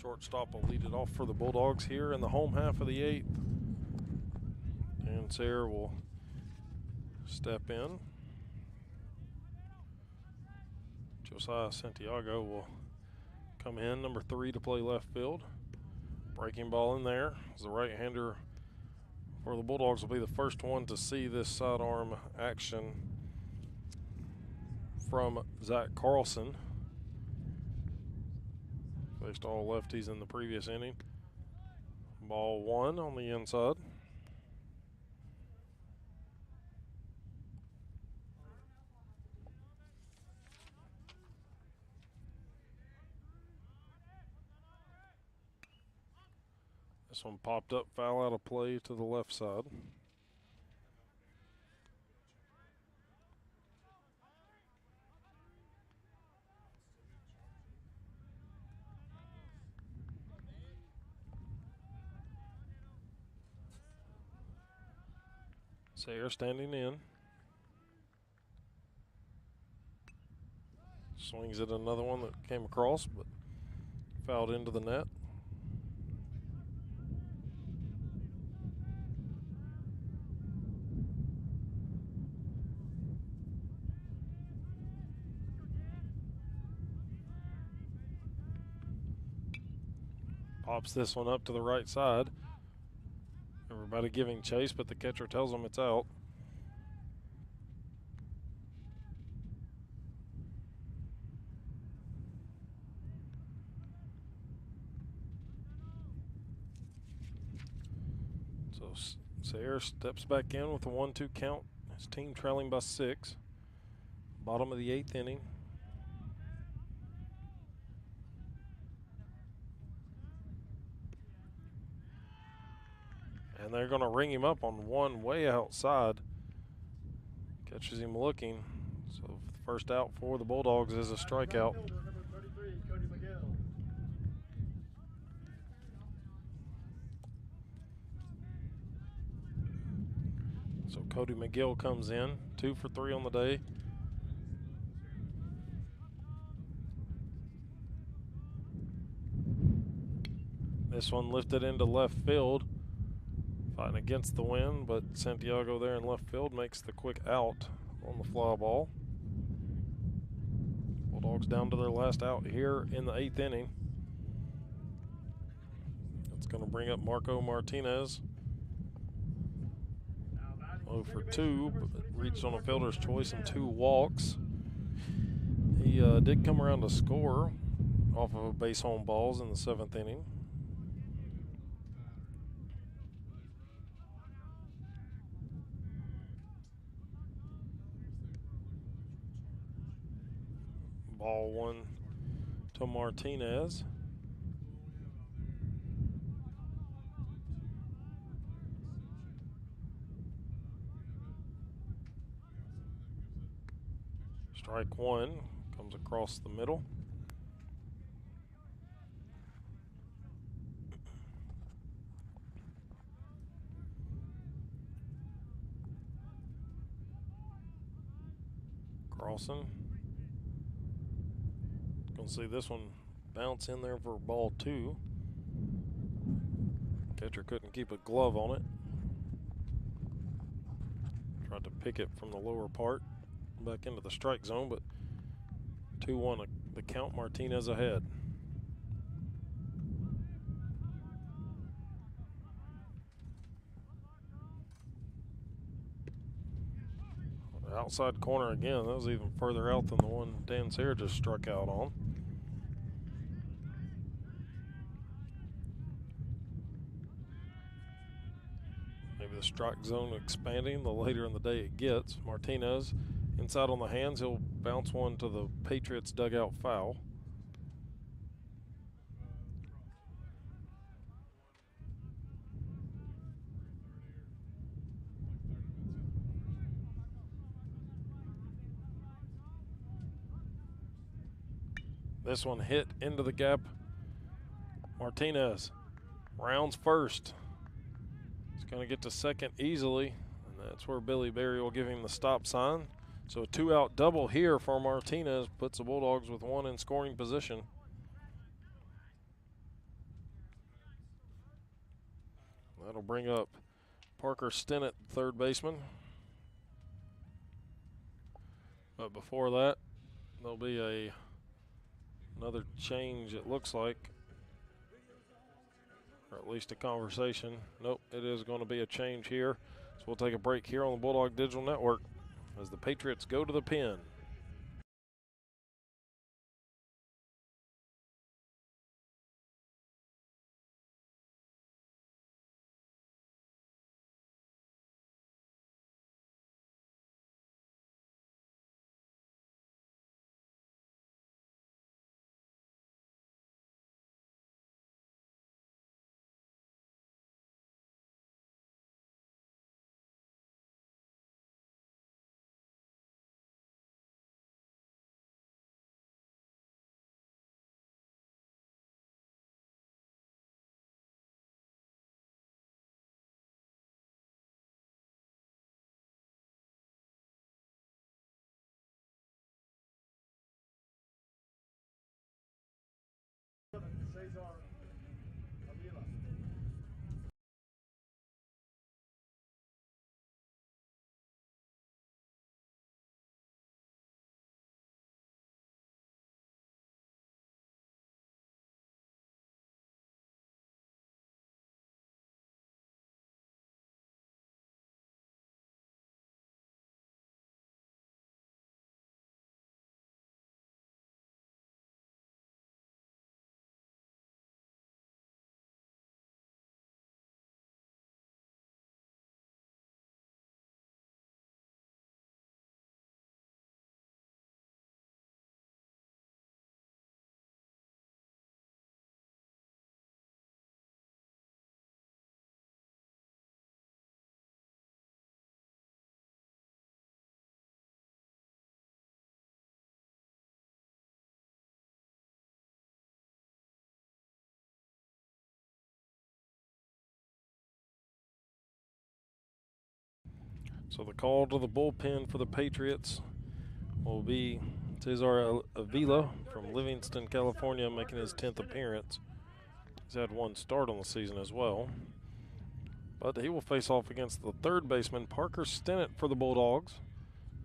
Shortstop will lead it off for the Bulldogs here in the home half of the 8th. Dan Sayre will step in. Josiah Santiago will come in, number 3, to play left field. Breaking ball in there as the right-hander for the Bulldogs will be the first one to see this sidearm action from Zach Carlson. Faced all lefties in the previous inning. Ball 1 on the inside. This one popped up, foul out of play to the left side. Sayre standing in. Swings at another one that came across, but fouled into the net. Pops this one up to the right side. Everybody giving chase, but the catcher tells them it's out. So Sayre steps back in with a 1-2 count. His team trailing by 6. Bottom of the 8th inning. And they're going to ring him up on one way outside. Catches him looking. So the first out for the Bulldogs is a strikeout. So Cody McGill comes in, 2 for 3 on the day. This one lifted into left field. Fighting against the wind, but Santiago there in left field makes the quick out on the fly ball. Bulldogs down to their last out here in the 8th inning. That's going to bring up Marco Martinez. 0 for 2, but reached on a fielder's choice and 2 walks. He did come around to score off of a base home balls in the 7th inning. Ball 1 to Martinez. Strike 1 comes across the middle. Carlson. Gonna see this one bounce in there for ball 2. Catcher couldn't keep a glove on it. Tried to pick it from the lower part back into the strike zone, but 2-1 the count. Martinez ahead. Outside corner again. That was even further out than the one Dan Sayre just struck out on. Maybe the strike zone expanding the later in the day it gets. Martinez inside on the hands. He'll bounce one to the Patriots dugout foul. This one hit into the gap. Martinez rounds first. He's going to get to second easily, and that's where Billy Berry will give him the stop sign. So a 2-out double here for Martinez puts the Bulldogs with 1 in scoring position. That'll bring up Parker Stinnett, third baseman. But before that, there'll be another change, it looks like, or at least a conversation. Nope, it is going to be a change here. So we'll take a break here on the Bulldog Digital Network as the Patriots go to the pen. So the call to the bullpen for the Patriots will be Cesar Avila from Livingston, California, making his 10th appearance. He's had one start on the season as well. But he will face off against the third baseman, Parker Stinnett, for the Bulldogs.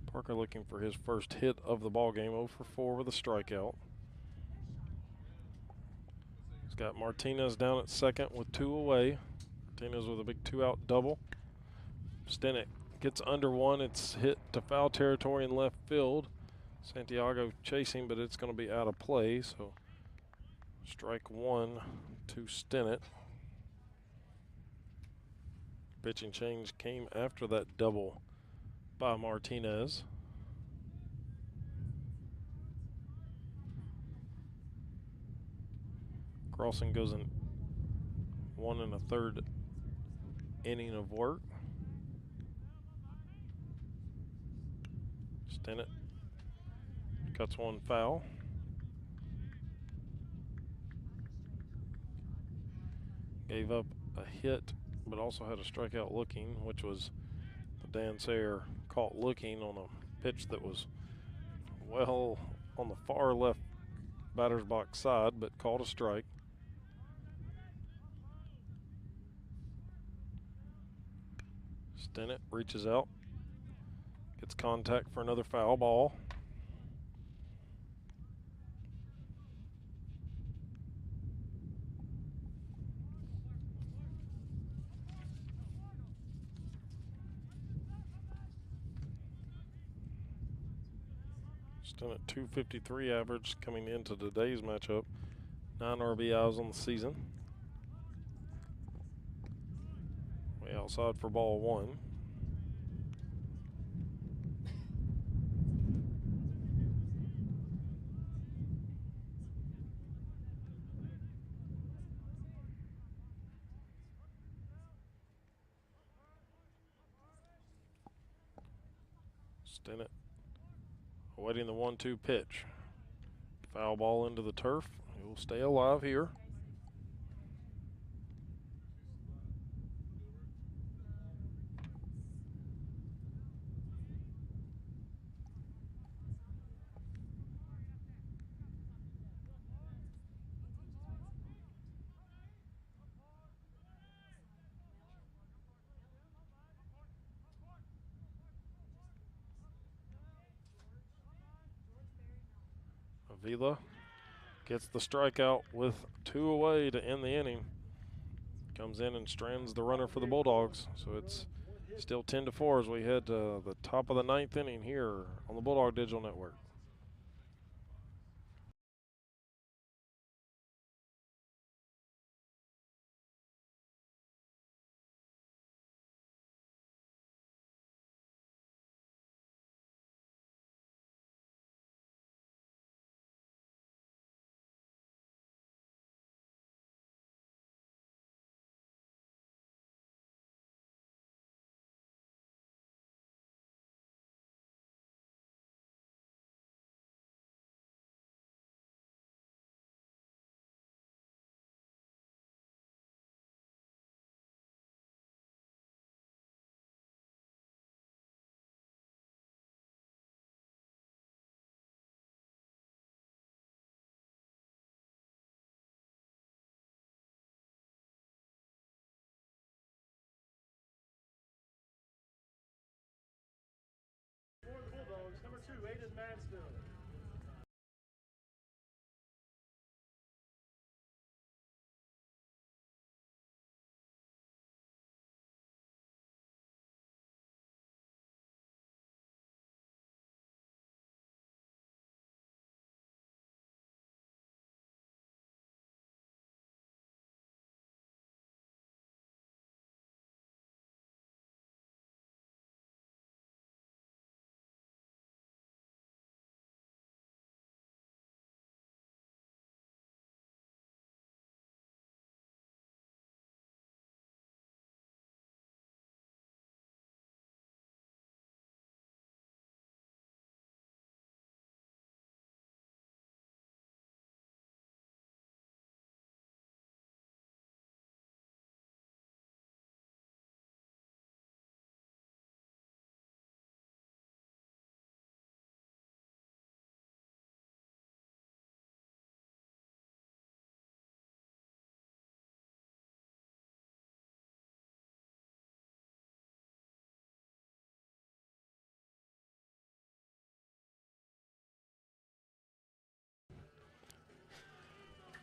Parker looking for his first hit of the ballgame, 0 for 4 with a strikeout. He's got Martinez down at second with 2 away. Martinez with a big 2-out double. Stinnett gets under one. It's hit to foul territory in left field. Santiago chasing, but it's going to be out of play. So strike one to Stinnett. Pitching change came after that double by Martinez. Crossing goes in 1 1/3 inning of work. Stinnett cuts one foul. Gave up a hit, but also had a strikeout looking, which was the Dan Sayer caught looking on a pitch that was well on the far left batter's box side, but called a strike. Stinnett reaches out, gets contact for another foul ball. Stinnett 253 average coming into today's matchup. 9 RBIs on the season. Way outside for ball one. Stinnett awaiting the 1-2 pitch. Foul ball into the turf. He will stay alive here. Avila gets the strikeout with 2 away to end the inning. Comes in and strands the runner for the Bulldogs. So it's still 10-4 as we head to the top of the 9th inning here on the Bulldog Digital Network. For the Bulldogs, number 2, Aiden Mansfield.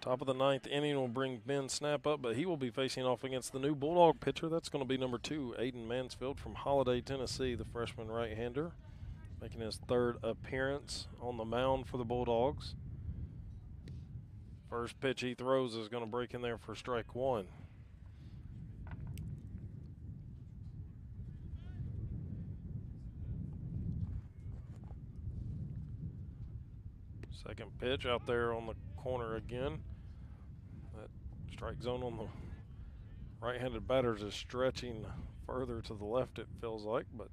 Top of the 9th inning will bring Ben Snap up, but he will be facing off against the new Bulldog pitcher. That's going to be number 2, Aiden Mansfield from Holiday, Tennessee, the freshman right-hander, making his 3rd appearance on the mound for the Bulldogs. First pitch he throws is going to break in there for strike 1. Second pitch out there on the corner again. That strike zone on the right-handed batters is stretching further to the left, it feels like, but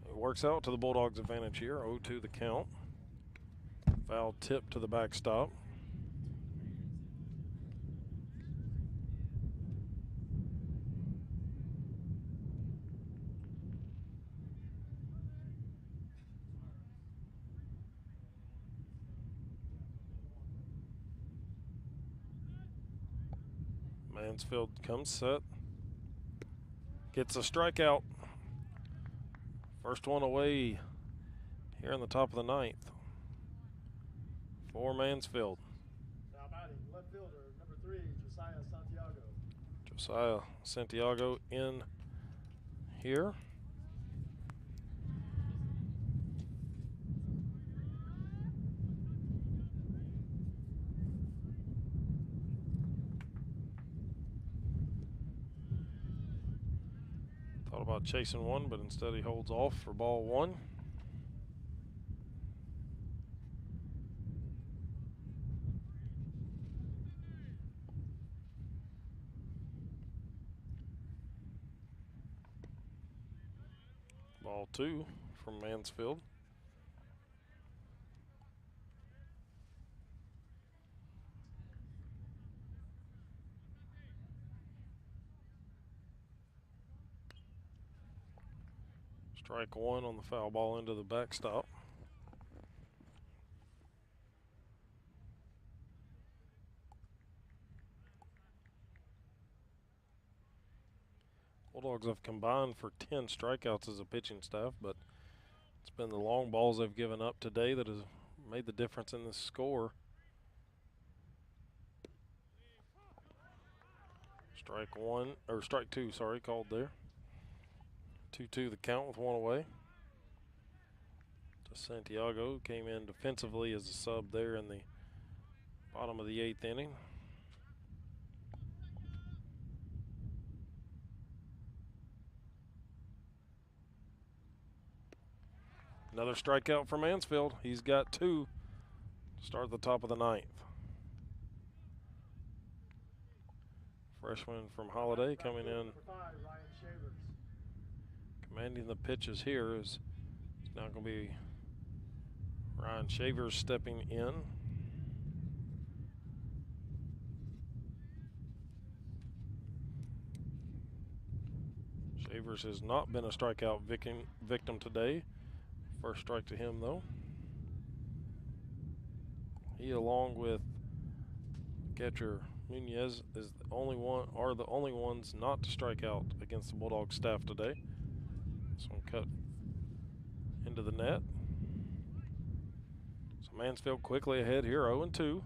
it works out to the Bulldogs' advantage here. 0-2 the count. Foul tip to the backstop. Mansfield comes set. Gets a strikeout. First one away here in the top of the 9th for Mansfield. Now batting, left fielder, number 3, Josiah Santiago. Josiah Santiago in here. Thought about chasing one, but instead he holds off for ball 1. Ball 2 from Mansfield. Strike 1 on the foul ball into the backstop. Bulldogs have combined for 10 strikeouts as a pitching staff, but it's been the long balls they've given up today that has made the difference in the score. Strike two, sorry, called there. 2-2 the count with one away. Santiago came in defensively as a sub there in the bottom of the 8th inning. Another strikeout for Mansfield. He's got 2 to start the top of the 9th. Freshman from Holiday coming in, commanding the pitches here is now going to be Ryan Shavers stepping in. Shavers has not been a strikeout victim today. First strike to him, though. He, along with catcher Nunez, are the only ones not to strike out against the Bulldogs staff today. This one cut into the net. So Mansfield quickly ahead here, 0-2.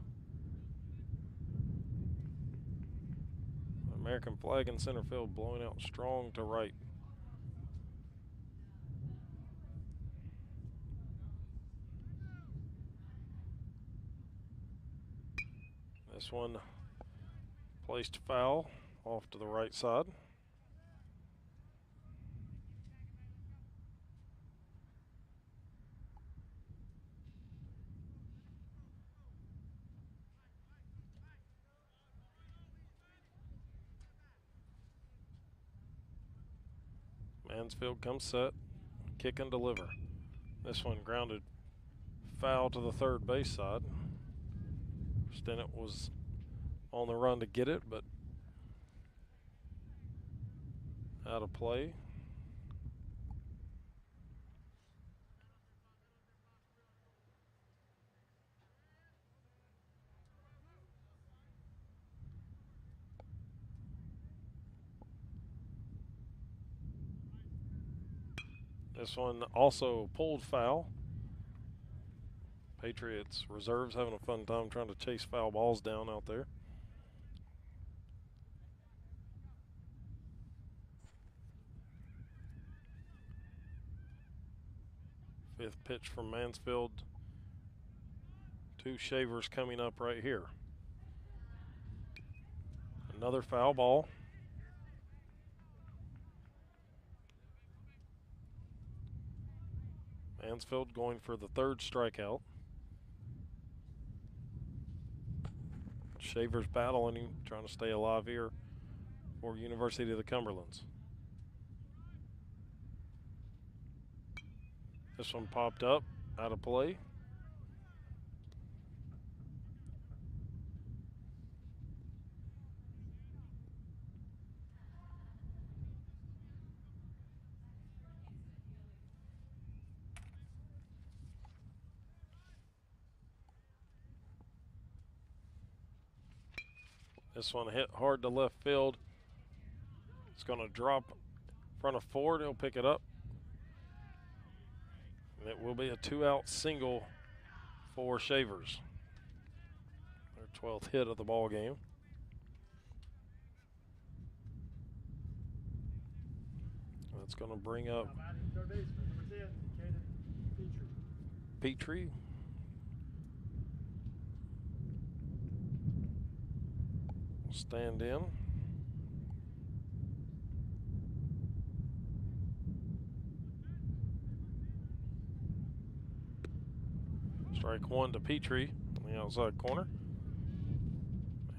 American flag in center field, blowing out strong to right. This one placed foul off to the right side. Mansfield comes set, kick and deliver. This one grounded foul to the third base side. Stennett was on the run to get it, but out of play. This one also pulled foul. Patriots reserves having a fun time trying to chase foul balls down out there. Fifth pitch from Mansfield. 2 Shavers coming up right here. Another foul ball. Mansfield going for the 3rd strikeout. Shavers battling him, trying to stay alive here for University of the Cumberlands. This one popped up, out of play. This one hit hard to left field. It's going to drop in front of Ford. He'll pick it up. And it will be a 2-out single for Shavers. Their 12th hit of the ball game. That's going to bring up Petrie. Stand in. Strike 1 to Petrie on the outside corner.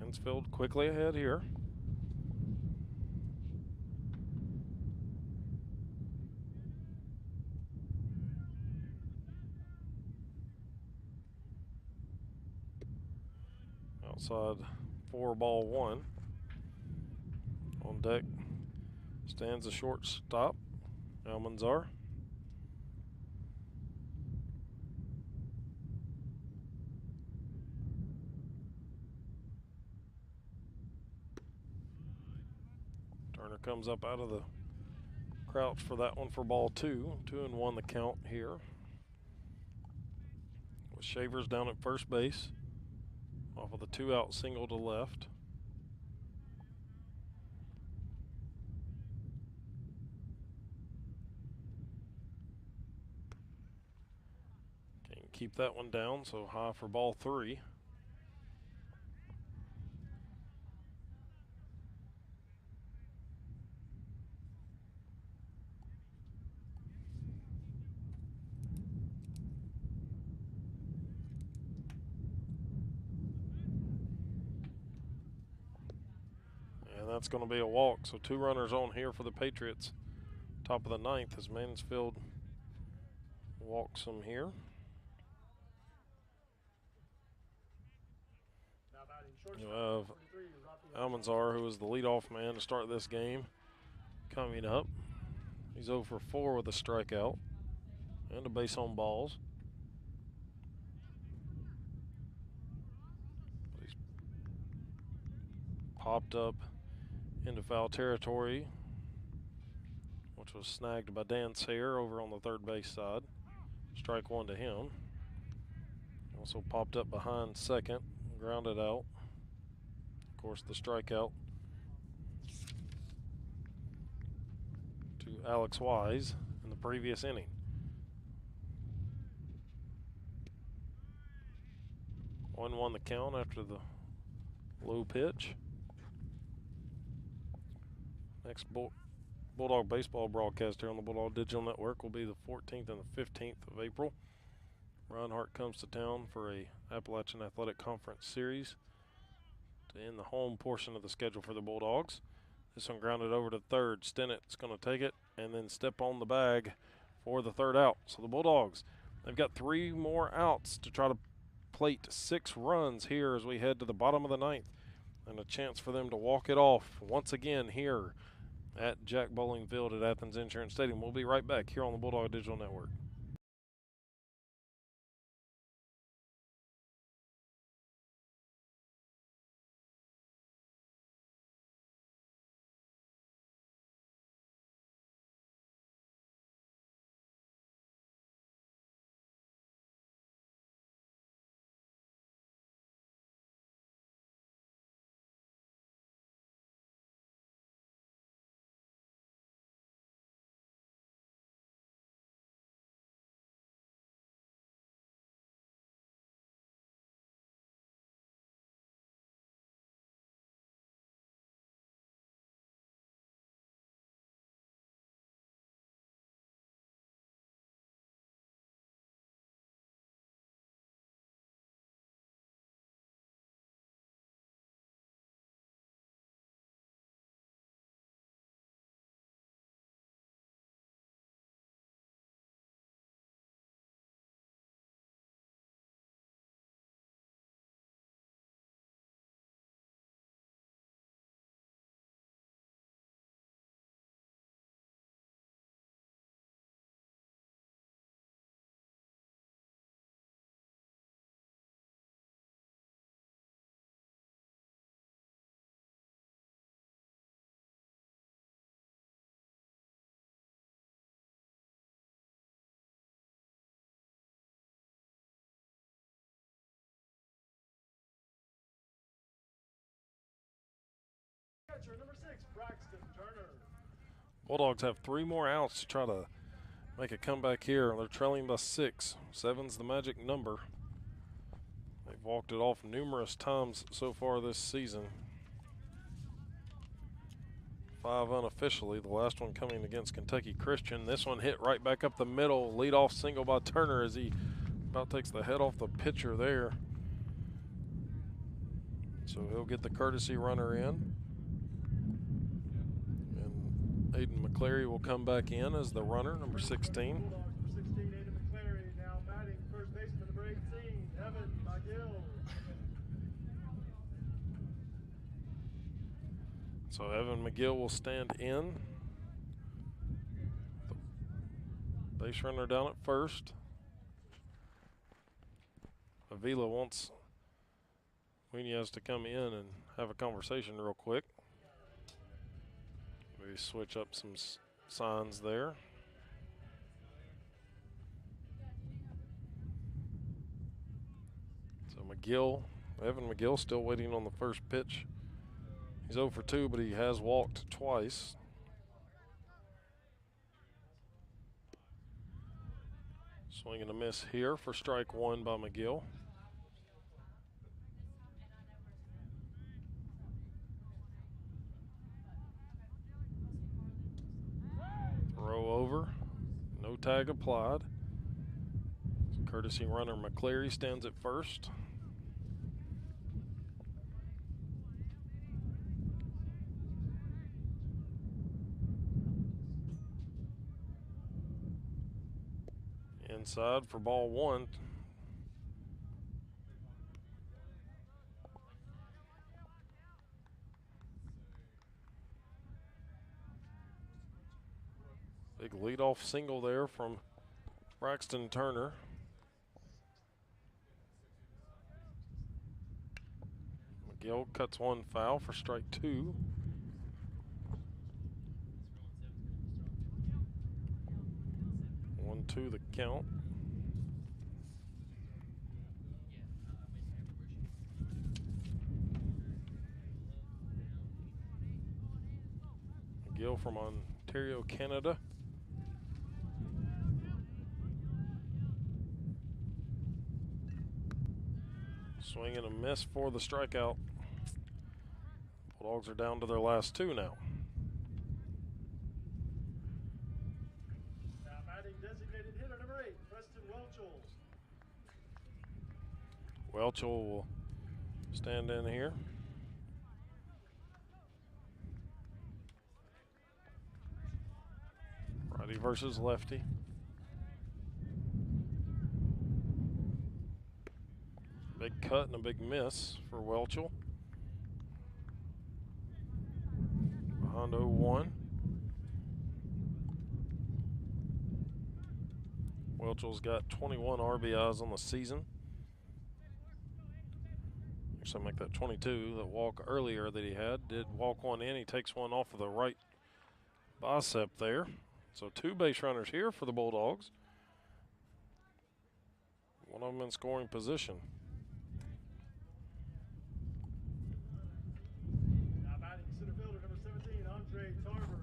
Mansfield quickly ahead here. Outside 4-1. On deck stands the shortstop, Almanzar. Turner comes up out of the crouch for that one for ball 2. 2-1 the count here. Shavers down at first base off of the 2-out single to left. Can't keep that one down, so high for ball 3. And that's going to be a walk. So 2 runners on here for the Patriots. Top of the 9th as Mansfield walks them here. You have Almanzar, who is the leadoff man to start this game, coming up. He's 0 for 4 with a strikeout and a base on balls. He's popped up into foul territory, which was snagged by Dan Sayre over on the third base side. Strike 1 to him. Also popped up behind second, grounded out. Of course, the strikeout to Alex Wise in the previous inning. 1-1 the count after the low pitch. Next Bulldog baseball broadcast here on the Bulldog Digital Network will be the 14th and the 15th of April. Reinhardt comes to town for a Appalachian Athletic Conference series to end the home portion of the schedule for the Bulldogs. This one grounded over to third. Stennett's going to take it and then step on the bag for the third out. So the Bulldogs, they've got 3 more outs to try to plate 6 runs here as we head to the bottom of the 9th, and a chance for them to walk it off once again here at Jack Bowling Field at Athens Insurance Stadium. We'll be right back here on the Bulldog Digital Network. Number 6, Braxton Turner. Bulldogs have 3 more outs to try to make a comeback here. They're trailing by 6. 7's the magic number. They've walked it off numerous times so far this season. 5 unofficially, the last one coming against Kentucky Christian. This one hit right back up the middle. Leadoff single by Turner as he about takes the head off the pitcher there. So he'll get the courtesy runner in. And Aiden McClary will come back in as the runner, number 16. Number 16, Aiden McClary, now batting first baseman, number 18, Evan McGill. So Evan McGill will stand in. The base runner down at first. Avila wants Nunez to come in and have a conversation real quick. We switch up some signs there. McGill. Evan McGill still waiting on the first pitch. He's 0 for 2, but he has walked twice. Swing and a miss here for strike one by McGill. Throw over. No tag applied. Courtesy runner McCleary stands at first. Inside for ball one. Big leadoff single there from Braxton Turner. McGill cuts one foul for strike two. One, two, the count. McGill from Ontario, Canada. Swing and a miss for the strikeout. Bulldogs are down to their last two now. Now batting designated hitter number 8, Preston Welchel. Welchel will stand in here. Righty versus lefty. Big cut and a big miss for Welchel. Behind 0-1. Welchel's got 21 RBIs on the season. Actually, make that 22. The walk earlier that he had did walk one in. He takes one off of the right bicep there. So 2 base runners here for the Bulldogs. One of them in scoring position. Now batting center fielder number 17, Andre Tarver.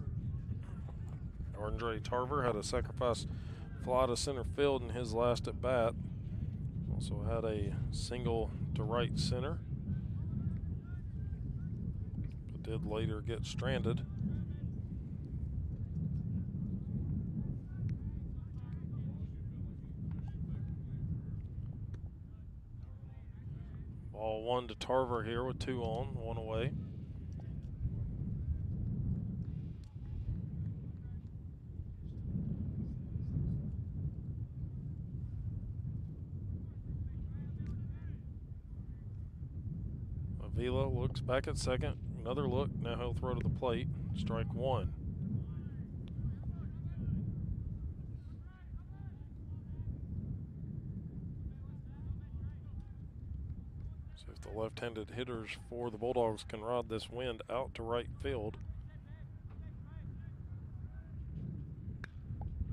Andre Tarver had a sacrifice fly to center field in his last at bat. Also had a single to right center, but did later get stranded. Ball one to Tarver here with 2 on, 1 away. Avila looks back at second. Another look. Now he'll throw to the plate. Strike one. See if the left-handed hitters for the Bulldogs can ride this wind out to right field.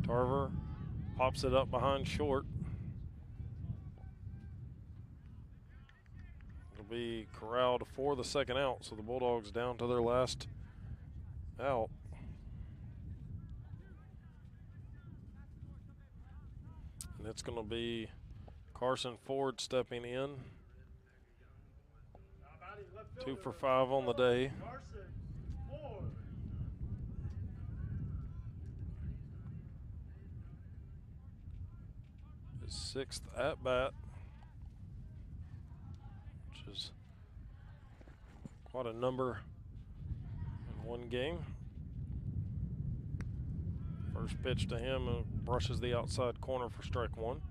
Tarver pops it up behind short. Be corralled for the second out, so the Bulldogs down to their last out. And it's going to be Carson Ford stepping in. 2 for 5 on the day. Carson Ford. His 6th at bat, which is quite a number in one game. First pitch to him brushes the outside corner for strike one.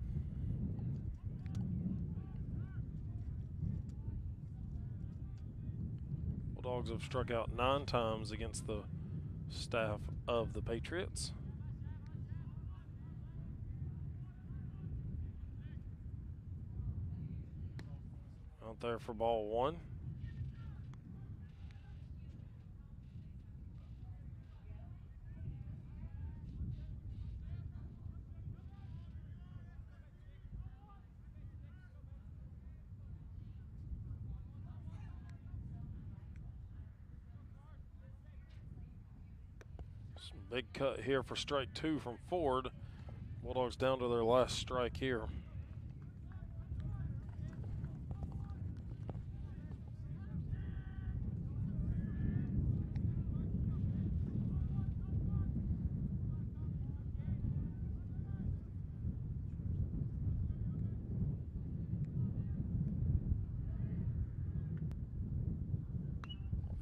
Bulldogs have struck out 9 times against the staff of the Patriots. Out there for ball one. Big cut here for strike 2 from Ford. Bulldogs down to their last strike here.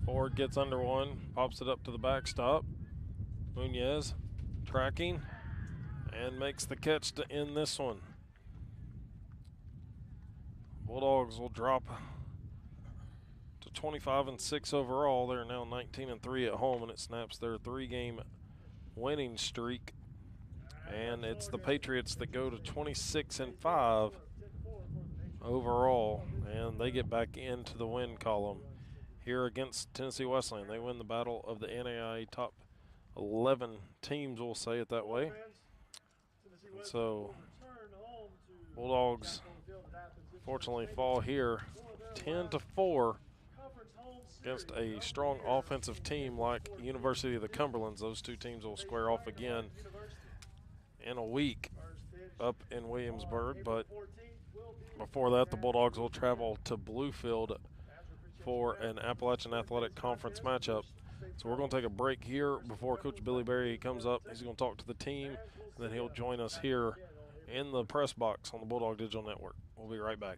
Ford gets under one, pops it up to the backstop. Munoz tracking and makes the catch to end this one. Bulldogs will drop to 25-6 overall. They're now 19-3 at home, and it snaps their 3-game winning streak. And it's the Patriots that go to 26-5 overall, and they get back into the win column here against Tennessee Wesleyan. They win the battle of the NAIA top 11 teams, we'll say it that way. And so Bulldogs fortunately fall here 10-4 against a strong offensive team like University of the Cumberlands. Those two teams will square off again in a week up in Williamsburg, but before that the Bulldogs will travel to Bluefield for an Appalachian Athletic Conference matchup. So we're going to take a break here before Coach Billy Berry comes up. He's going to talk to the team, and then he'll join us here in the press box on the Bulldog Digital Network. We'll be right back.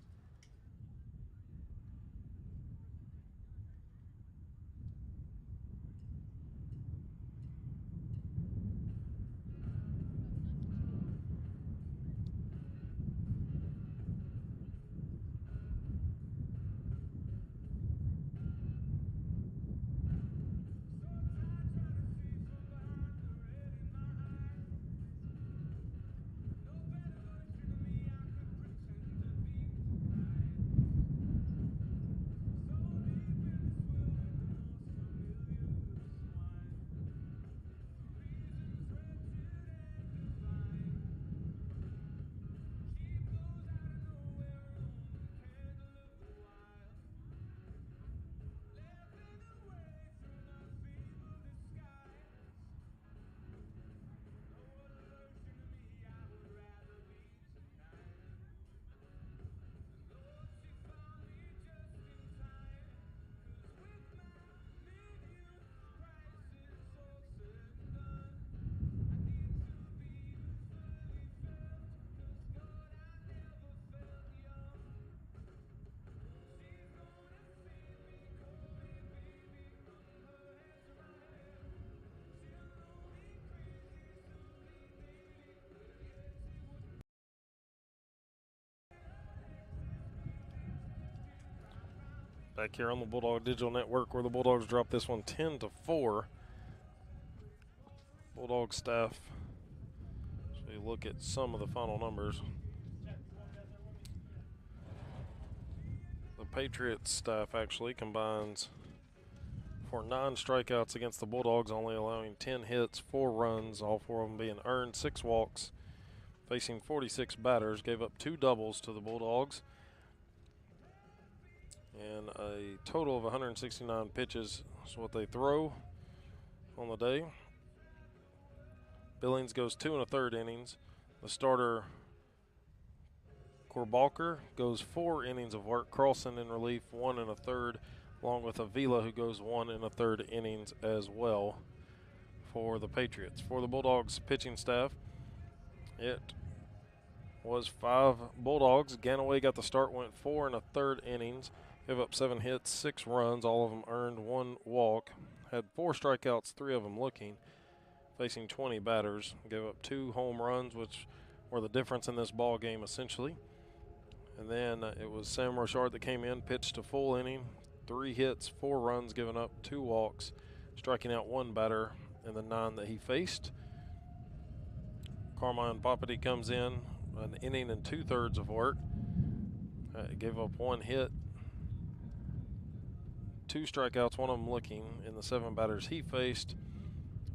Back here on the Bulldog Digital Network, where the Bulldogs drop this one 10-4. Bulldog staff, so you look at some of the final numbers. The Patriots staff actually combines for 9 strikeouts against the Bulldogs, only allowing 10 hits, 4 runs, all 4 of them being earned, 6 walks, facing 46 batters, gave up 2 doubles to the Bulldogs, and a total of 169 pitches is what they throw on the day. Billings goes 2 1/3 innings. The starter, Korbalker, goes 4 innings of work. Carlson in relief, 1 1/3, along with Avila, who goes 1 1/3 innings as well for the Patriots. For the Bulldogs pitching staff, it was 5 Bulldogs. Ganaway got the start, went 4 1/3 innings. Gave up 7 hits, 6 runs, all of them earned, 1 walk. Had 4 strikeouts, 3 of them looking, facing 20 batters. Gave up 2 home runs, which were the difference in this ball game essentially. And then it was Sam Rochard that came in, pitched a full inning, 3 hits, 4 runs given up, 2 walks, striking out 1 batter in the 9 that he faced. Carmine Papadi comes in, an inning and 2/3 of work. Gave up 1 hit, 2 strikeouts, 1 of them looking in the 7 batters he faced.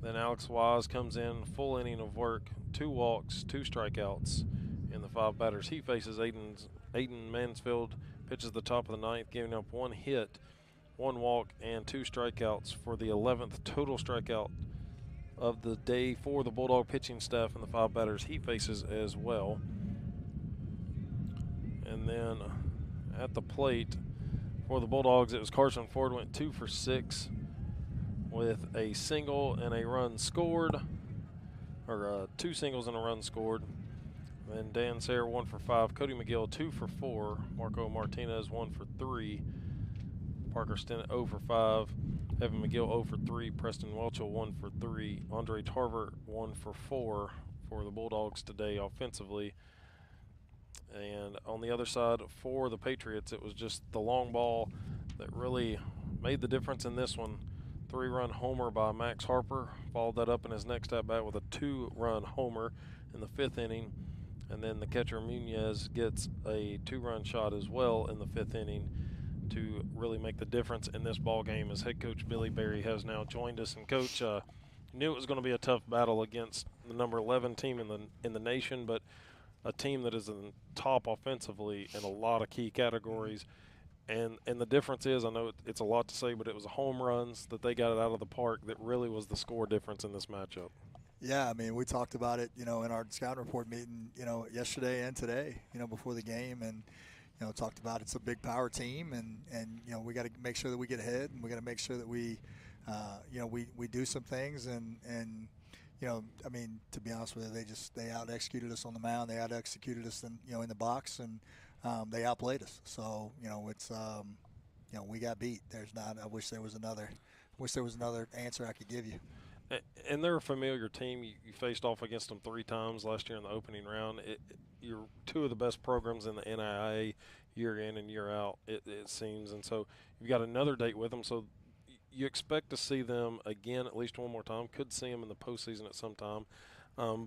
Then Alex Wise comes in, full inning of work, 2 walks, 2 strikeouts in the 5 batters he faces. Aiden Mansfield pitches the top of the 9th, giving up 1 hit, 1 walk, and 2 strikeouts for the 11th total strikeout of the day for the Bulldog pitching staff and the 5 batters he faces as well. And then at the plate for the Bulldogs, it was Carson Ford, went 2 for 6 with a single and a run scored, or 2 singles and a run scored. Then Dan Sayre 1 for 5, Cody McGill 2 for 4, Marco Martinez 1 for 3, Parker Stennett 0 for 5, Evan McGill 0 for 3, Preston Welchel 1 for 3, Andre Tarver 1 for 4 for the Bulldogs today offensively. And on the other side for the Patriots, it was just the long ball that really made the difference in this one. 3-run homer by Max Harper, followed that up in his next at-bat with a 2-run homer in the 5th inning. And then the catcher Munez gets a 2-run shot as well in the 5th inning to really make the difference in this ball game, as head coach Billy Berry has now joined us. And coach, knew it was going to be a tough battle against the number 11 team in the nation, but a team that is in top offensively in a lot of key categories. And the difference is, I know it's a lot to say, but it was home runs that they got it out of the park that really was the score difference in this matchup. Yeah, I mean, we talked about it, in our scout report meeting, yesterday and today, before the game, and, talked about it's a big power team, and we got to make sure that we get ahead, and we got to make sure that we do some things, and I mean, to be honest with you, they out-executed us on the mound, they out-executed us in the box, and they outplayed us. So, it's we got beat. I wish there was another answer I could give you. And they're a familiar team. You faced off against them 3 times last year in the opening round. You're 2 of the best programs in the NAIA year in and year out, it seems. And so you've got another date with them. So you expect to see them again at least one more time. Could see them in the postseason at some time.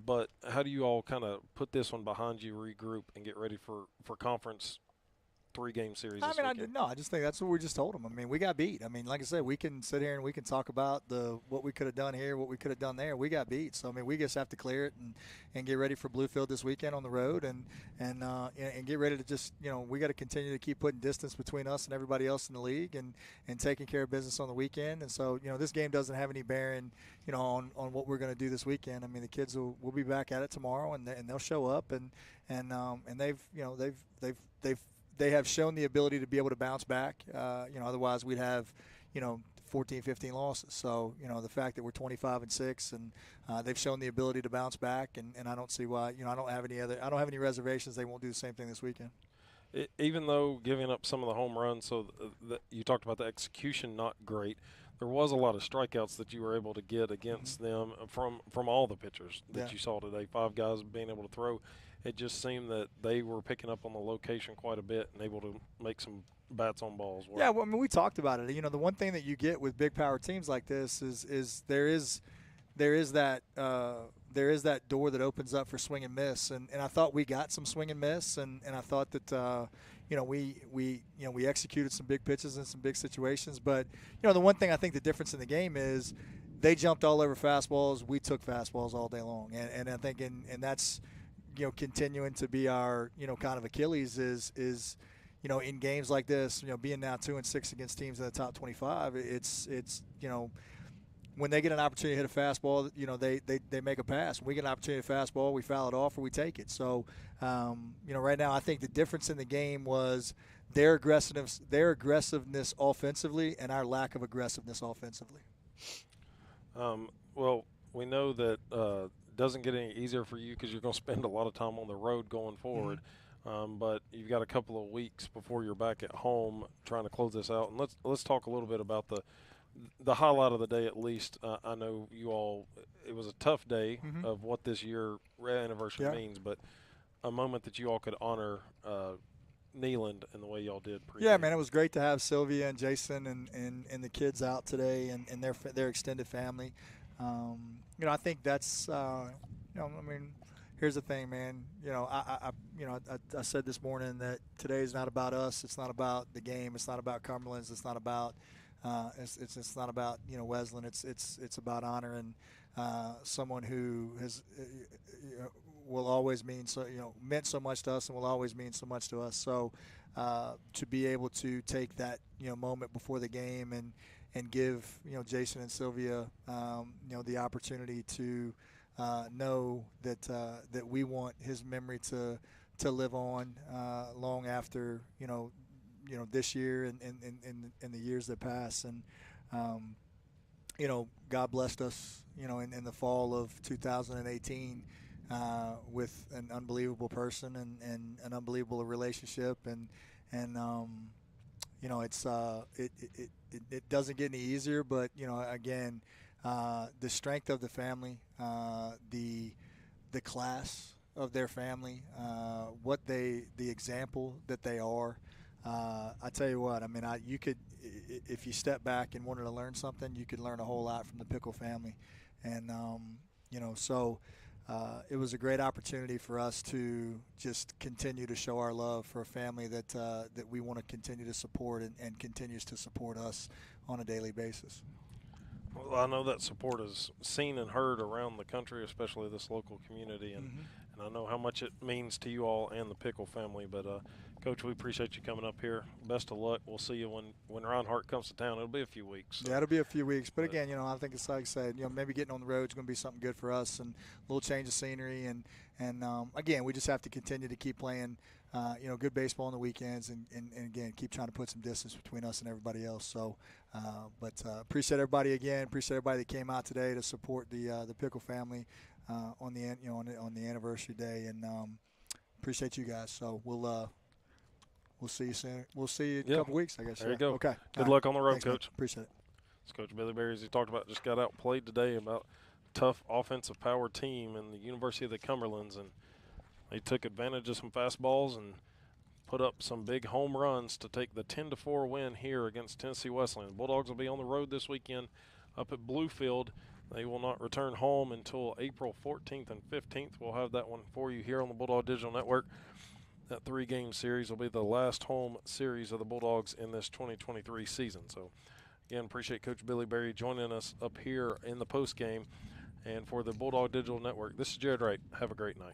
But how do you all kind of put this one behind you, regroup, and get ready for conference 3-game series this weekend? I just think that's what we just told them. I mean, we got beat. I mean, like I said, we can sit here and we can talk about what we could have done here, what we could have done there. We got beat. So, I mean, we just have to clear it and get ready for Bluefield this weekend on the road and get ready to just, we got to continue to keep putting distance between us and everybody else in the league and taking care of business on the weekend. And so, this game doesn't have any bearing, on what we're going to do this weekend. I mean, the kids will be back at it tomorrow and they'll show up and they have shown the ability to be able to bounce back. Otherwise we'd have, 14, 15 losses. So, the fact that we're 25-6 and they've shown the ability to bounce back, and I don't see why. I don't have any reservations. They won't do the same thing this weekend. Even though giving up some of the home runs, so you talked about the execution not great. There was a lot of strikeouts that you were able to get against them from all the pitchers that you saw today. 5 guys being able to throw. It just seemed that they were picking up on the location quite a bit and able to make some bats on balls work. Yeah, well, I mean, we talked about it. The one thing that you get with big power teams like this is there is that door that opens up for swing and miss, and I thought we got some swing and miss, and I thought that we executed some big pitches in some big situations. But the one thing I think the difference in the game is they jumped all over fastballs. We took fastballs all day long, and I think and that's continuing to be our kind of Achilles is in games like this, being now 2-6 against teams in the top 25. It's when they get an opportunity to hit a fastball, they make a pass. When we get an opportunity to fastball, we foul it off or we take it. So, right now I think the difference in the game was their aggressiveness offensively and our lack of aggressiveness offensively. Well, we know that doesn't get any easier for you because you're going to spend a lot of time on the road going forward. But you've got a couple of weeks before you're back at home trying to close this out. And let's talk a little bit about the highlight of the day at least. I know you all – it was a tough day of what this year anniversary means, but a moment that you all could honor Neelan in the way y'all did pre-game. Yeah, man, it was great to have Sylvia and Jason and the kids out today and their extended family. I think that's here's the thing, man. I said this morning that today is not about us. It's not about the game. It's not about Cumberlands. It's not about it's not about Wesleyan. It's about honoring someone who has will always mean meant so much to us and will always mean so much to us. So to be able to take that moment before the game and give Jason and Sylvia the opportunity to know that that we want his memory to live on long after this year and in the years that pass. And God blessed us in the fall of 2018 with an unbelievable person and an unbelievable relationship, and it's it doesn't get any easier, but again, the strength of the family, the class of their family, the example that they are. I tell you what, I mean, you could, if you step back and wanted to learn something, you could learn a whole lot from the Pickle family, and so it was a great opportunity for us to just continue to show our love for a family that that we want to continue to support and continues to support us on a daily basis. Well, I know that support is seen and heard around the country, especially this local community, and I know how much it means to you all and the Pickle family. But, Coach, we appreciate you coming up here. Best of luck. We'll see you when Reinhardt comes to town. It'll be a few weeks. So. Yeah, it'll be a few weeks. But again, I think it's like I said, maybe getting on the road is going to be something good for us and a little change of scenery. And again, we just have to continue to keep playing, good baseball on the weekends and again, keep trying to put some distance between us and everybody else. So, but appreciate everybody again. Appreciate everybody that came out today to support the Pickle family on the anniversary day, and appreciate you guys. So we'll see you soon. We'll see you in a couple weeks, I guess. There you go. Okay. Good luck on the road, Thanks, Coach. Man. Appreciate it. It's Coach Billy Berry, as he talked about, just got out and played today about a tough offensive power team in the University of the Cumberlands, and they took advantage of some fastballs and put up some big home runs to take the 10-4 win here against Tennessee Wesleyan. The Bulldogs will be on the road this weekend up at Bluefield. They will not return home until April 14th and 15th. We'll have that one for you here on the Bulldog Digital Network. That 3-game series will be the last home series of the Bulldogs in this 2023 season. So, again, appreciate Coach Billy Berry joining us up here in the post game. And for the Bulldog Digital Network, this is Jared Wright. Have a great night.